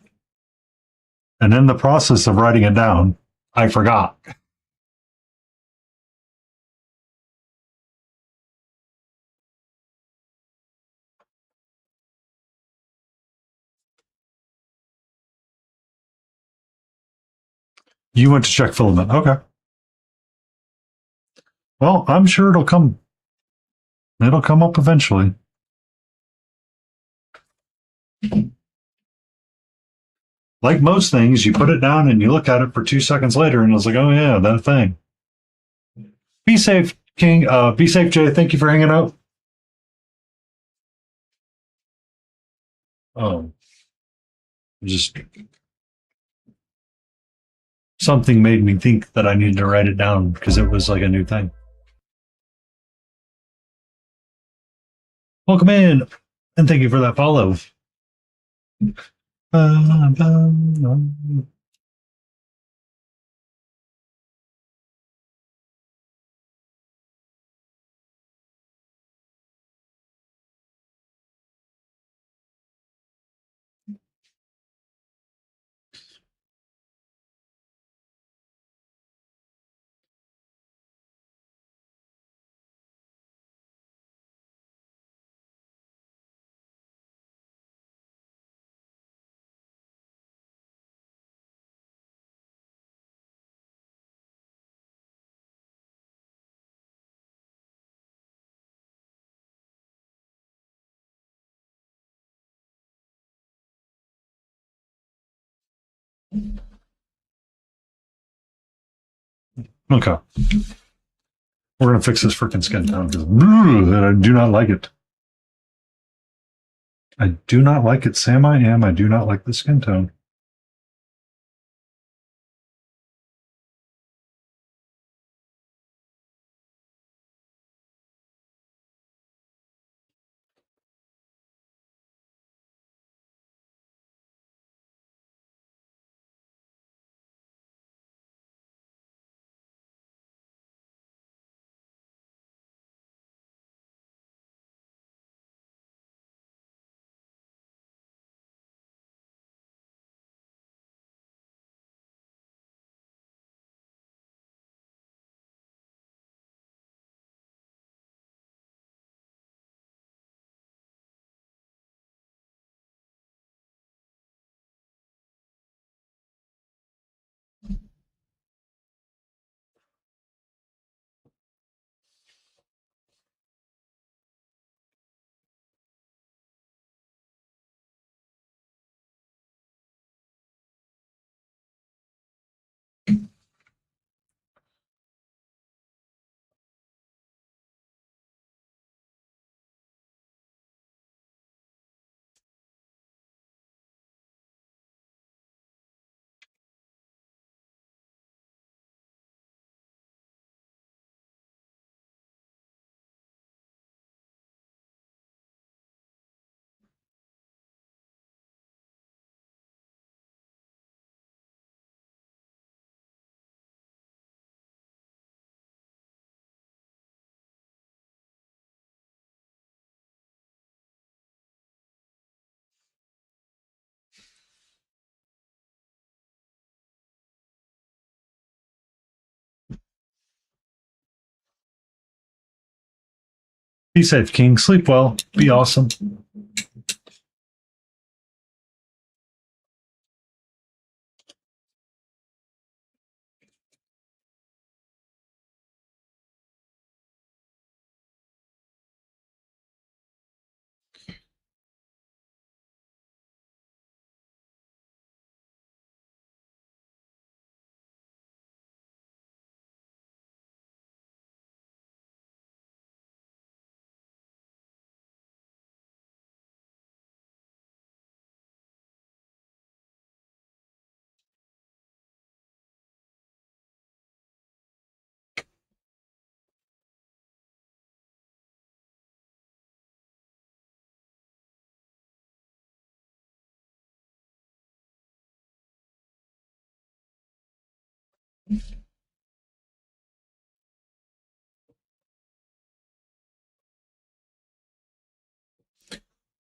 And in the process of writing it down, I forgot. You went to check filament. Okay. Well, I'm sure it'll come. It'll come up eventually. Like most things, you put it down and you look at it for 2 seconds later, and it's like, oh yeah, that thing. Be safe, King. Be safe, Jay. Thank you for hanging out. Just something made me think that I needed to write it down because it was like a new thing. Welcome in, and thank you for that follow. Okay. We're going to fix this freaking skin tone because I do not like it. I do not like it. Sam, I am. I do not like the skin tone. Be safe, King. Sleep well. Be awesome.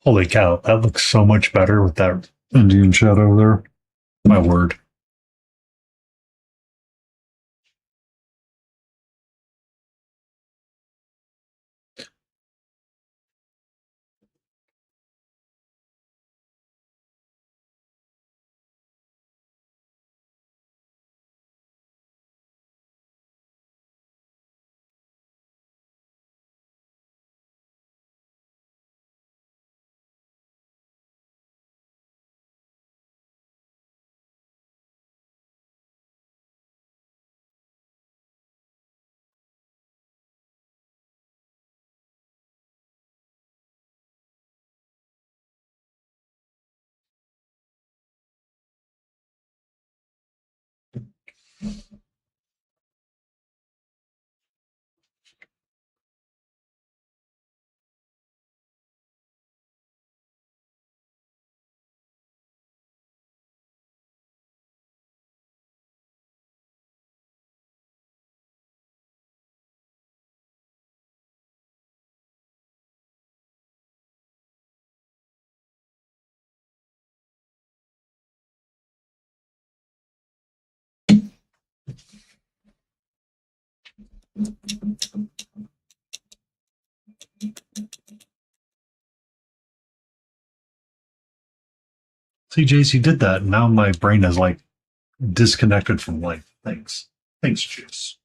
Holy cow, that looks so much better with that Indian shadow there. My word. See, Jace, you did that. And now my brain is like disconnected from life. Thanks. Thanks, Jace.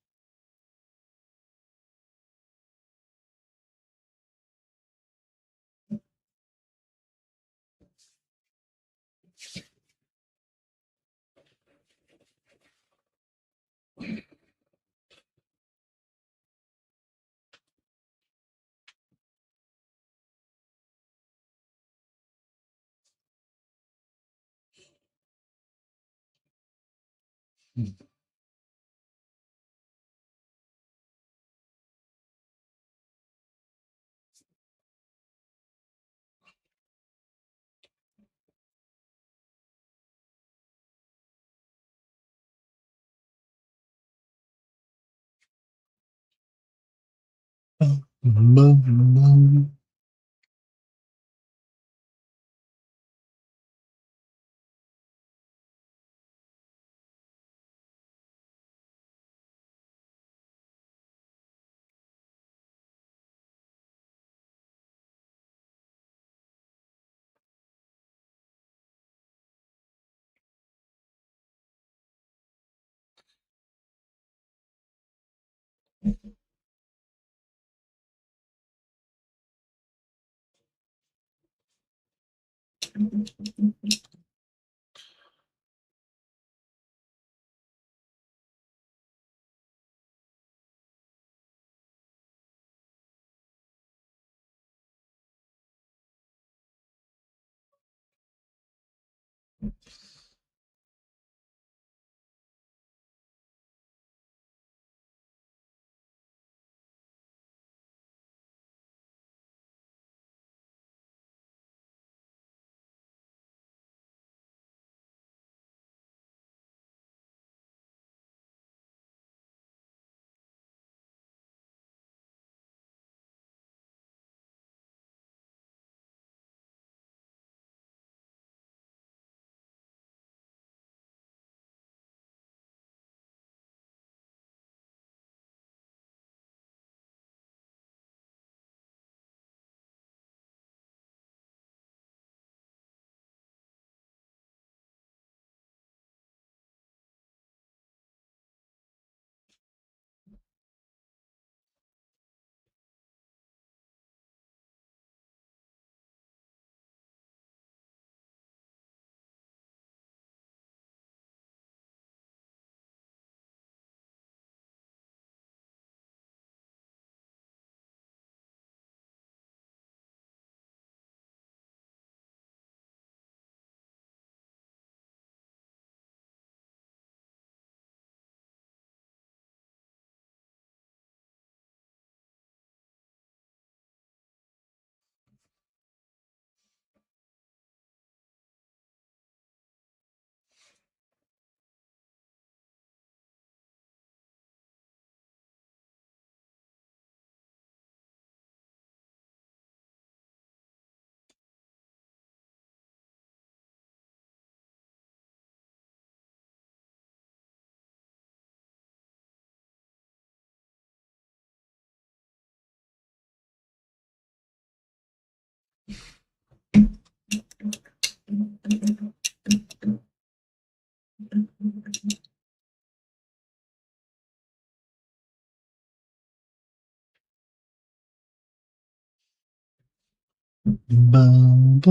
Bum, bum,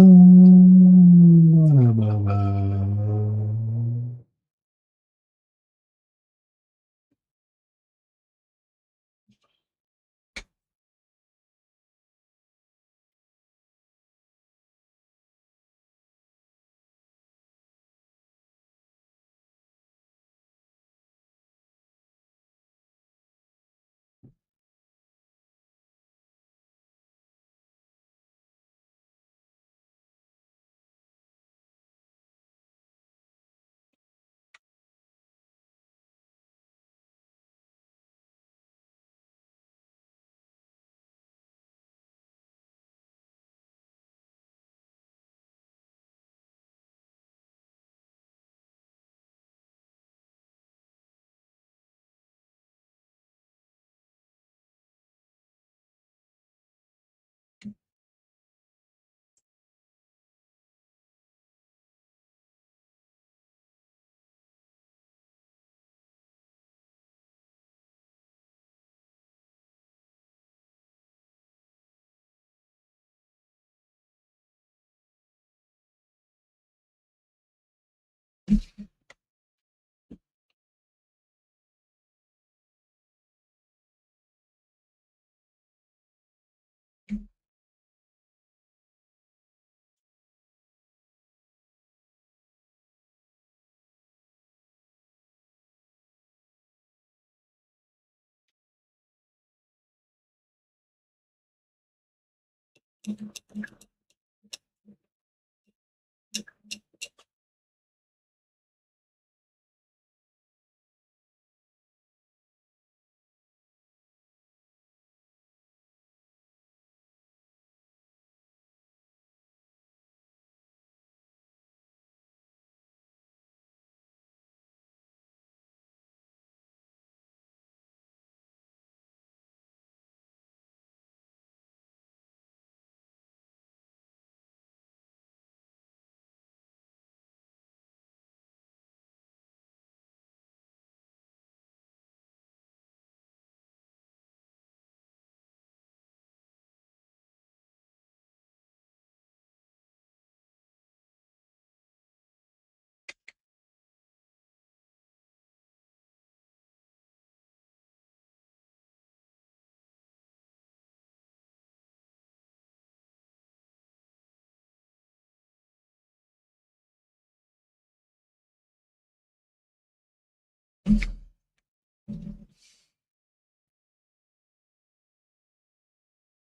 ba, ba, ba.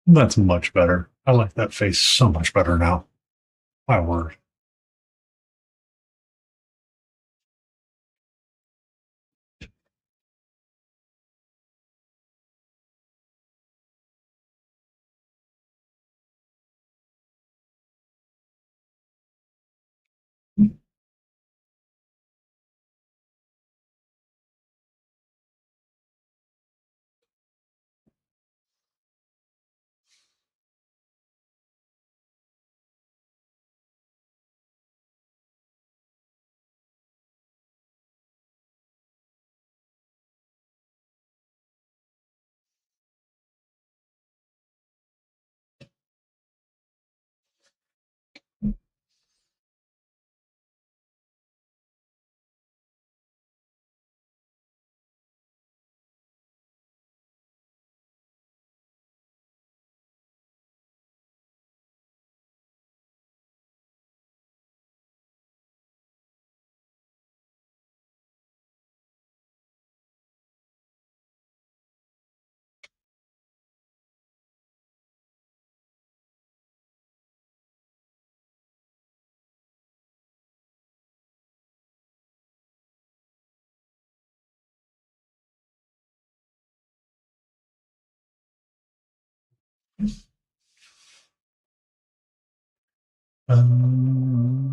That's much better. I like that face so much better now. My word. Um,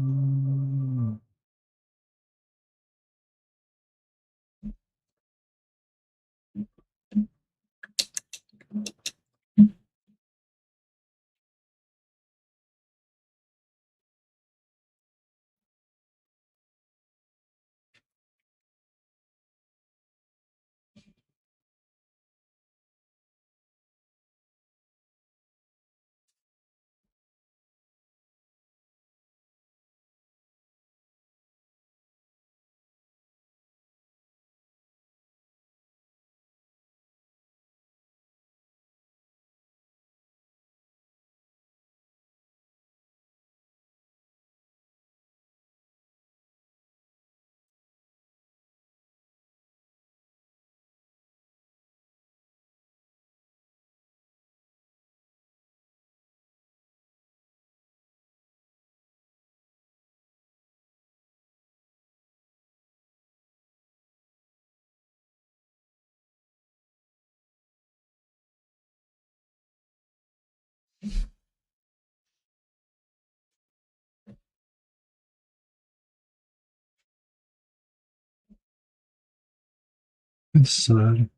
It's sad.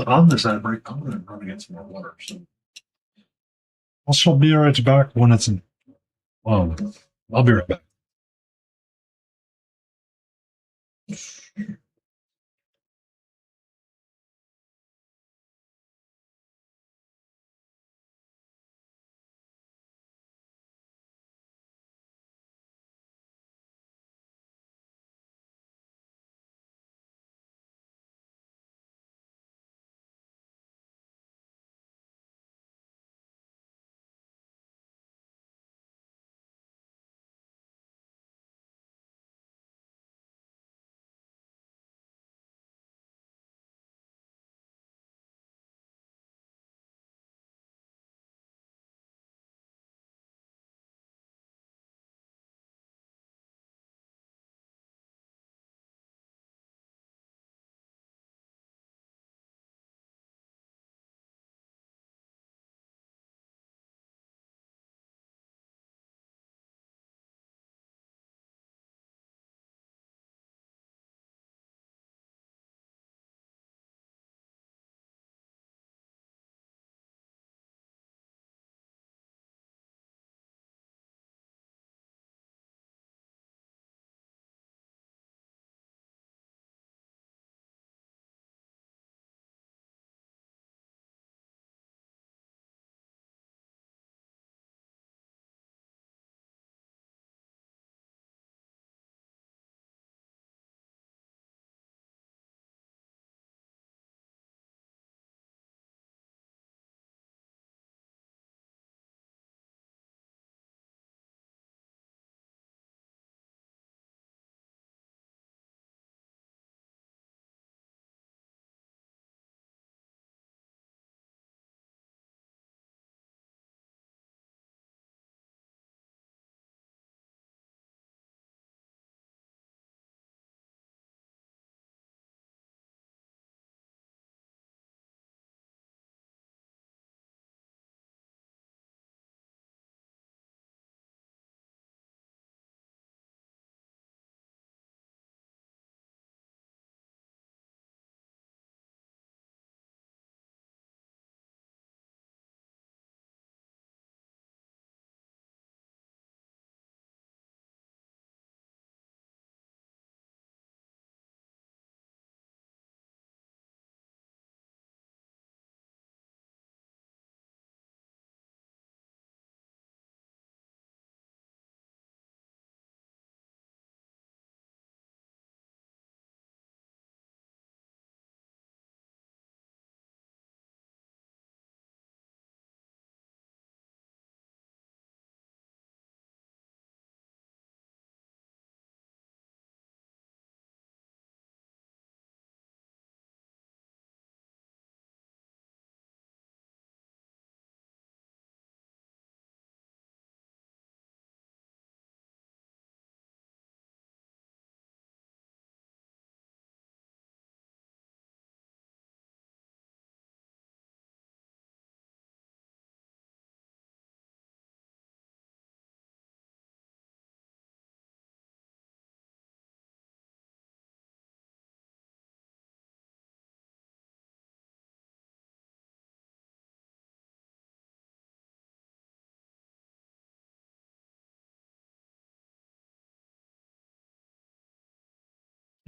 On this ad break, I'm going to run and get some more water. So I'll be right back when it's in. Well, I'll be right back.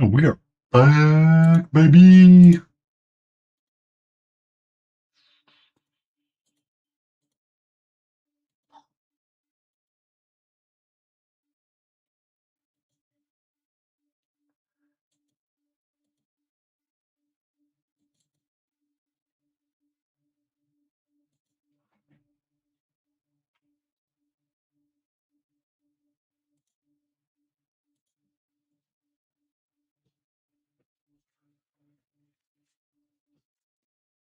We are back, baby.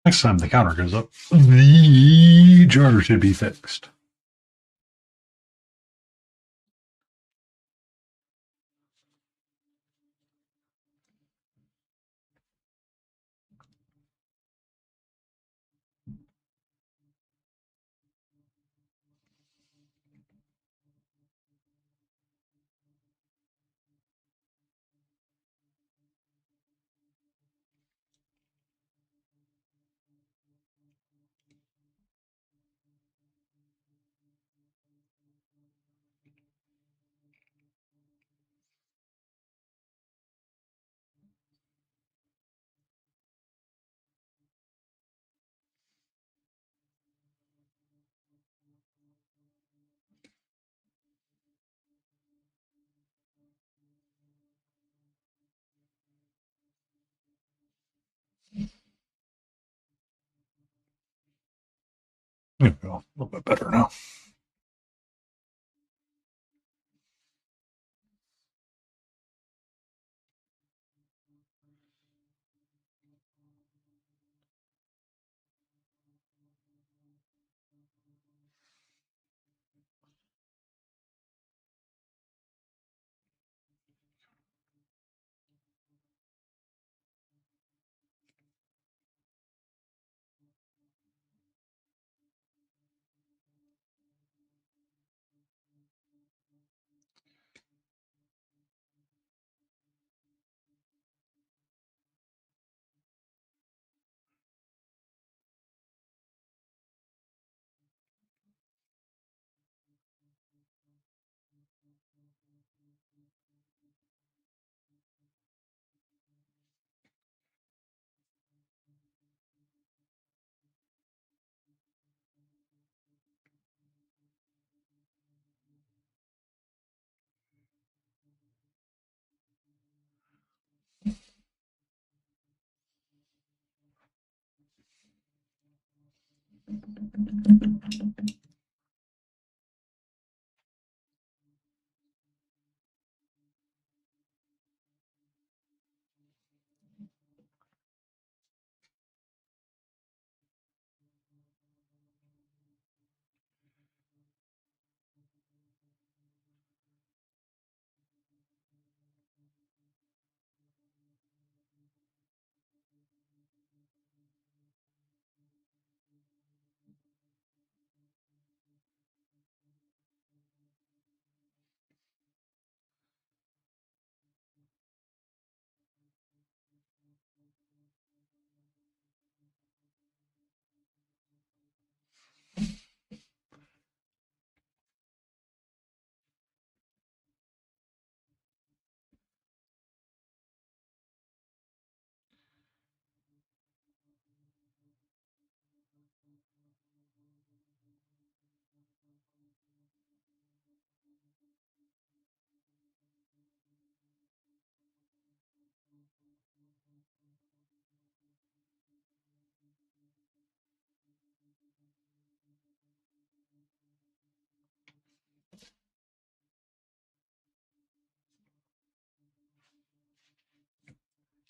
Next time the counter goes up, the jar should be fixed. There we go. A little bit better now.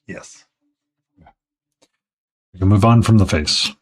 Yes. We can move on from the face.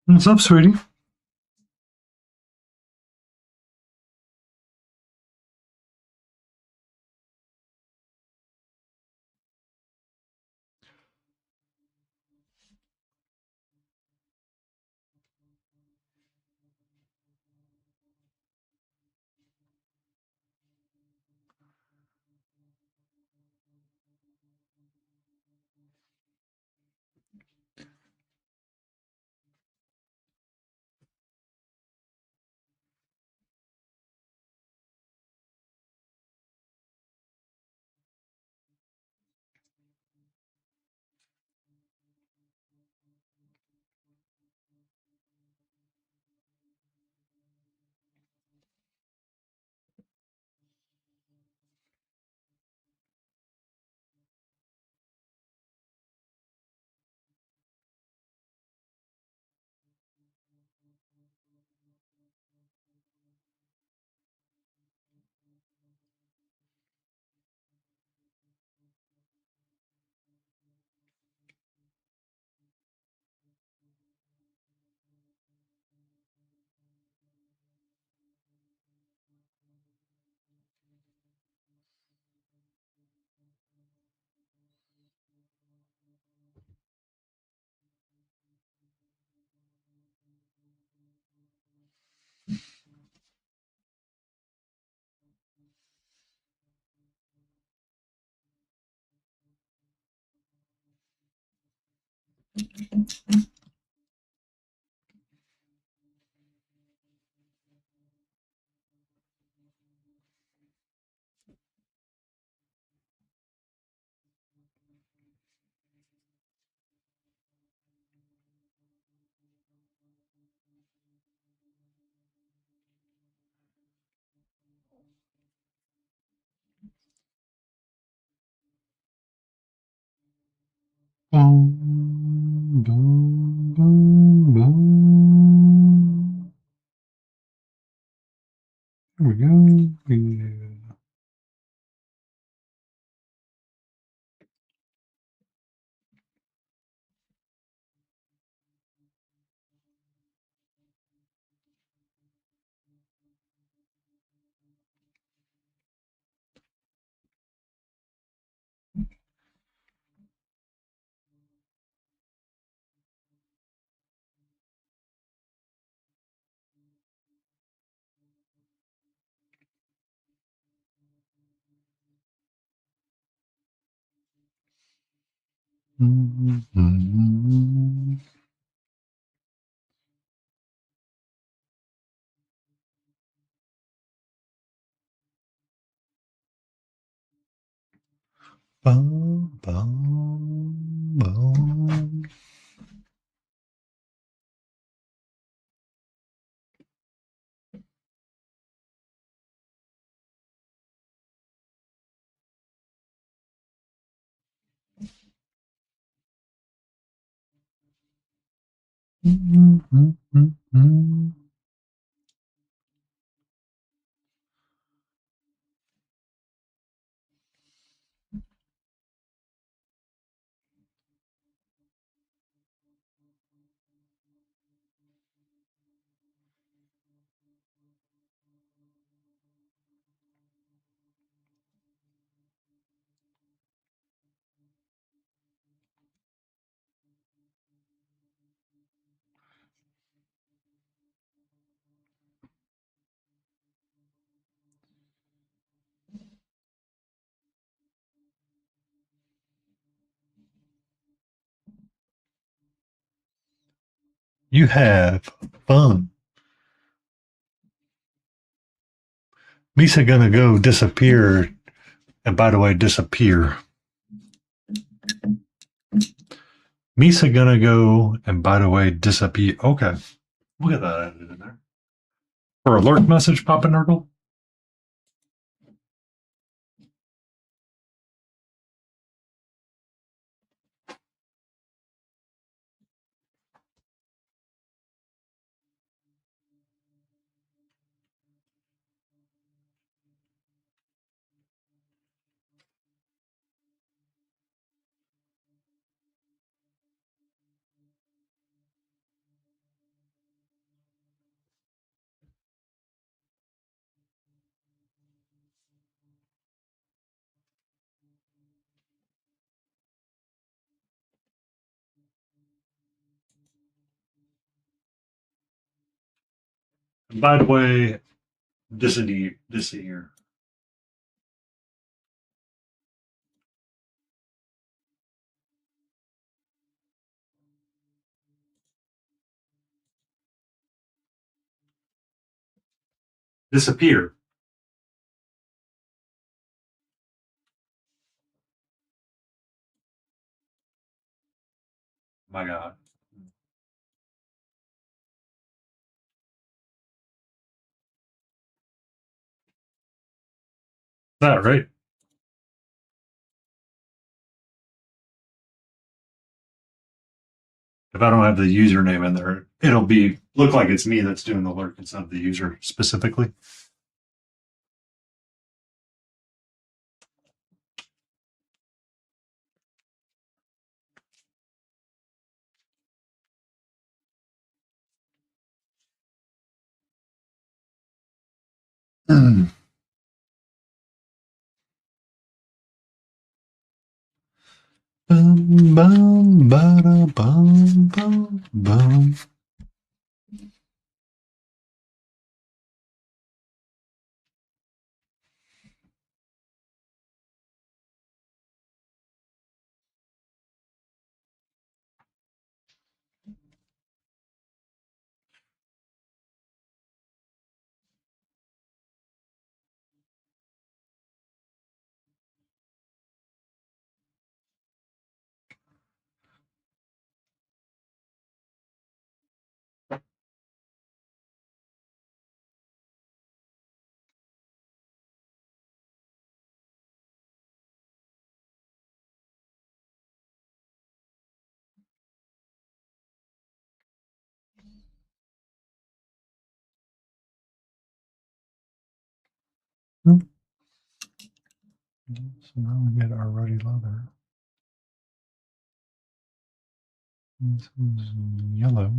What's up, sweetie? Boom, boom, boom, boom. Here we go. Yeah. Mm-hmm. Bum, bum, bum. Mm-hmm. You have fun. Misa gonna go disappear. And by the way, disappear. Misa gonna go, and by the way, disappear. Okay. We'll get that added in there. For alert message, Papa Nurgle. And by the way, disappear. Disappear. My God. That right? If I don't have the username in there, it'll be look like it's me that's doing the alert instead of the user specifically. Mm. Bum, bum, ba-da, bum, bum, bum. So now we get our ruddy leather. This is yellow.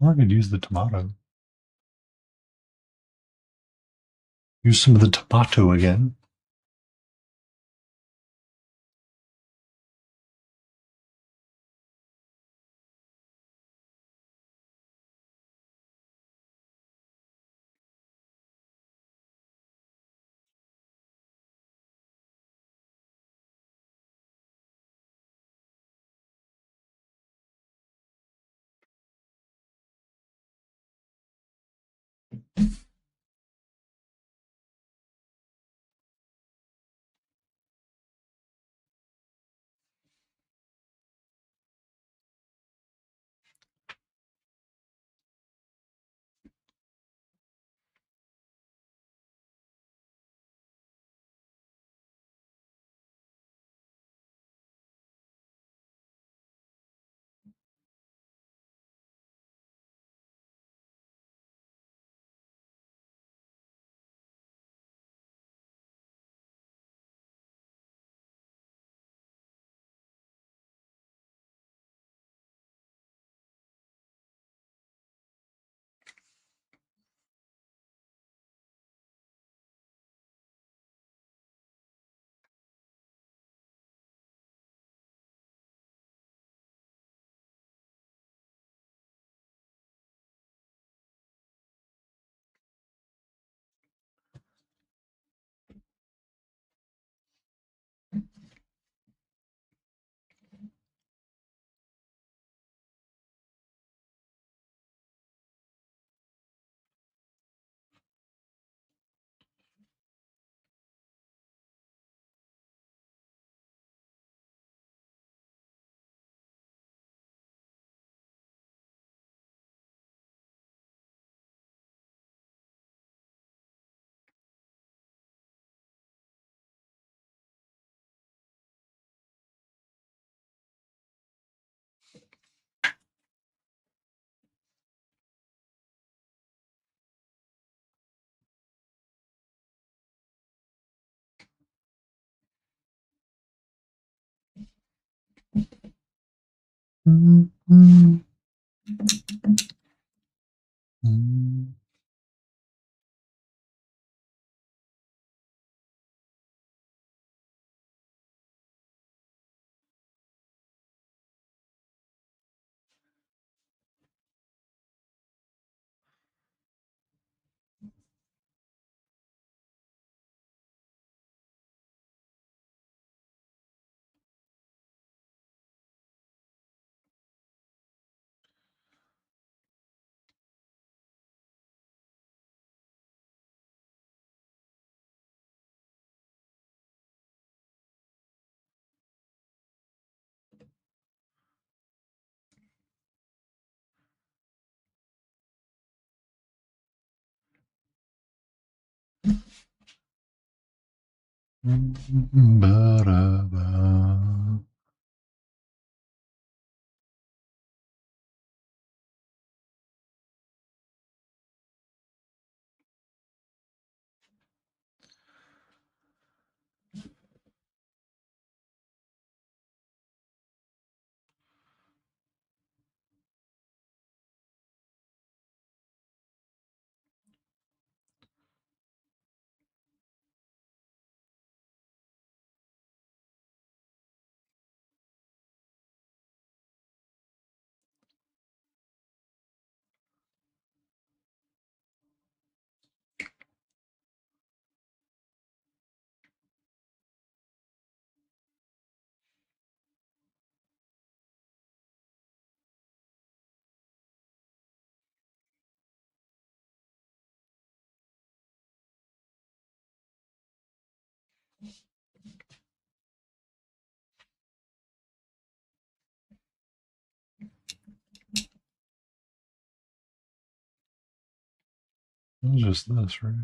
Or I could use the tomato. Use some of the tomato again. Ba-da-ba. It was just this, right?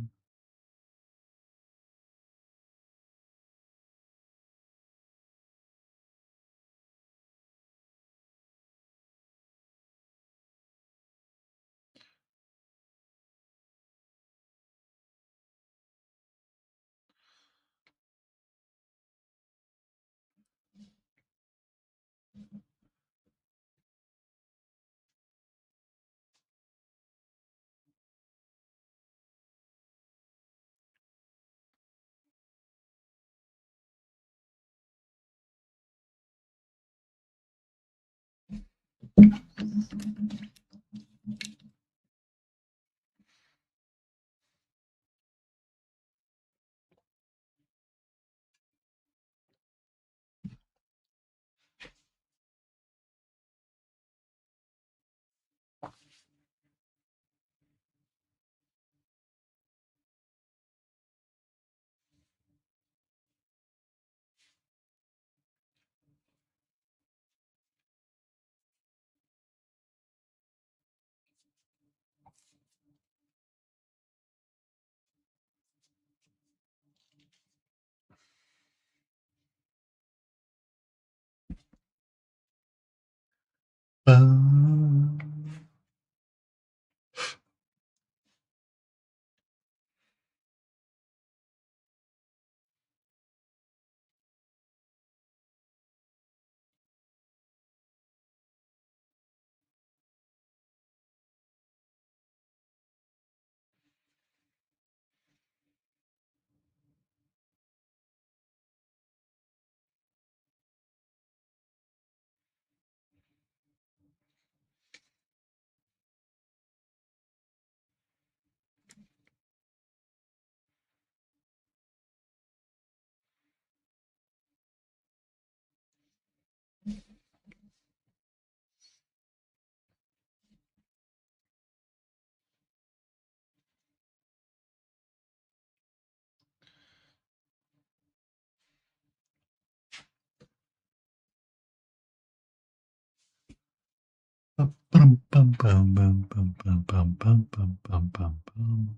Bum, bum, bum, bum, bum, bum, bum, bum, bum, bum, bum, bum.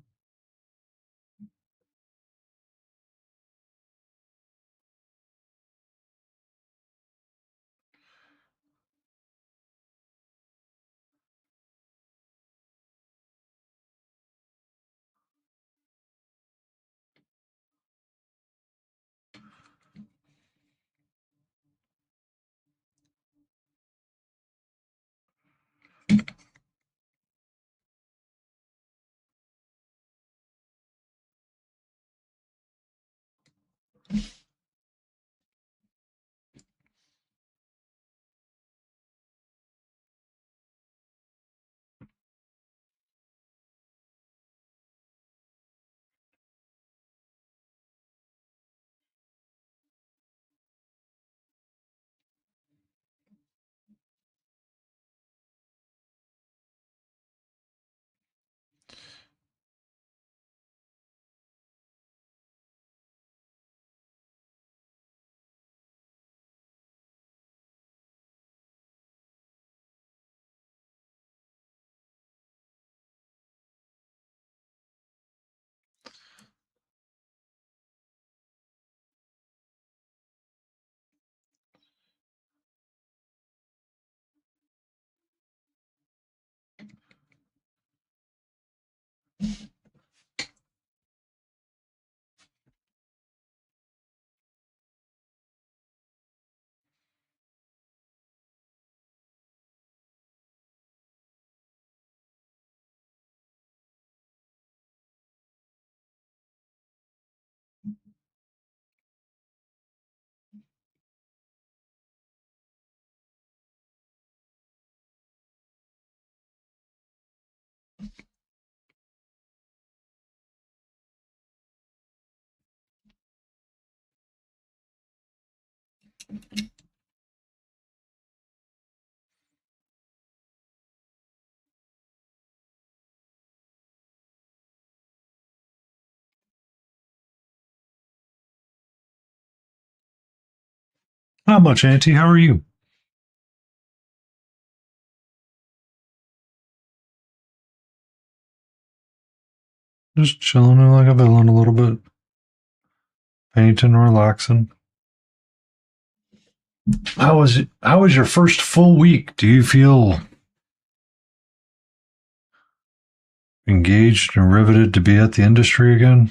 Not much, Auntie. How are you? Just chilling like a villain a little bit. Painting, relaxing. How was your first full week? Do you feel engaged and riveted to be at the industry again?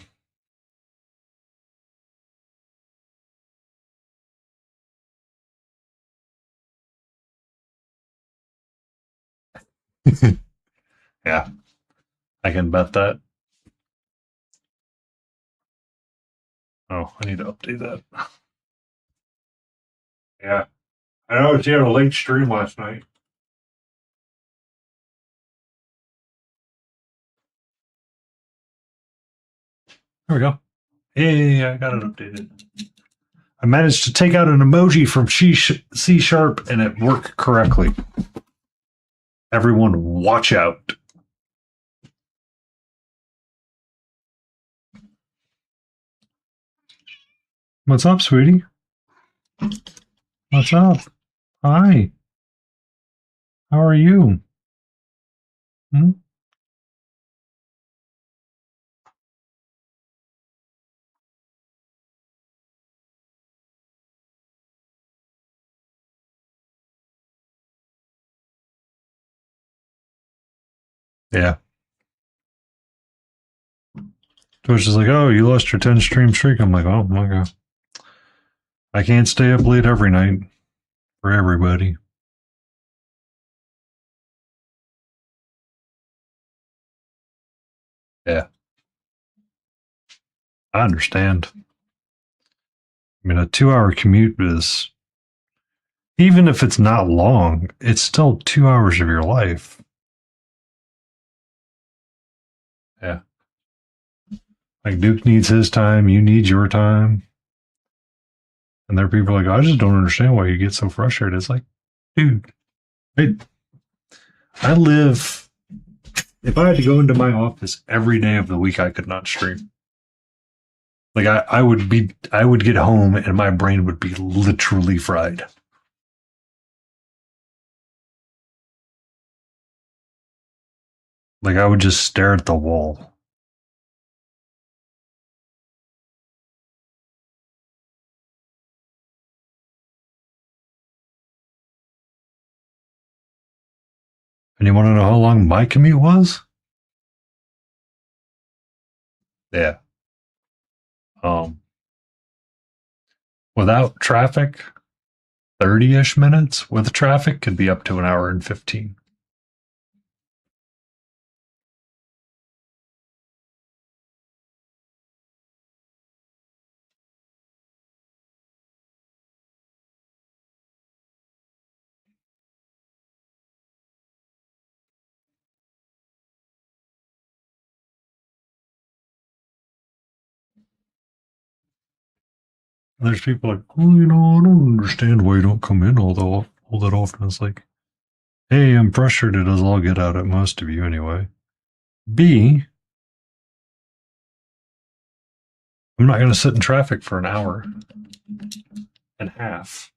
Yeah, I can bet that. Oh, I need to update that. Yeah, I noticed you had a late stream last night. There we go. Hey, I got it updated. I managed to take out an emoji from C Sharp and it worked correctly. Everyone, watch out. What's up, sweetie? What's up? Hi. How are you? Hmm? Yeah. Twitch is like, oh, you lost your 10 stream streak. I'm like, oh my God. I can't stay up late every night for everybody. Yeah. I understand. I mean, a 2-hour commute is, even if it's not long, it's still 2 hours of your life. Yeah. Like Duke needs his time, you need your time. And there are people like, I just don't understand why you get so frustrated. It's like, dude, I live, if I had to go into my office every day of the week, I could not stream. Like I would get home and my brain would be literally fried. Like I would just stare at the wall. And you want to know how long my commute was? Yeah. Without traffic, 30-ish minutes. With traffic, could be up to an hour and 15. And there's people like, well, you know, I don't understand why you don't come in all that often. It's like, A, I'm frustrated as I'll get out at most of you anyway. B, I'm not going to sit in traffic for an hour and a half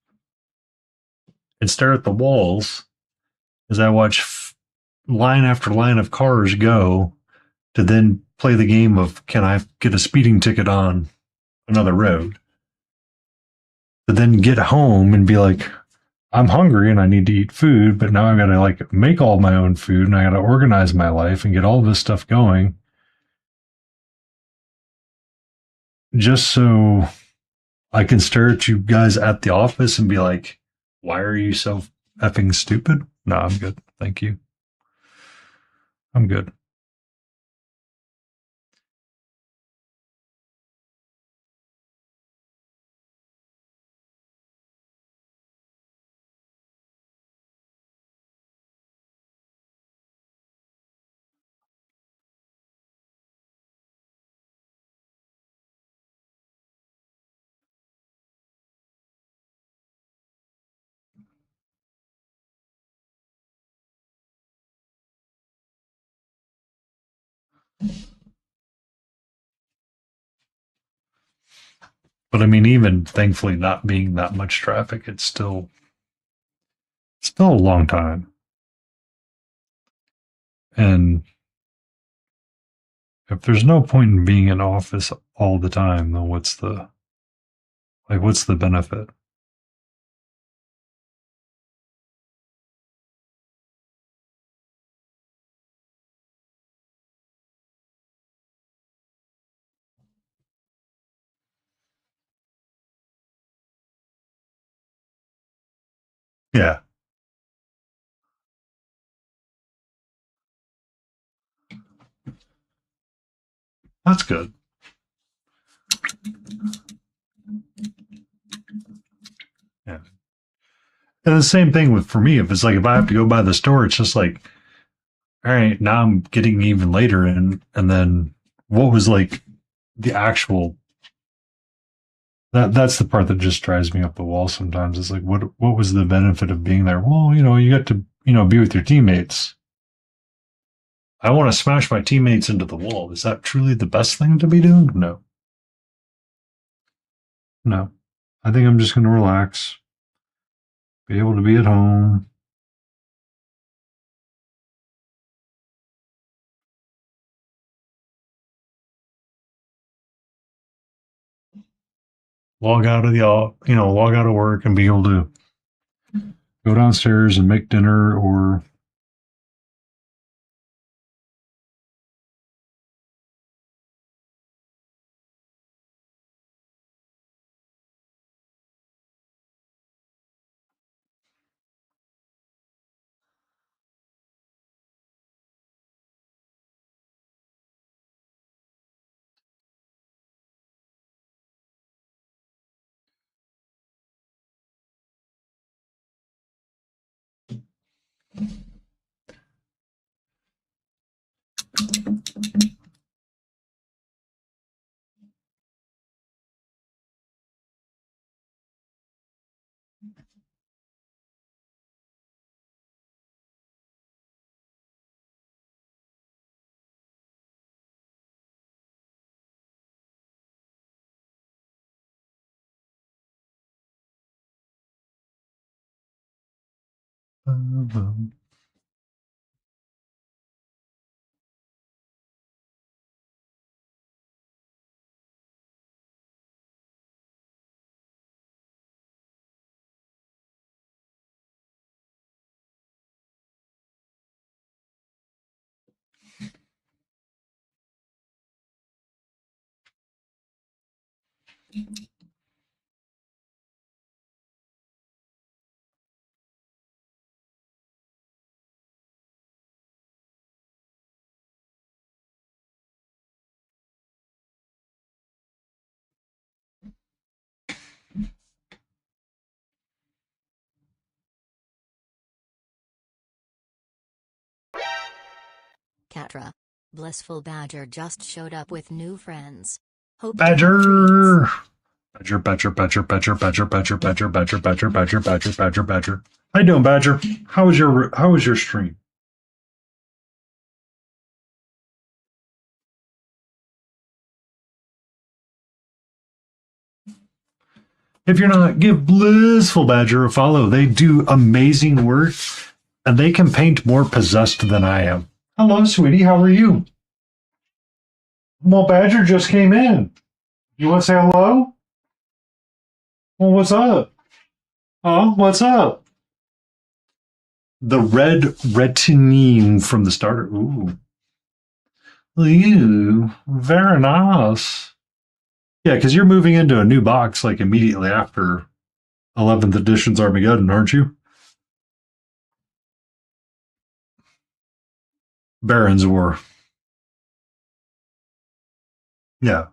and stare at the walls as I watch line after line of cars go to then play the game of, can I get a speeding ticket on another road? To then get home and be like, I'm hungry and I need to eat food, but now I've got to like make all my own food and I got to organize my life and get all this stuff going. just so I can stare at you guys at the office and be like, why are you so effing stupid? No, I'm good. Thank you. I'm good. But I mean, even thankfully not being that much traffic, it's still a long time. And if there's no point in being in office all the time, then what's the benefit? Yeah, that's good. Yeah. And the same thing with for me, if it's like if I have to go by the store, it's just like, all right, now I'm getting even later and then what was like the actual that's the part that just drives me up the wall sometimes. It's like what was the benefit of being there? Well, you got to, be with your teammates. I want to smash my teammates into the wall. Is that truly the best thing to be doing? No. No. I think I'm just going to relax, be able to be at home. Log out of log out of work and be able to go downstairs and make dinner or Catra. Blissful Badger just showed up with new friends. Hope to have Badger. treats. Badger, badger, badger, badger, badger, badger, badger, badger, badger, badger, badger, badger, badger. How you doing, Badger? How was your stream? If you're not, give Blissful Badger a follow. They do amazing work, and they can paint more possessed than I am. Hello, sweetie. How are you? Well, Badger just came in. You want to say hello? Well, what's up? Oh, what's up? The red retinine from the starter. Ooh. Ooh, very nice. Yeah, because you're moving into a new box like immediately after 11th edition's Armageddon, aren't you? Baron's War. Yeah.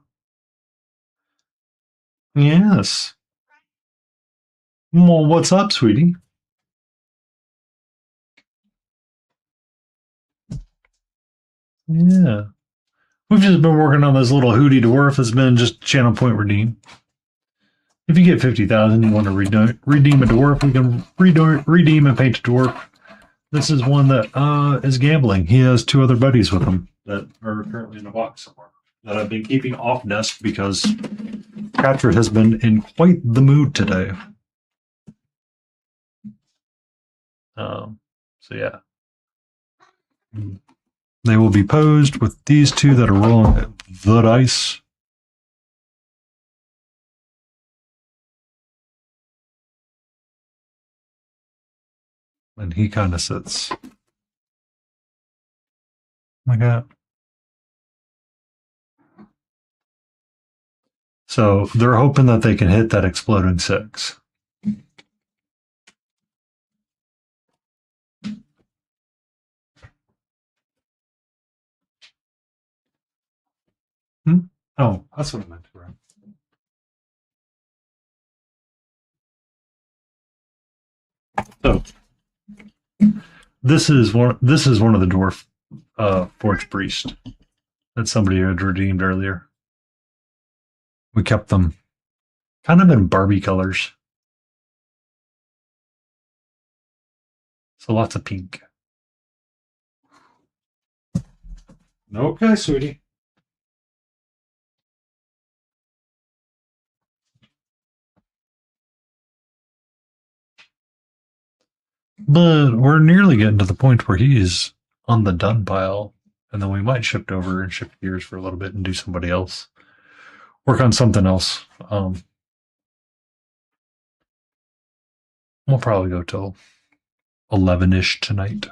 Yes. Well, what's up, sweetie? Yeah. We've just been working on this little Hootie Dwarf that's been just channel point redeem. If you get 50,000, you want to redeem a dwarf, we can redeem and paint a dwarf. This is one that is gambling. He has two other buddies with him that are currently in a box somewhere that I've been keeping off desk because Patrick has been in quite the mood today. So yeah. They will be posed with these two that are rolling the dice. And he kind of sits like that. So they're hoping that they can hit that exploding 6. Oh, that's what I meant to write. So this is one of the dwarf forge priest that somebody had redeemed earlier. We kept them kind of in Barbie colors. So lots of pink. Okay, sweetie. But we're nearly getting to the point where he's on the done pile. And then we might shift over and shift gears for a little bit and do somebody else. Work on something else. We'll probably go till 11-ish tonight.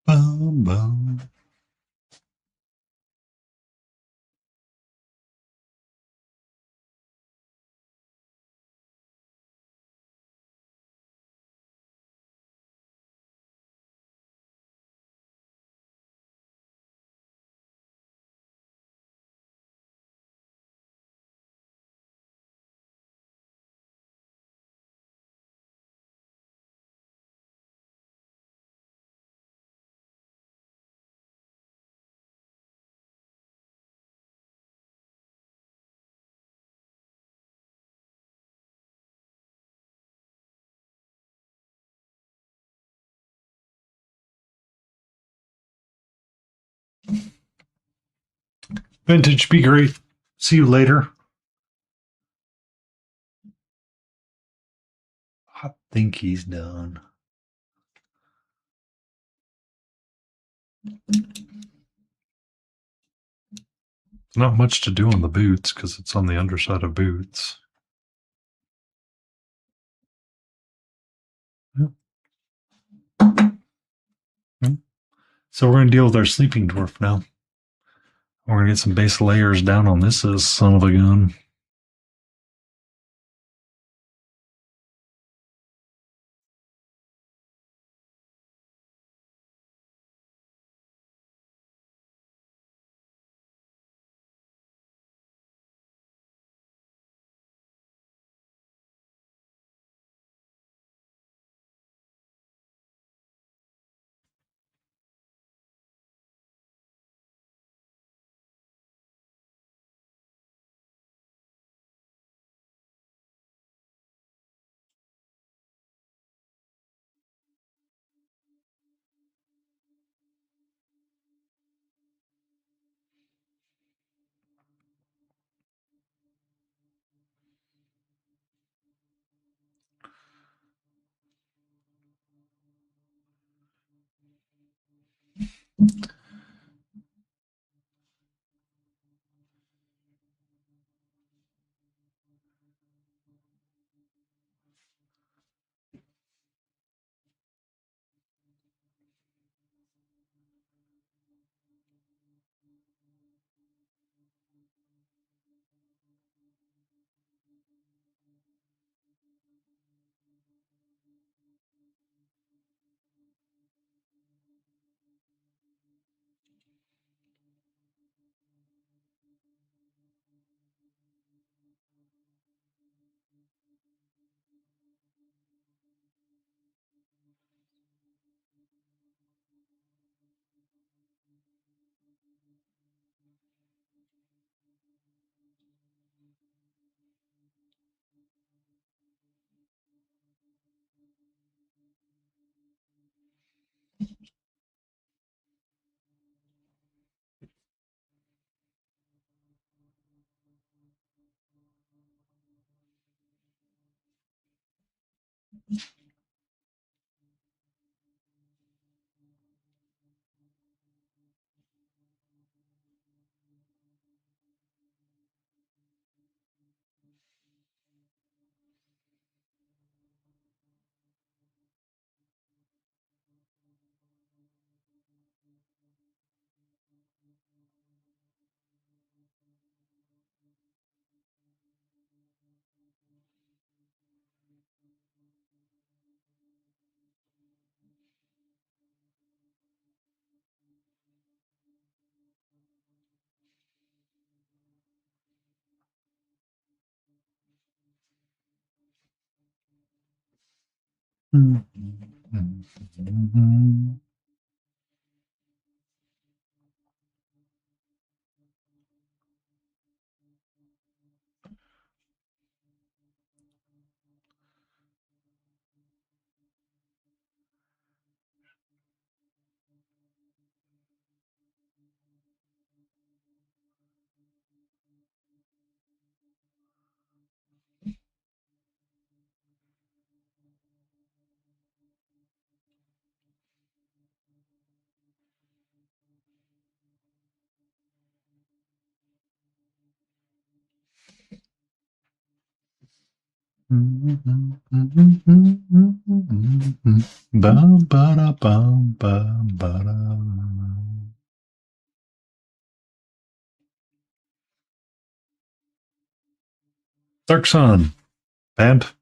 Boom, boom. Vintage, be great. See you later. I think he's done. Not much to do on the boots because it's on the underside of boots. So we're going to deal with our sleeping dwarf now. We're going to get some base layers down on this son of a gun. Dark Sun band.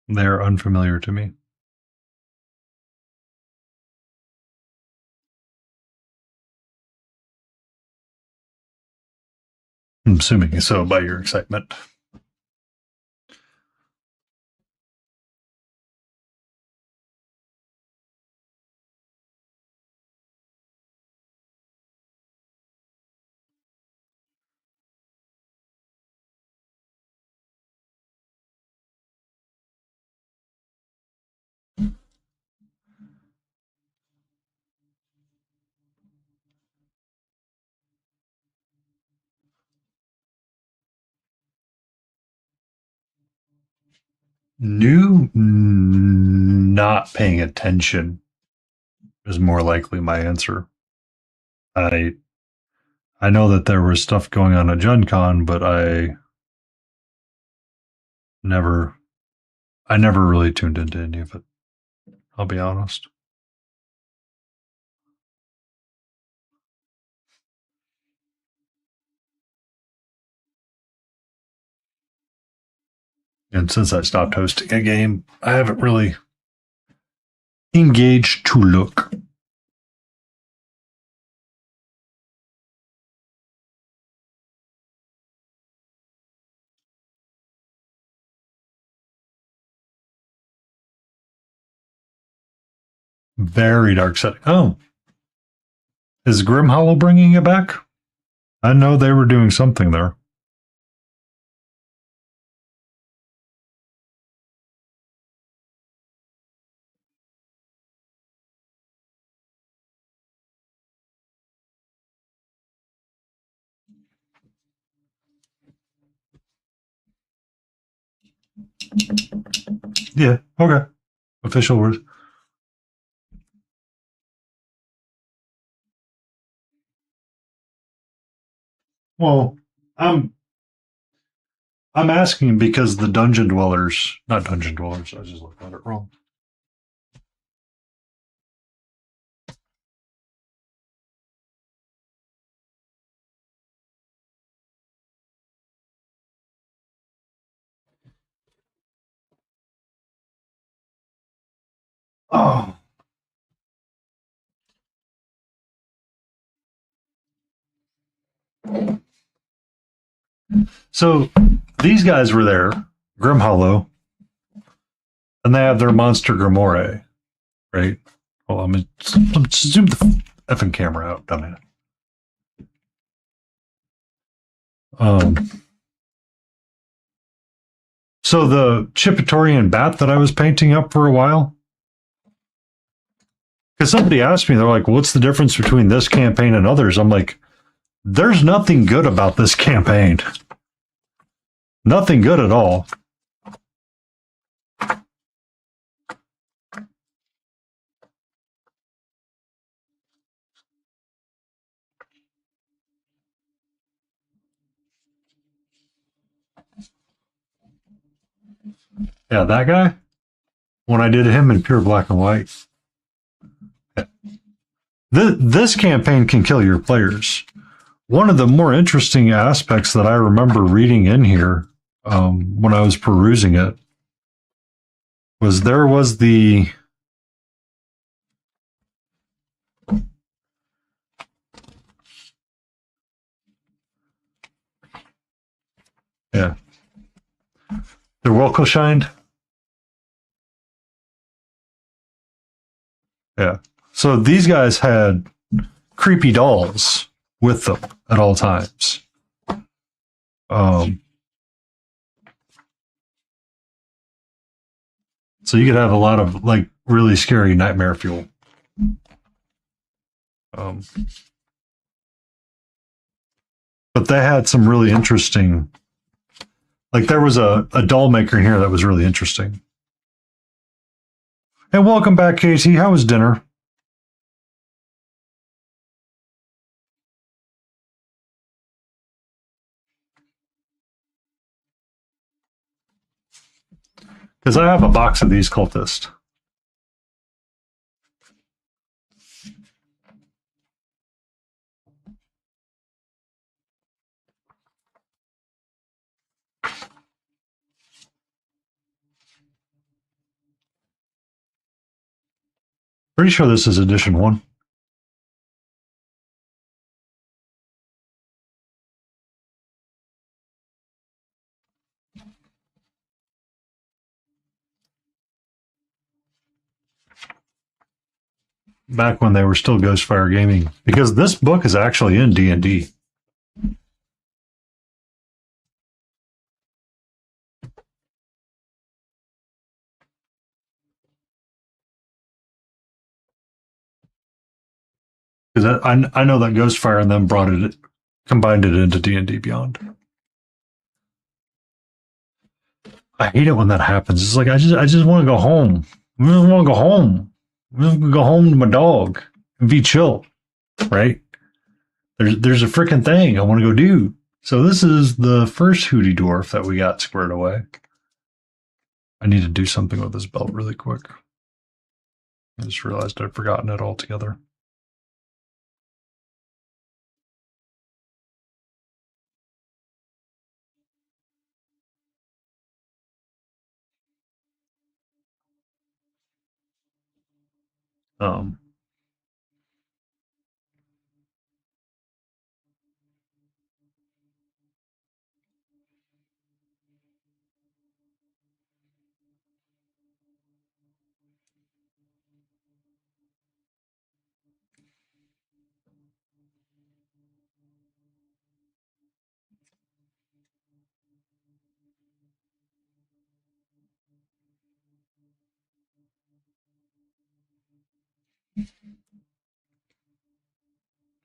They're unfamiliar to me. I'm assuming so by your excitement. New, not paying attention is more likely my answer. I know that there was stuff going on at Gen Con, but I never really tuned into any of it. I'll be honest. And since I stopped hosting a game, I haven't really engaged to look. Very dark setting. Oh, is Grim Hollow bringing it back? I know they were doing something there. Yeah, okay. Official word. Well, I'm asking because the dungeon dwellers, not dungeon dwellers. I just looked at it wrong. Oh. So these guys were there, Grim Hollow, and they have their monster Grimoire, right? Well, I'm gonna zoom the effing camera out, dumbass. So the Chipitorian bat that I was painting up for a while, because somebody asked me, they're like, what's the difference between this campaign and others? I'm like, there's nothing good about this campaign. Nothing good at all. Yeah, that guy, when I did him in pure black and white. This campaign can kill your players. One of the more interesting aspects that I remember reading in here when I was perusing it was there was the the Wilco shined. Yeah. So these guys had creepy dolls with them at all times. So you could have a lot of like really scary nightmare fuel. But they had some really interesting, like there was a doll maker here that was really interesting. And welcome back, Casey. How was dinner? Because I have a box of these cultists. Pretty sure this is edition 1. Back when they were still Ghostfire Gaming, because this book is actually in D&D. Because I know that Ghostfire and them combined it into D&D Beyond. I hate it when that happens. It's like I just want to go home. I just want to go home. I just want to go home to my dog and be chill, right? There's a freaking thing I want to go do. So this is the first Hootie Dwarf that we got squared away. I need to do something with this belt really quick. I just realized I'd forgotten it altogether.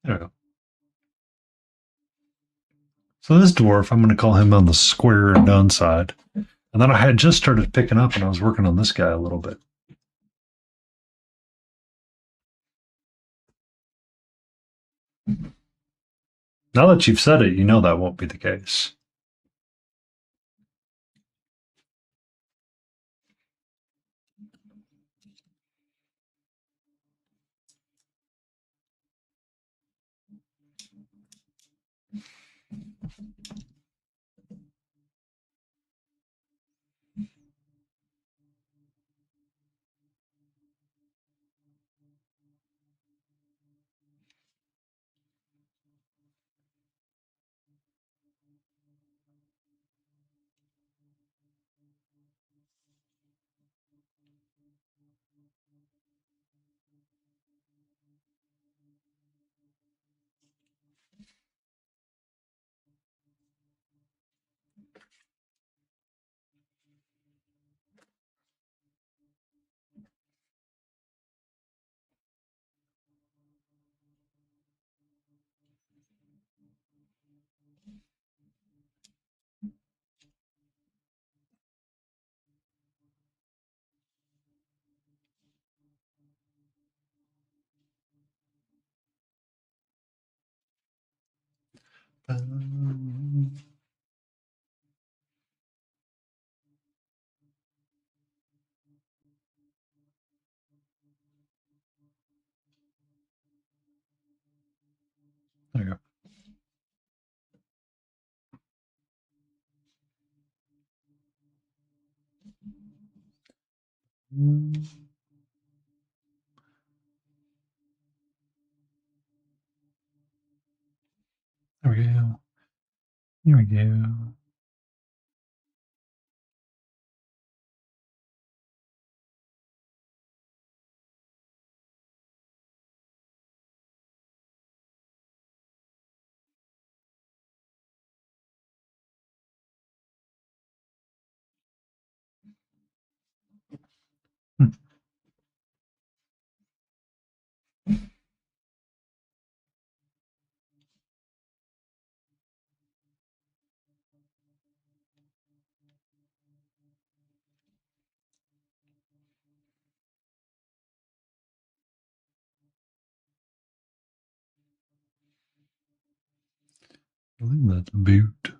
There we go. So this dwarf, I'm going to call him on the square and done side. And then I had just started picking up and I was working on this guy a little bit. Now that you've said it, you know that won't be the case. There you go. There we go. Here we go. I think that's a boot.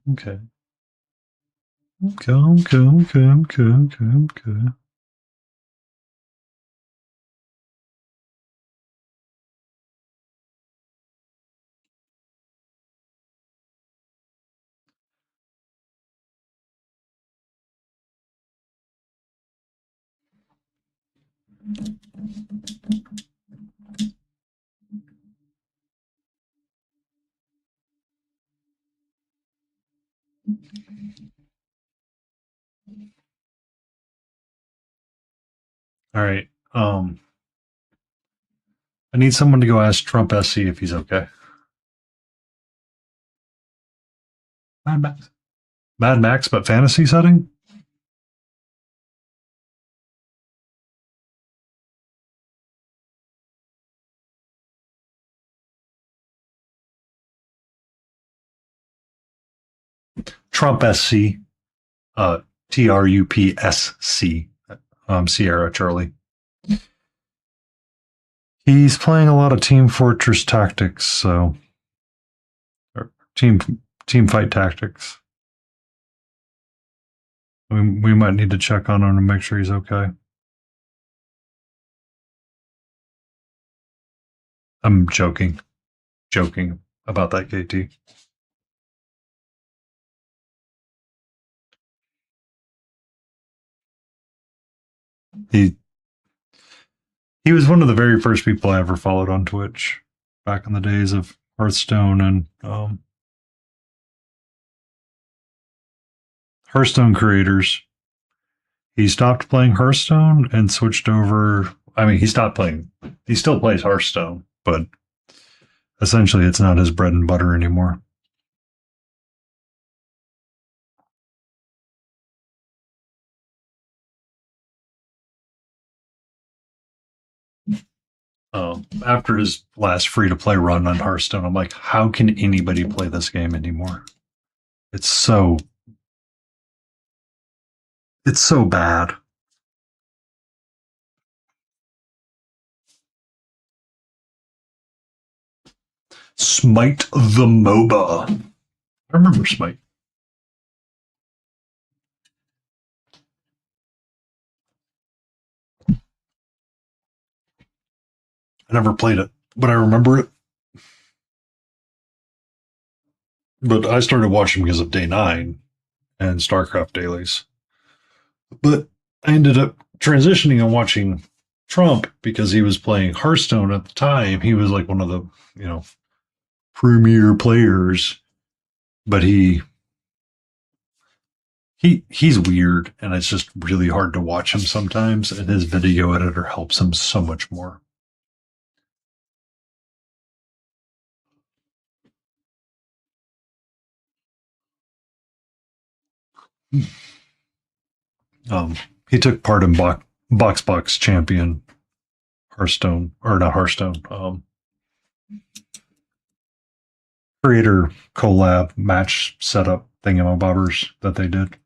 Okay. Okay. All right. I need someone to go ask Trump SC if he's okay. Mad Max. Mad Max, but fantasy setting? Trump SC. TRUPSC. Sierra Charlie. He's playing a lot of Team Fortress Tactics, so Team team fight tactics. We might need to check on him and make sure he's okay. I'm joking about that, KT. He was one of the very first people I ever followed on Twitch back in the days of Hearthstone and Hearthstone creators. He stopped playing Hearthstone and switched over. I mean, he stopped playing. He still plays Hearthstone, but essentially it's not his bread and butter anymore. After his last free-to-play run on Hearthstone, I'm like, how can anybody play this game anymore? It's so bad. Smite the MOBA. I remember Smite. I never played it, but I remember it. But I started watching because of Day 9 and StarCraft dailies. But I ended up transitioning and watching Trump because he was playing Hearthstone at the time. He was like one of the, premier players, but he's weird and it's just really hard to watch him sometimes, and his video editor helps him so much more. He took part in Box Champion Hearthstone, or not Hearthstone, creator collab match setup thingamabobbers that they did.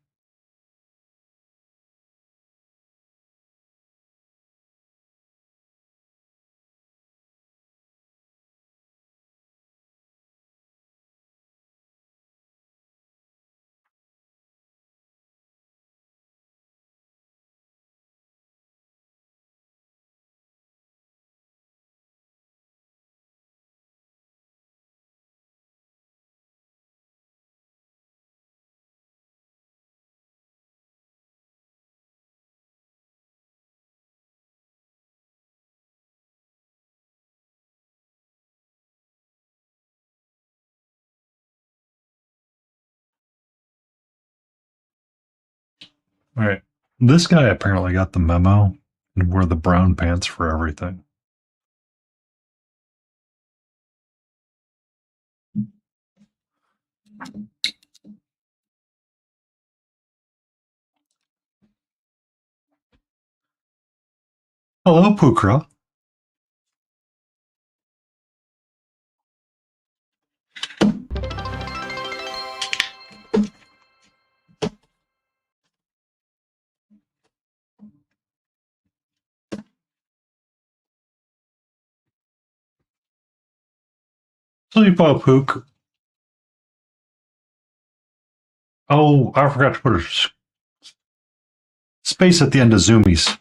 All right. This guy apparently got the memo and wore the brown pants for everything. Hello, Pukra. Sleepo Pook. Oh, I forgot to put a space at the end of zoomies.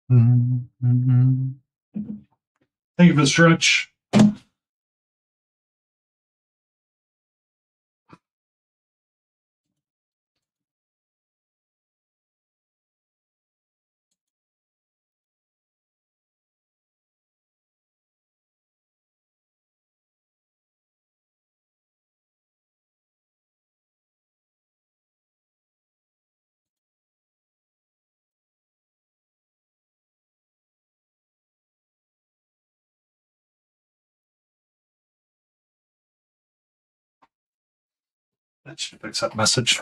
Thank you for the stretch. That should fix that message.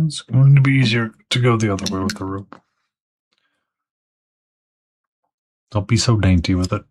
It's going to be easier to go the other way with the rope. Don't be so dainty with it.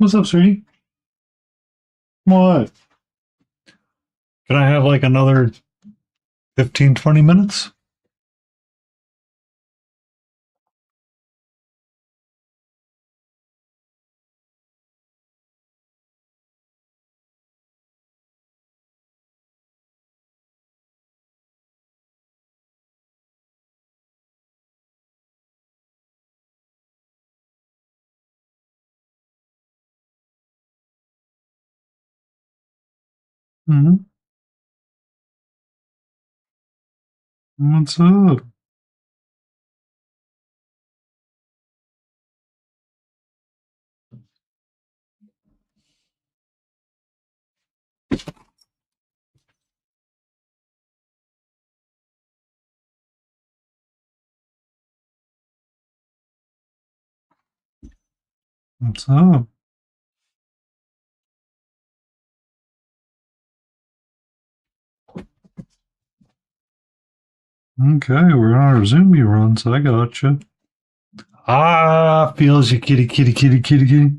What's up, sweetie? What? Can I have like another 15, 20 minutes? Mm-hmm. What's up? What's up? Okay, we're on our Zoomy run, so I gotcha. Ah, feels you, kitty, kitty, kitty, kitty, kitty.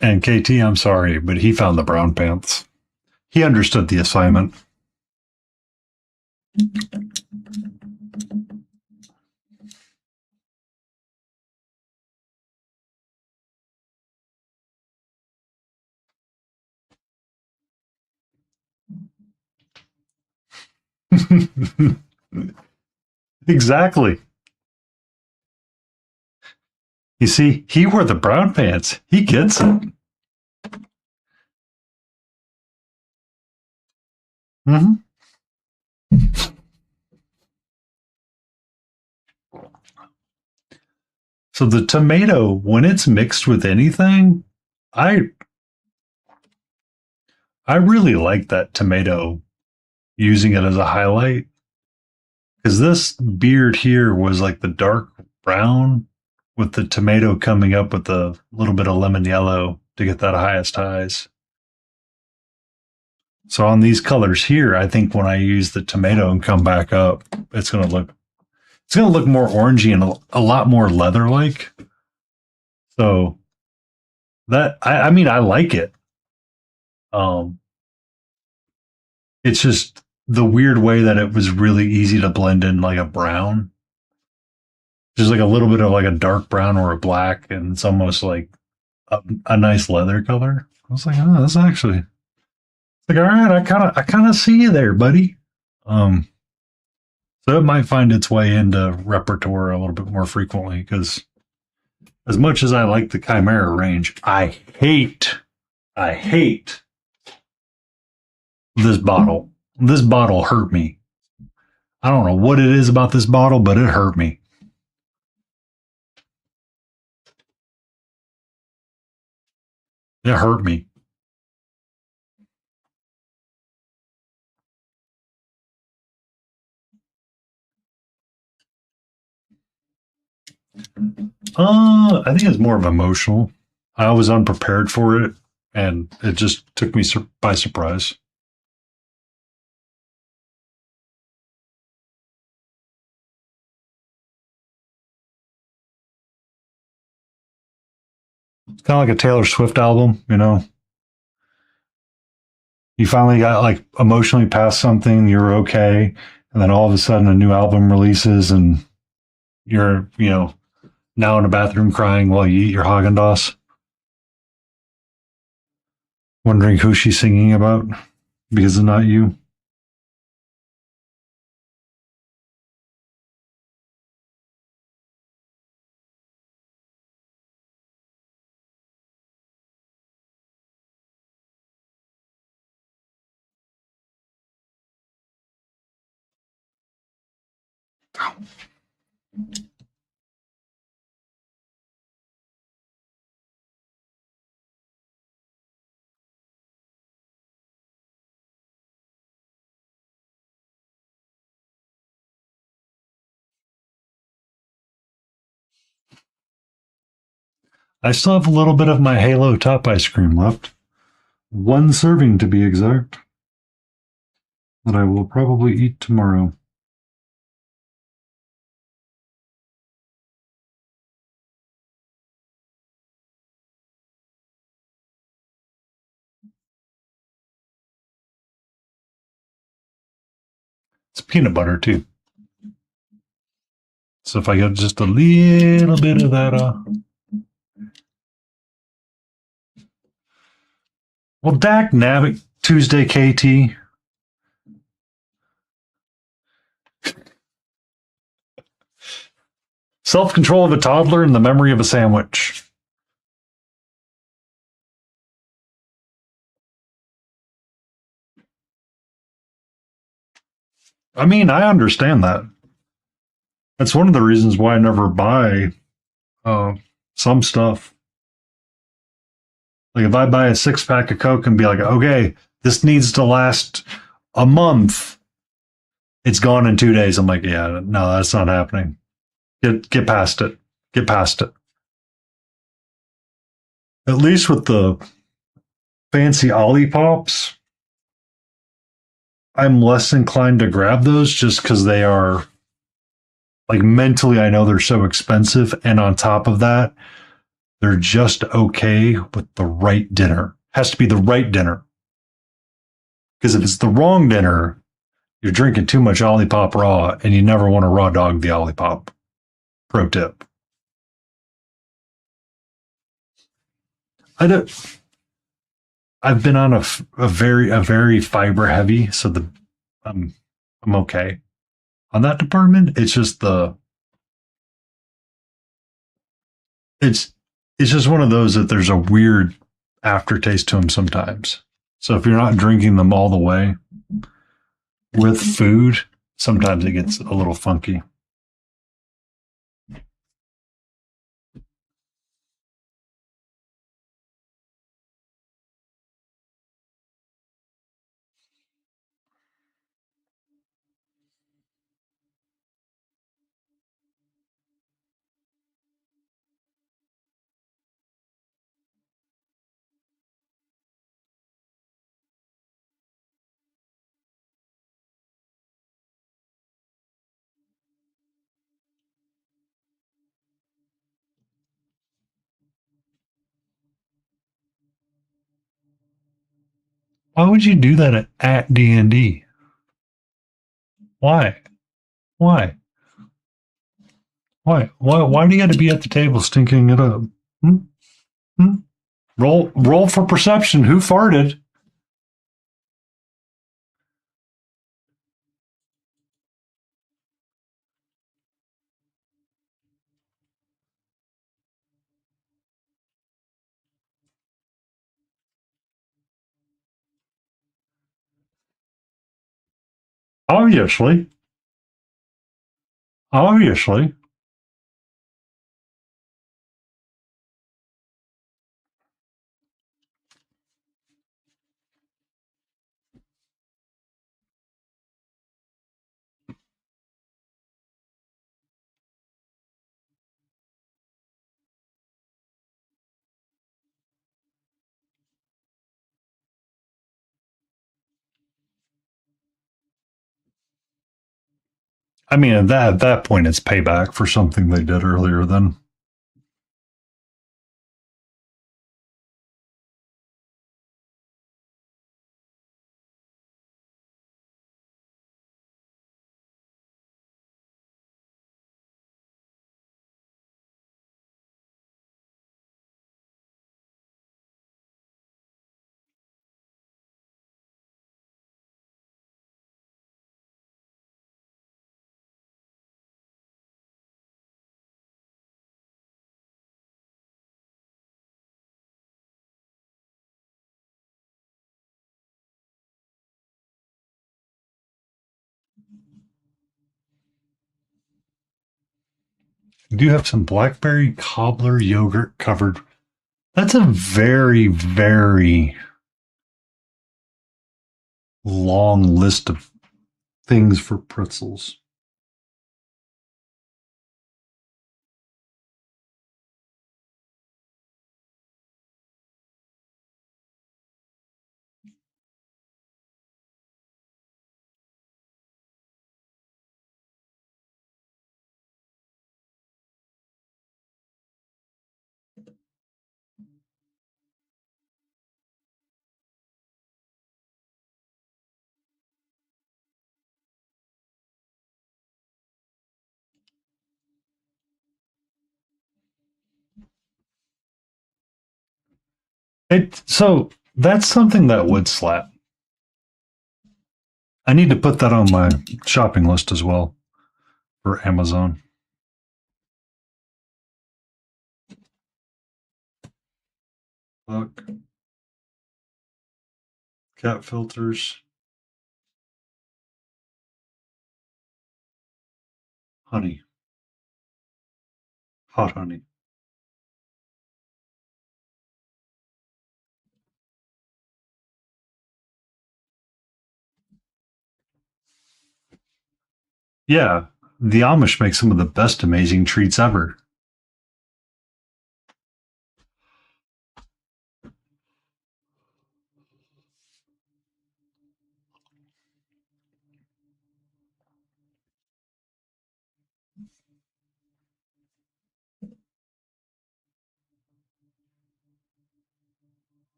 And KT, I'm sorry, but he found the brown pants. He understood the assignment. Exactly. You see, he wore the brown pants. He gets it. Mm-hmm. So the tomato, when it's mixed with anything, I I really like that tomato, using it as a highlight, because this beard here was like the dark brown, with the tomato coming up with a little bit of lemon yellow to get that highest highs. So on these colors here, I think when I use the tomato and come back up, it's going to look more orangey and a lot more leather like. So that I mean I like it. It's just the weird way that it was really easy to blend in like a brown. Just like a little bit of like a dark brown or a black, and it's almost like a nice leather color. I was like, oh, that's actually like, all right, I kind of see you there, buddy. So it might find its way into repertoire a little bit more frequently because as much as I like the Chimera range, I hate this bottle. This bottle hurt me. I don't know what it is about this bottle, but it hurt me. It hurt me. I think it's more of emotional. I was unprepared for it, and it just took me by surprise. It's kind of like a Taylor Swift album, you know. You finally got like emotionally past something, you're okay, and then all of a sudden a new album releases, and you're now in the bathroom crying while you eat your Haagen-Dazs, wondering who she's singing about because it's not you. I still have a little bit of my Halo top ice cream left. One serving to be exact. That I will probably eat tomorrow. It's peanut butter too. So if I get just a little bit of that, well, Dak Navick, Tuesday KT. Self control of a toddler and the memory of a sandwich. I mean, I understand that. That's one of the reasons why I never buy some stuff. Like if I buy a 6-pack of Coke and be like, okay, this needs to last a month, it's gone in 2 days. I'm like, yeah, no, that's not happening. Get past it. Get past it. At least with the fancy Ollipops, I'm less inclined to grab those just because they are like mentally, I know they're so expensive. And on top of that, they're just okay with the right dinner. Has to be the right dinner. Because if it's the wrong dinner, you're drinking too much Ollipop raw and you never want to raw dog the Ollipop. Pro tip. I've been on a very fiber heavy, so I'm okay on that department. It's just it's just one of those that there's a weird aftertaste to them sometimes. So if you're not drinking them all the way with food, sometimes it gets a little funky. Why would you do that at D&D? Why? Why? Why do you got to be at the table stinking it up? Hmm? Hmm? Roll for perception. Who farted? Obviously. Obviously. I mean, at that point, it's payback for something they did earlier. Then you do have some blackberry cobbler yogurt covered. That's a very, very long list of things for pretzels. So that's something that would slap. I need to put that on my shopping list as well for Amazon. Look, cat filters, honey, hot honey. Yeah, the Amish make some of the best amazing treats ever.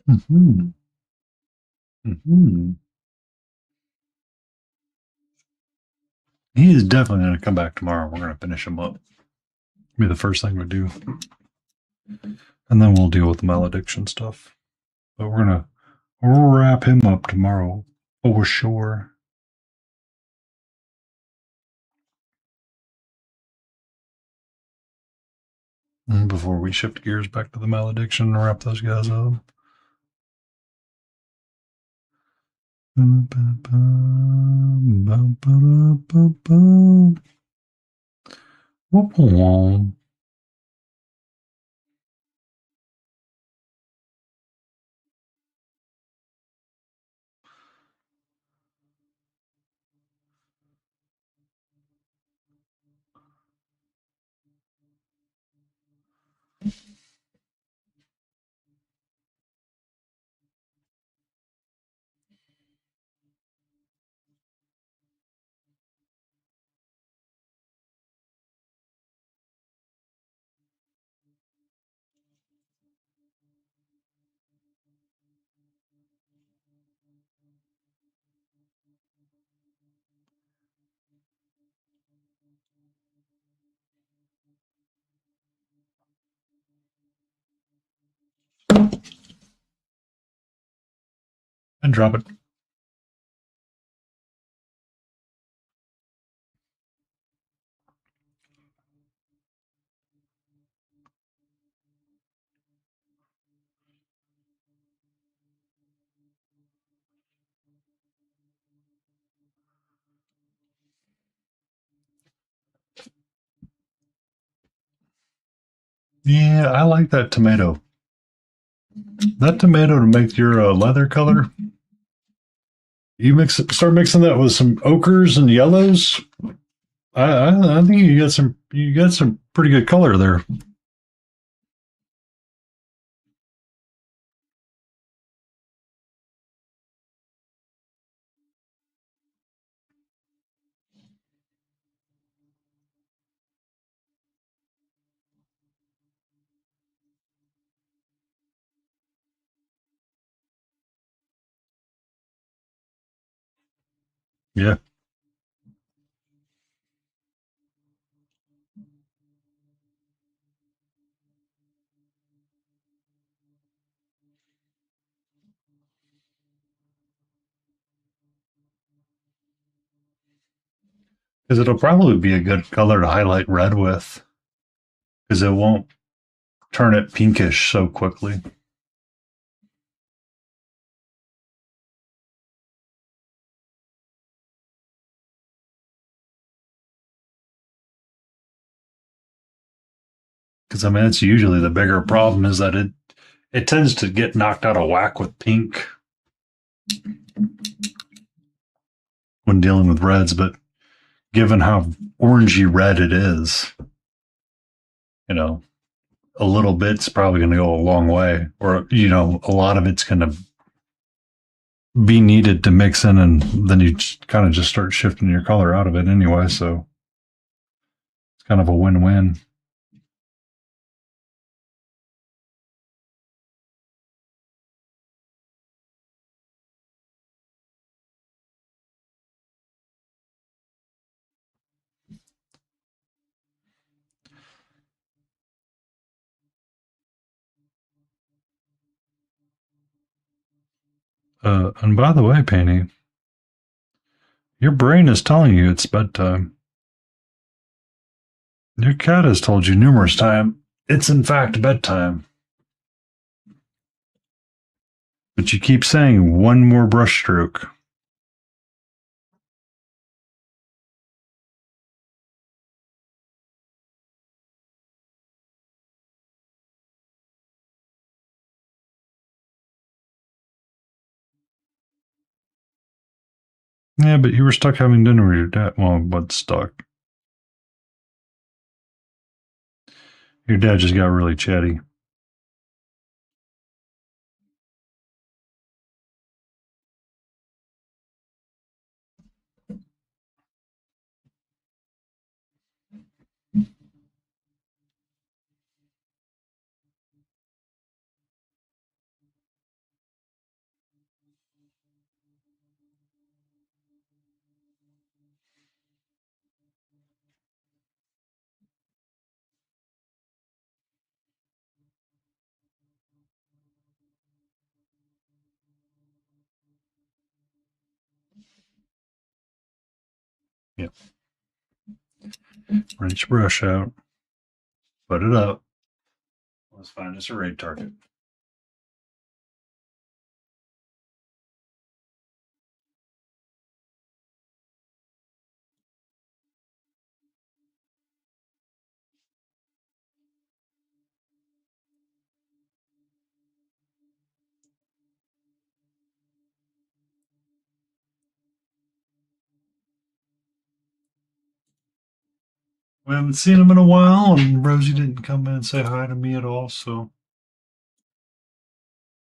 Mm-hmm. Mm-hmm. He is definitely going to come back tomorrow. We're going to finish him up. Be the first thing we do. And then we'll deal with the malediction stuff. But we're going to wrap him up tomorrow for sure. And before we shift gears back to the malediction and wrap those guys up. And drop it. Yeah, I like that tomato. That tomato to make your leather color. You start mixing that with some ochres and yellows. I think you got some pretty good color there. Yeah. Because it'll probably be a good color to highlight red with. Because it won't turn it pinkish so quickly. Because I mean, it's usually the bigger problem is that it tends to get knocked out of whack with pink when dealing with reds. But given how orangey red it is, you know, a little bit's probably going to go a long way, or, you know, a lot of it's going to be needed to mix in, and then you kind of just start shifting your color out of it anyway. So it's kind of a win-win. And by the way, Painty, your brain is telling you it's bedtime. Your cat has told you numerous times it's in fact bedtime. But you keep saying one more brush stroke. Yeah, but you were stuck having dinner with your dad. Well, what stuck? Your dad just got really chatty. Yep. Rinse your brush out. Put it up. Let's find us a raid target. We haven't seen him in a while, and Rosie didn't come in and say hi to me at all, so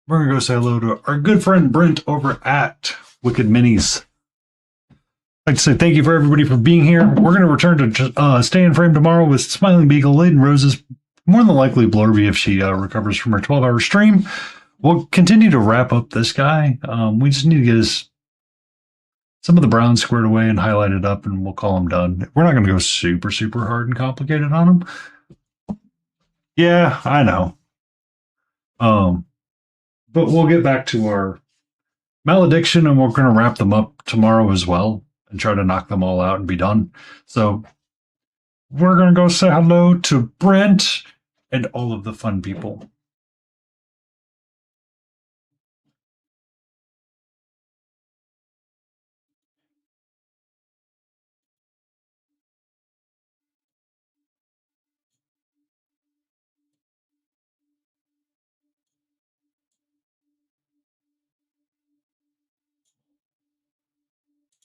we're going to go say hello to our good friend Brent over at Wicked Minis. I'd like to say thank you for everybody for being here. We're going to return to Stay in Frame tomorrow with Smiling Beagle, Laden Roses, more than likely Blurby if she recovers from her 12-hour stream. We'll continue to wrap up this guy. We just need to get some of the browns squared away and highlighted up, and we'll call him done. We're not going to go super, super hard and complicated on him. Yeah, I know. But we'll get back to our malediction, and we're going to wrap them up tomorrow as well and try to knock them all out and be done. So we're going to go say hello to Brent and all of the fun people.